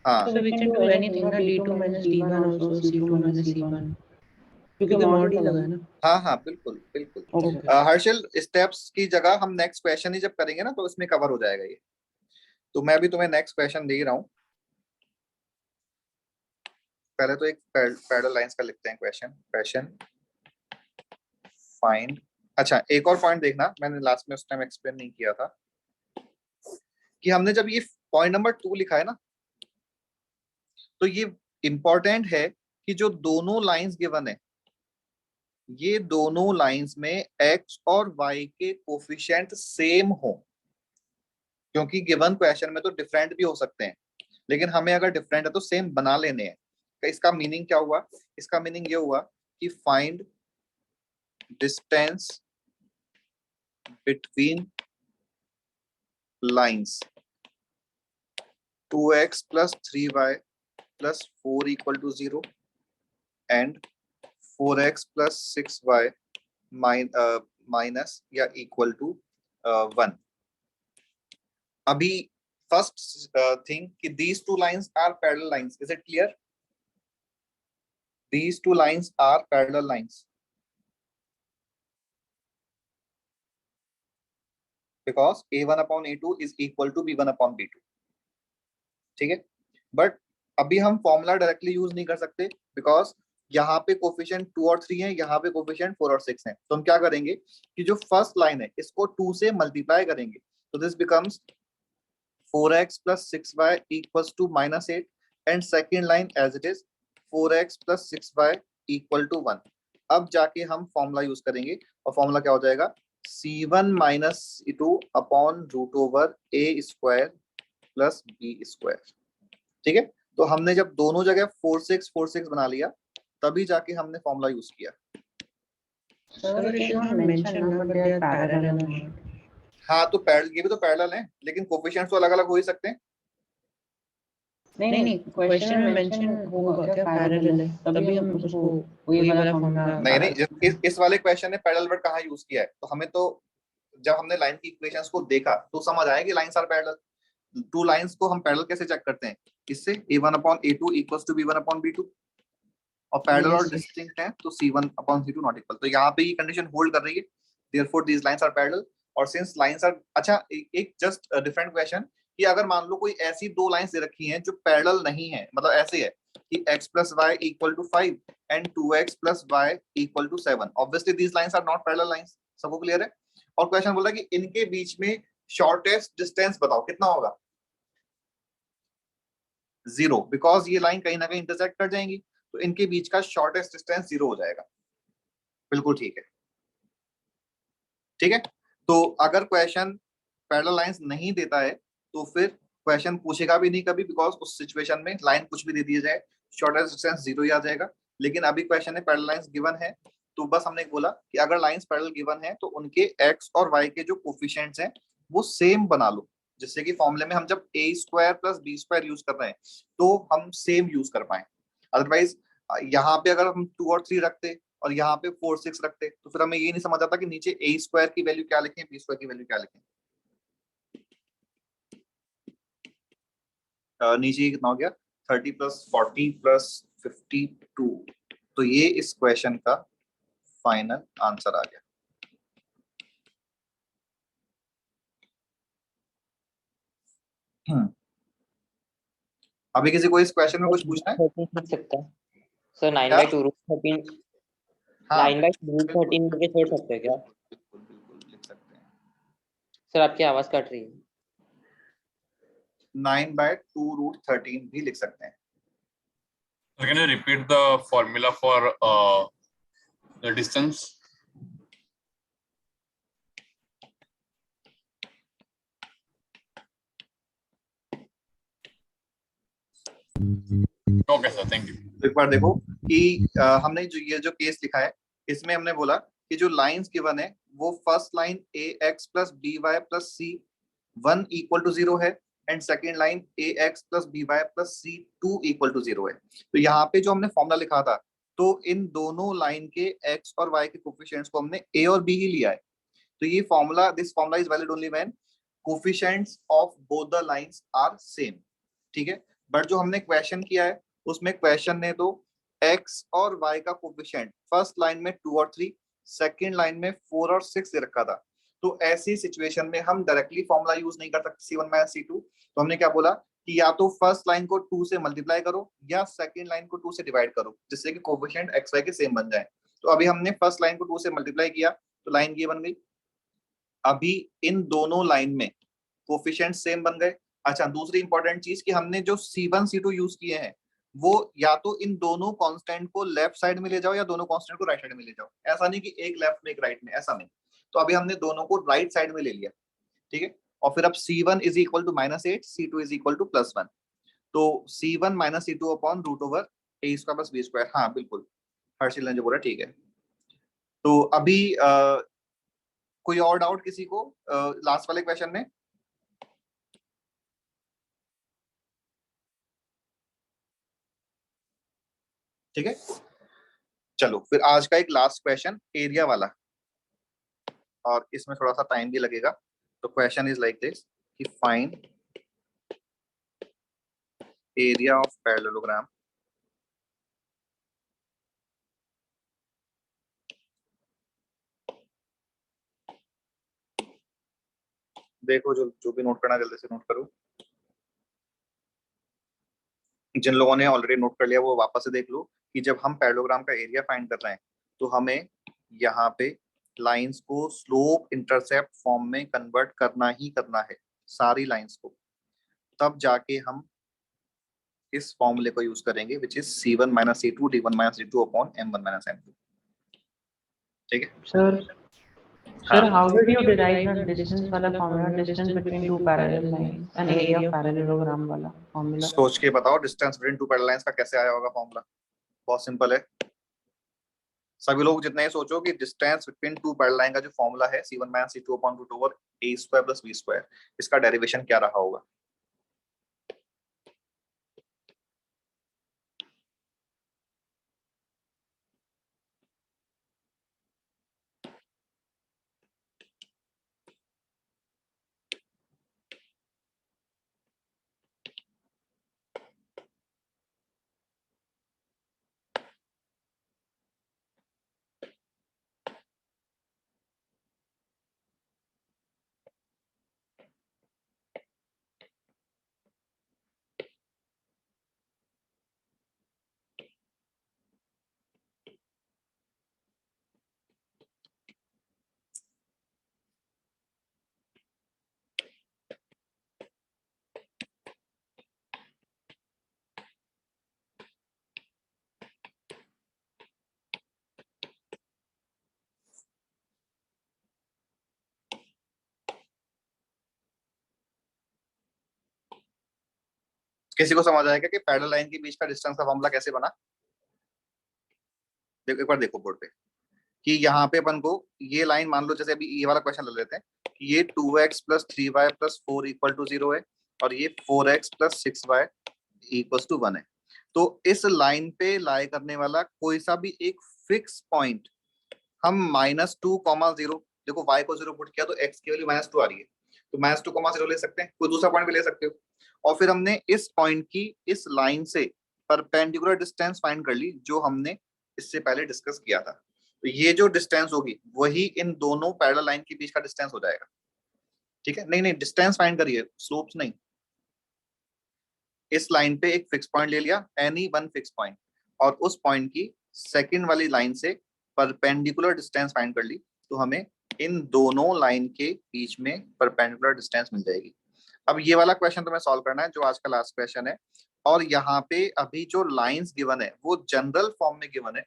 हाँ so we can do anything ना, d2 minus d1 also, c2 minus c1, क्योंकि मॉड ही लगा है ना। हाँ हाँ बिल्कुल बिल्कुल। Okay. हर्षल, स्टेप्स की जगह हम नेक्स्ट क्वेश्चन ही जब करेंगे ना तो इसमें कवर हो जाएगा ये। तो मैं भी तुम्हें नेक्स्ट क्वेश्चन दे रहा हूँ। पहले तो एक पैरेलल लाइंस का लिखते हैं क्वेश्चन फाइंड। अच्छा, एक और पॉइंट देखना, मैंने लास्ट में उस टाइम एक्सप्लेन नहीं किया था कि हमने जब ये पॉइंट नंबर 2 लिखा है ना, तो ये इंपॉर्टेंट है कि जो दोनों लाइंस गिवन है, ये दोनों लाइंस में x और y के कोफिशिएंट सेम हो, क्योंकि गिवन क्वेश्चन में तो डिफरेंट भी हो सकते हैं, लेकिन हमें अगर डिफरेंट है तो सेम बना लेने हैं। तो इसका मीनिंग क्या हुआ? इसका मीनिंग ये हुआ कि find distance between lines 2x plus 3y plus 4 equal to 0 and 4x plus 6y minus या equal to 1. अभी first thing कि these two lines are parallel lines. Is it clear? These two lines are parallel lines because a1 upon a2 is equal to b1 upon b2. ठीक है, बट अभी हम फॉर्मूला डायरेक्टली यूज नहीं कर सकते बिकॉज यहाँ पे कोफिशिएंट 2 और 3 है, यहाँ पे कोफिशिएंट 4 और 6 है। तो हम क्या करेंगे कि जो फर्स्ट लाइन है इसको 2 से मल्टीप्लाई करेंगे, तो this becomes 4x plus 6y equals to -8 and second line as it is 4x plus 6y equal to 1। अब जाके हम फॉर्मूला यूज करेंगे और फॉर्मूला क्या हो जाएगा? c1 minus c2 upon root over a square plus B square. ठीक है, तो हमने जब दोनों जगह 4 6 बना लिया तभी जाके हमने फॉर्मूला यूज किया। हाँ, तो ये भी तो पैरेलल है, लेकिन कोफिशिएंट्स तो अलग अलग हो ही सकते हैं। नहीं क्वेश्चन में मेंशन होगा क्या पैरेलल है, तभी हम उसको ये वाला फॉर्मूला। नहीं, इस वाले क्वेश्चन ने पैरेलल वर्ड कहाँ यूज किया है, तो हमें तो जब हमने लाइन की इक्वेशंस को देखा तो समझ आया कि lines are parallel. Two lines को हम पैरेलल कैसे चेक करते हैं? इससे a1 upon a2 equals to b1 upon b2, और पैरेलल और डिस्टिंक्ट है तो c1 upon c2 not equal. तो यहाँ पे ये कंडीशन होल्ड कर रही है, therefore these lines are parallel. और सिंस लाइंस आर, अच्छा एक जस्ट डिफरेंट क्वेश्चन कि अगर मान लो कोई ऐसी दो लाइंस दे रखी हैं जो पैरेलल नहीं है, मतलब ऐसे है कि x plus y equal to 5 and 2x plus y equal to 7, obviously these lines are not parallel lines। सबको क्लियर है? और क्वेश्चन बोला कि इनके बीच में शॉर्टेस्ट डिस्टेंस बताओ, कितना होगा? 0, बिकॉज ये लाइन कहीं ना कहीं इंटरसेक्ट कर जाएंगी, तो इनके बीच का शॉर्टेस्ट डिस्टेंस 0 हो जाएगा। बिल्कुल ठीक है, ठीक है। तो अगर क्वेश्चन पैरेलल लाइंस नहीं देता है तो फिर क्वेश्चन पूछेगा भी नहीं कभी, बिकॉज उस सिचुएशन में लाइन कुछ भी दे दिया जाए शॉर्टेस्ट डिस्टेंस 0 ही आ जाएगा। लेकिन अभी क्वेश्चन में पैरेलल लाइंस गिवन है, तो बस हमने बोला कि अगर लाइंस पैरेलल गिवन है तो उनके x और y के जो कोफिशिएंट्स हैं वो सेम बना लो, जिससे कि फॉर्मूले में हम जब a square plus b square use कर रहे हैं तो हम सेम यूज कर पाए। अदरवाइज यहाँ पे अगर हम 2 और 3 रखते और यहाँ पे 4 6 रखते तो फिर हमें ये नहीं समझ आता कि नीचे a स्क्वायर की वैल्यू क्या लिखें, b स्क्वायर की वैल्यू क्या लिखें। नीचे कितना हो गया? 30 प्लस 40 प्लस 52। तो ये इस क्वेश्चन का फाइनल आंसर आ गया। अभी किसी को इस क्वेश्चन में कुछ पूछना है? लिख सकता है सर 9/2 रूट 13। 9/2 रूट 13 करके छोड़ सकते हैं क्या? बिल्कुल बिल्कुल लिख सकते हैं सर, आपकी आवाज कट रही है। 9/2 रूट 13 भी लिख सकते हैं। Can you repeat the formula for the distance? Okay sir, thank you. एक बार देखो कि हमने जो केस लिखा है इसमें हमने बोला कि जो लाइंस गिवन है वो first line ax plus by plus c 1 equal to 0 है and second line ax plus by plus c 2 equal to 0 है। तो यहाँ पे जो हमने फॉर्मूला लिखा था तो इन दोनों लाइन के x और y के कोफिशिएंट्स को हमने a और b ही लिया है। तो ये formula, this formula is valid only when coefficients of both the lines are same, ठीक है। बट जो हमने क्वेश्चन किया है उसमें क्वेश्चन ने तो x और y का कोफिशिएंट फर्स्ट लाइन में 2 और 3, सेकंड लाइन में 4 और 6 दे रखा था। तो ऐसी सिचुएशन में हम डायरेक्टली फॉर्मूला यूज नहीं कर सकते C1 माइनस C2। तो हमने क्या बोला कि या तो फर्स्ट लाइन को 2 से मल्टीप्लाई करो या सेकंड लाइन को 2 से डिवाइड करो, जिससे कि कोफिशिएंट x y के सेम बन जाए। तो अभी हमने फर्स्ट लाइन को 2 से मल्टीप्लाई किया तो लाइन ये बन गई। अभी इन दोनों लाइन में कोफिशिएंट सेम बन गए। अच्छा, दूसरी इंपॉर्टेंट चीज कि हमने जो C1 C2 यूज किए हैं वो या तो इन दोनों कांस्टेंट को लेफ्ट साइड में ले जाओ या दोनों कांस्टेंट को राइट साइड में ले जाओ। ऐसा नहीं कि एक लेफ्ट में एक राइट में, ऐसा नहीं। तो अभी हमने दोनों को राइट साइड में ले लिया, ठीक है। और फिर अब C1 is equal to -8, C2 is equal to +1। तो C1 minus C2 upon root over a square plus b square. हाँ बिल्कुल, हर्षिल ने जो बोला ठीक है। तो अभी कोई और डाउट किसी को लास्ट वाले क्वेश्चन में? ठीक है, चलो फिर आज का एक लास्ट क्वेश्चन एरिया वाला, और इसमें थोड़ा सा टाइम भी लगेगा। तो क्वेश्चन इज लाइक दिस कि फाइंड एरिया ऑफ पैरेललोग्राम देखो, जो जो भी नोट करना जल्दी से नोट करो। जिन लोगों ने ऑलरेडी नोट कर लिया वो वापस से देख लो कि जब हम पैरेललोग्राम का एरिया फाइंड कर रहे हैं तो हमें यहाँ पे लाइंस को स्लोप इंटरसेप्ट फॉर्म में कन्वर्ट करना ही करना है, सारी लाइंस को। तब जाके हम इस फॉर्मूले को यूज करेंगे which is C1 minus C2 D1 minus D2 upon M1 minus M2, ठीक है सर हाँ। Sir, how did you derive the distance वाला formula, distance between two parallel lines, an area of parallelogram वाला formula? सोच के बताओ distance between two parallel lines का कैसे आया होगा फॉर्मूला। बहुत सिंपल है, सभी लोग जितना ही सोचो कि distance between two parallel line का जो फॉर्मूला है C1 minus C2 upon root over a square plus b square, इसका डेरिवेशन क्या रहा होगा? किसी को समझ आएगा कि पैरेलल लाइन के बीच का डिस्टेंस का फॉर्मूला कैसे बना? देखो एक बार देखो बोर्ड पे कि यहाँ पे अपन को ये लाइन मान लो, जैसे अभी ये वाला क्वेश्चन ले लेते हैं कि ये 2x plus 3y plus 4 equal to 0 है और ये 4x plus 6y equal to 1 है। तो इस लाइन पे लाई करने वाला कोई सा भी एक फिक्स पॉइंट हम -2,0, देखो y को 0 पुट किया तो x की वैल्यू -2 आ रही है, तो -2,0 ले सकते हैं, कोई दूसरा पॉइंट भी ले सकते हो। और फिर हमने इस पॉइंट की इस लाइन से परपेंडिकुलर डिस्टेंस फाइंड कर ली जो हमने इससे पहले डिस्कस किया था। तो ये जो डिस्टेंस होगी वही इन दोनों पैरेलल लाइन के बीच का डिस्टेंस हो जाएगा, ठीक है। नहीं नहीं, डिस्टेंस फाइंड करिए, स्लोप्स नहीं। इस लाइन पे एक फिक्स पॉइंट ले लिया, एनी वन फिक्स पॉइंट, और उस पॉइंट की सेकंड वाली लाइन से परपेंडिकुलर डिस्टेंस फाइंड कर ली, तो हमें इन दोनों लाइन के बीच में परपेंडिकुलर डिस्टेंस मिल जाएगी। अब ये वाला क्वेश्चन तुम्हें सॉल्व करना है जो आज का लास्ट क्वेश्चन है, और यहाँ पे अभी जो लाइंस गिवन है वो जनरल फॉर्म में गिवन है।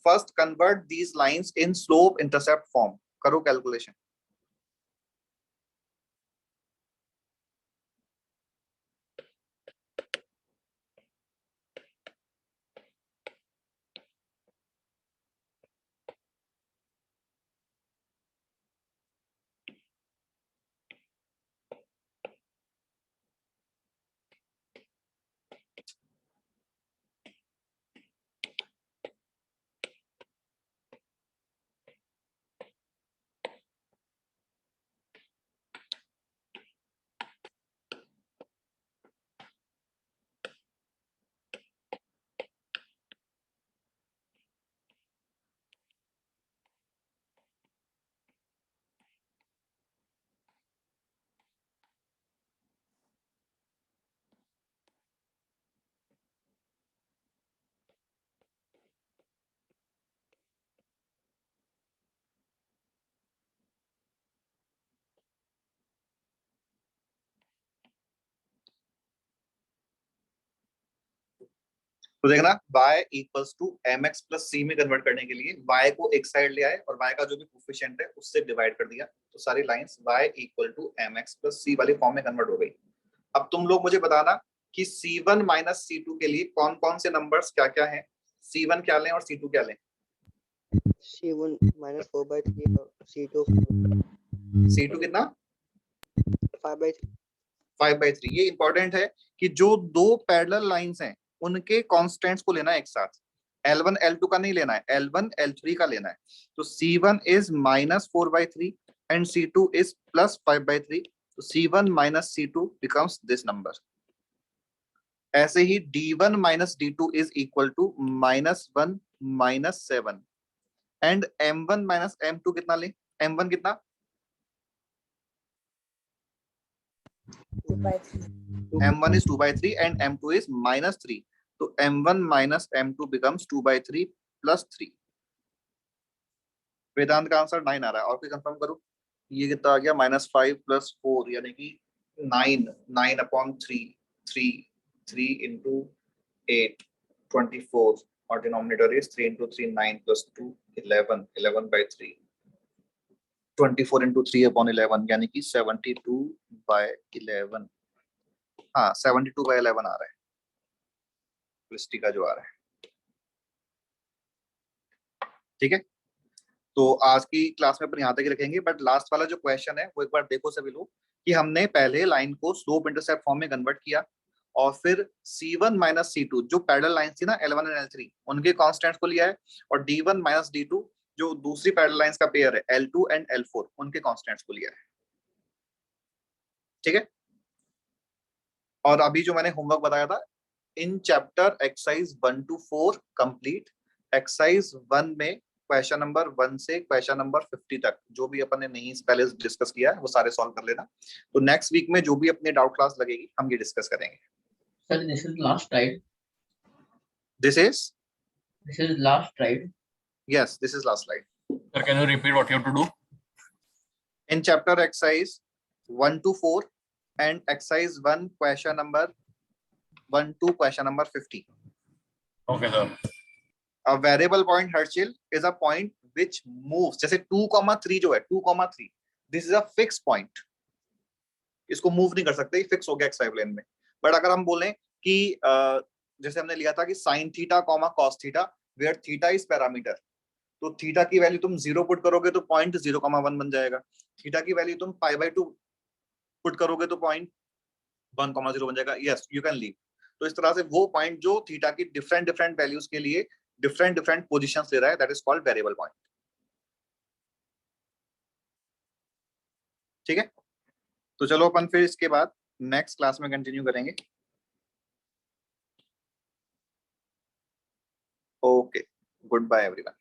First convert these lines in slope intercept form, करो कैलकुलेशन। तो देखना y equals to mx plus c में कन्वर्ट करने के लिए y को एक साइड ले आए और y का जो भी कोफिशिएंट है उससे डिवाइड कर दिया, तो सारी lines y equal to mx plus c वाली फॉर्म में कन्वर्ट हो गई। अब तुम लोग मुझे बताना कि c1 माइनस c2 के लिए कौन कौन से नंबर्स क्या क्या हैं, c1 क्या लें और c2 क्या लें। C1 minus 4/3 और C2 c2 कितना 5/3। 5/3। ये इंपॉर्टेंट है कि जो दो पैरेलल लाइंस हैं उनके कांस्टेंट्स को लेना है एक साथ, L1 L2 का नहीं लेना है, L1 L3 का लेना है। तो C1 is minus 4/3 and C2 is plus 5/3, तो C1 minus C2 becomes this number. ऐसे ही D1 minus D2 is equal to -1 minus 7 and M1 minus M2 कितना लें, M1 कितना 2/3. M1 is 2/3 and M2 is -3. तो M1 minus M2 becomes 2/3 plus 3. वेदांत का आंसर 9 आ रहा है। और कोई कंफर्म करो, ये कितना आ गया -5 + 4 यानी कि 9/3 3 into 8 24 और डिनोमिनेटर इज 3 into 3 9 + 2 11/3 24 into 3/11 यानी कि 72/11। हाँ 72/11 आ रहा है क्रिस्टी का जो आ रहा है। ठीक है, तो आज की क्लास में अपन यहाँ तक ही रखेंगे, बट लास्ट वाला जो क्वेश्चन है वो एक बार देखो सभी लोग कि हमने पहले लाइन को स्लोप इंटरसेप्ट फॉर्म में कन्वर्ट किया और फिर C1 माइनस C2 जो पैरेलल लाइंस थी ना L1 एंड L3 उनके कांस्टेंट्स को लिया है, और D1 माइनस D2 जो दूसरी पैरेलल लाइंस का पेयर है L2 एंड L4 उनके कांस्टेंट्स को लिया है। ठीक है, और अभी जो मैंने होमवर्क बताया था in chapter exercise 1 to 4 complete, exercise 1 में क्वेश्चन नंबर 1 से क्वेश्चन नंबर 50 तक जो भी अपन ने नहीं पहले डिस्कस किया है वो सारे सॉल्व कर लेना। तो नेक्स्ट वीक में जो भी अपने डाउट क्लास लगेगी हम ये डिस्कस करेंगे। Sir, this is last, right? This is last, right? yes, this is last slide. Sir, can you repeat what you have to do? In chapter exercise 1 to 4 and exercise 1 question number 1 to question number 50. Okay, sir. A variable point Herschel is a point which moves, जैसे 2,3 जो है 2,3 this is a fixed point, इसको मूव नहीं कर सकते, फिक्स हो गया एक्स वाई प्लेन में। बट अगर हम बोलें कि जैसे हमने लिया था कि sin theta cos theta where theta is parameter, तो थीटा की वैल्यू तुम 0 पुट करोगे तो पॉइंट 0,1 बन जाएगा, थीटा की वैल्यू तुम π/2 पुट करोगे तो पॉइंट 1,0 बन जाएगा। Yes you can leave. तो इस तरह से वो पॉइंट जो थीटा की डिफरेंट वैल्यूज के लिए डिफरेंट पोजीशंस ले रहा है that is called variable point. ठीक है, तो चलो अपन फिर इसके बाद नेक्स्ट क्लास में कंटिन्यू करेंगे। Okay, good bye everyone.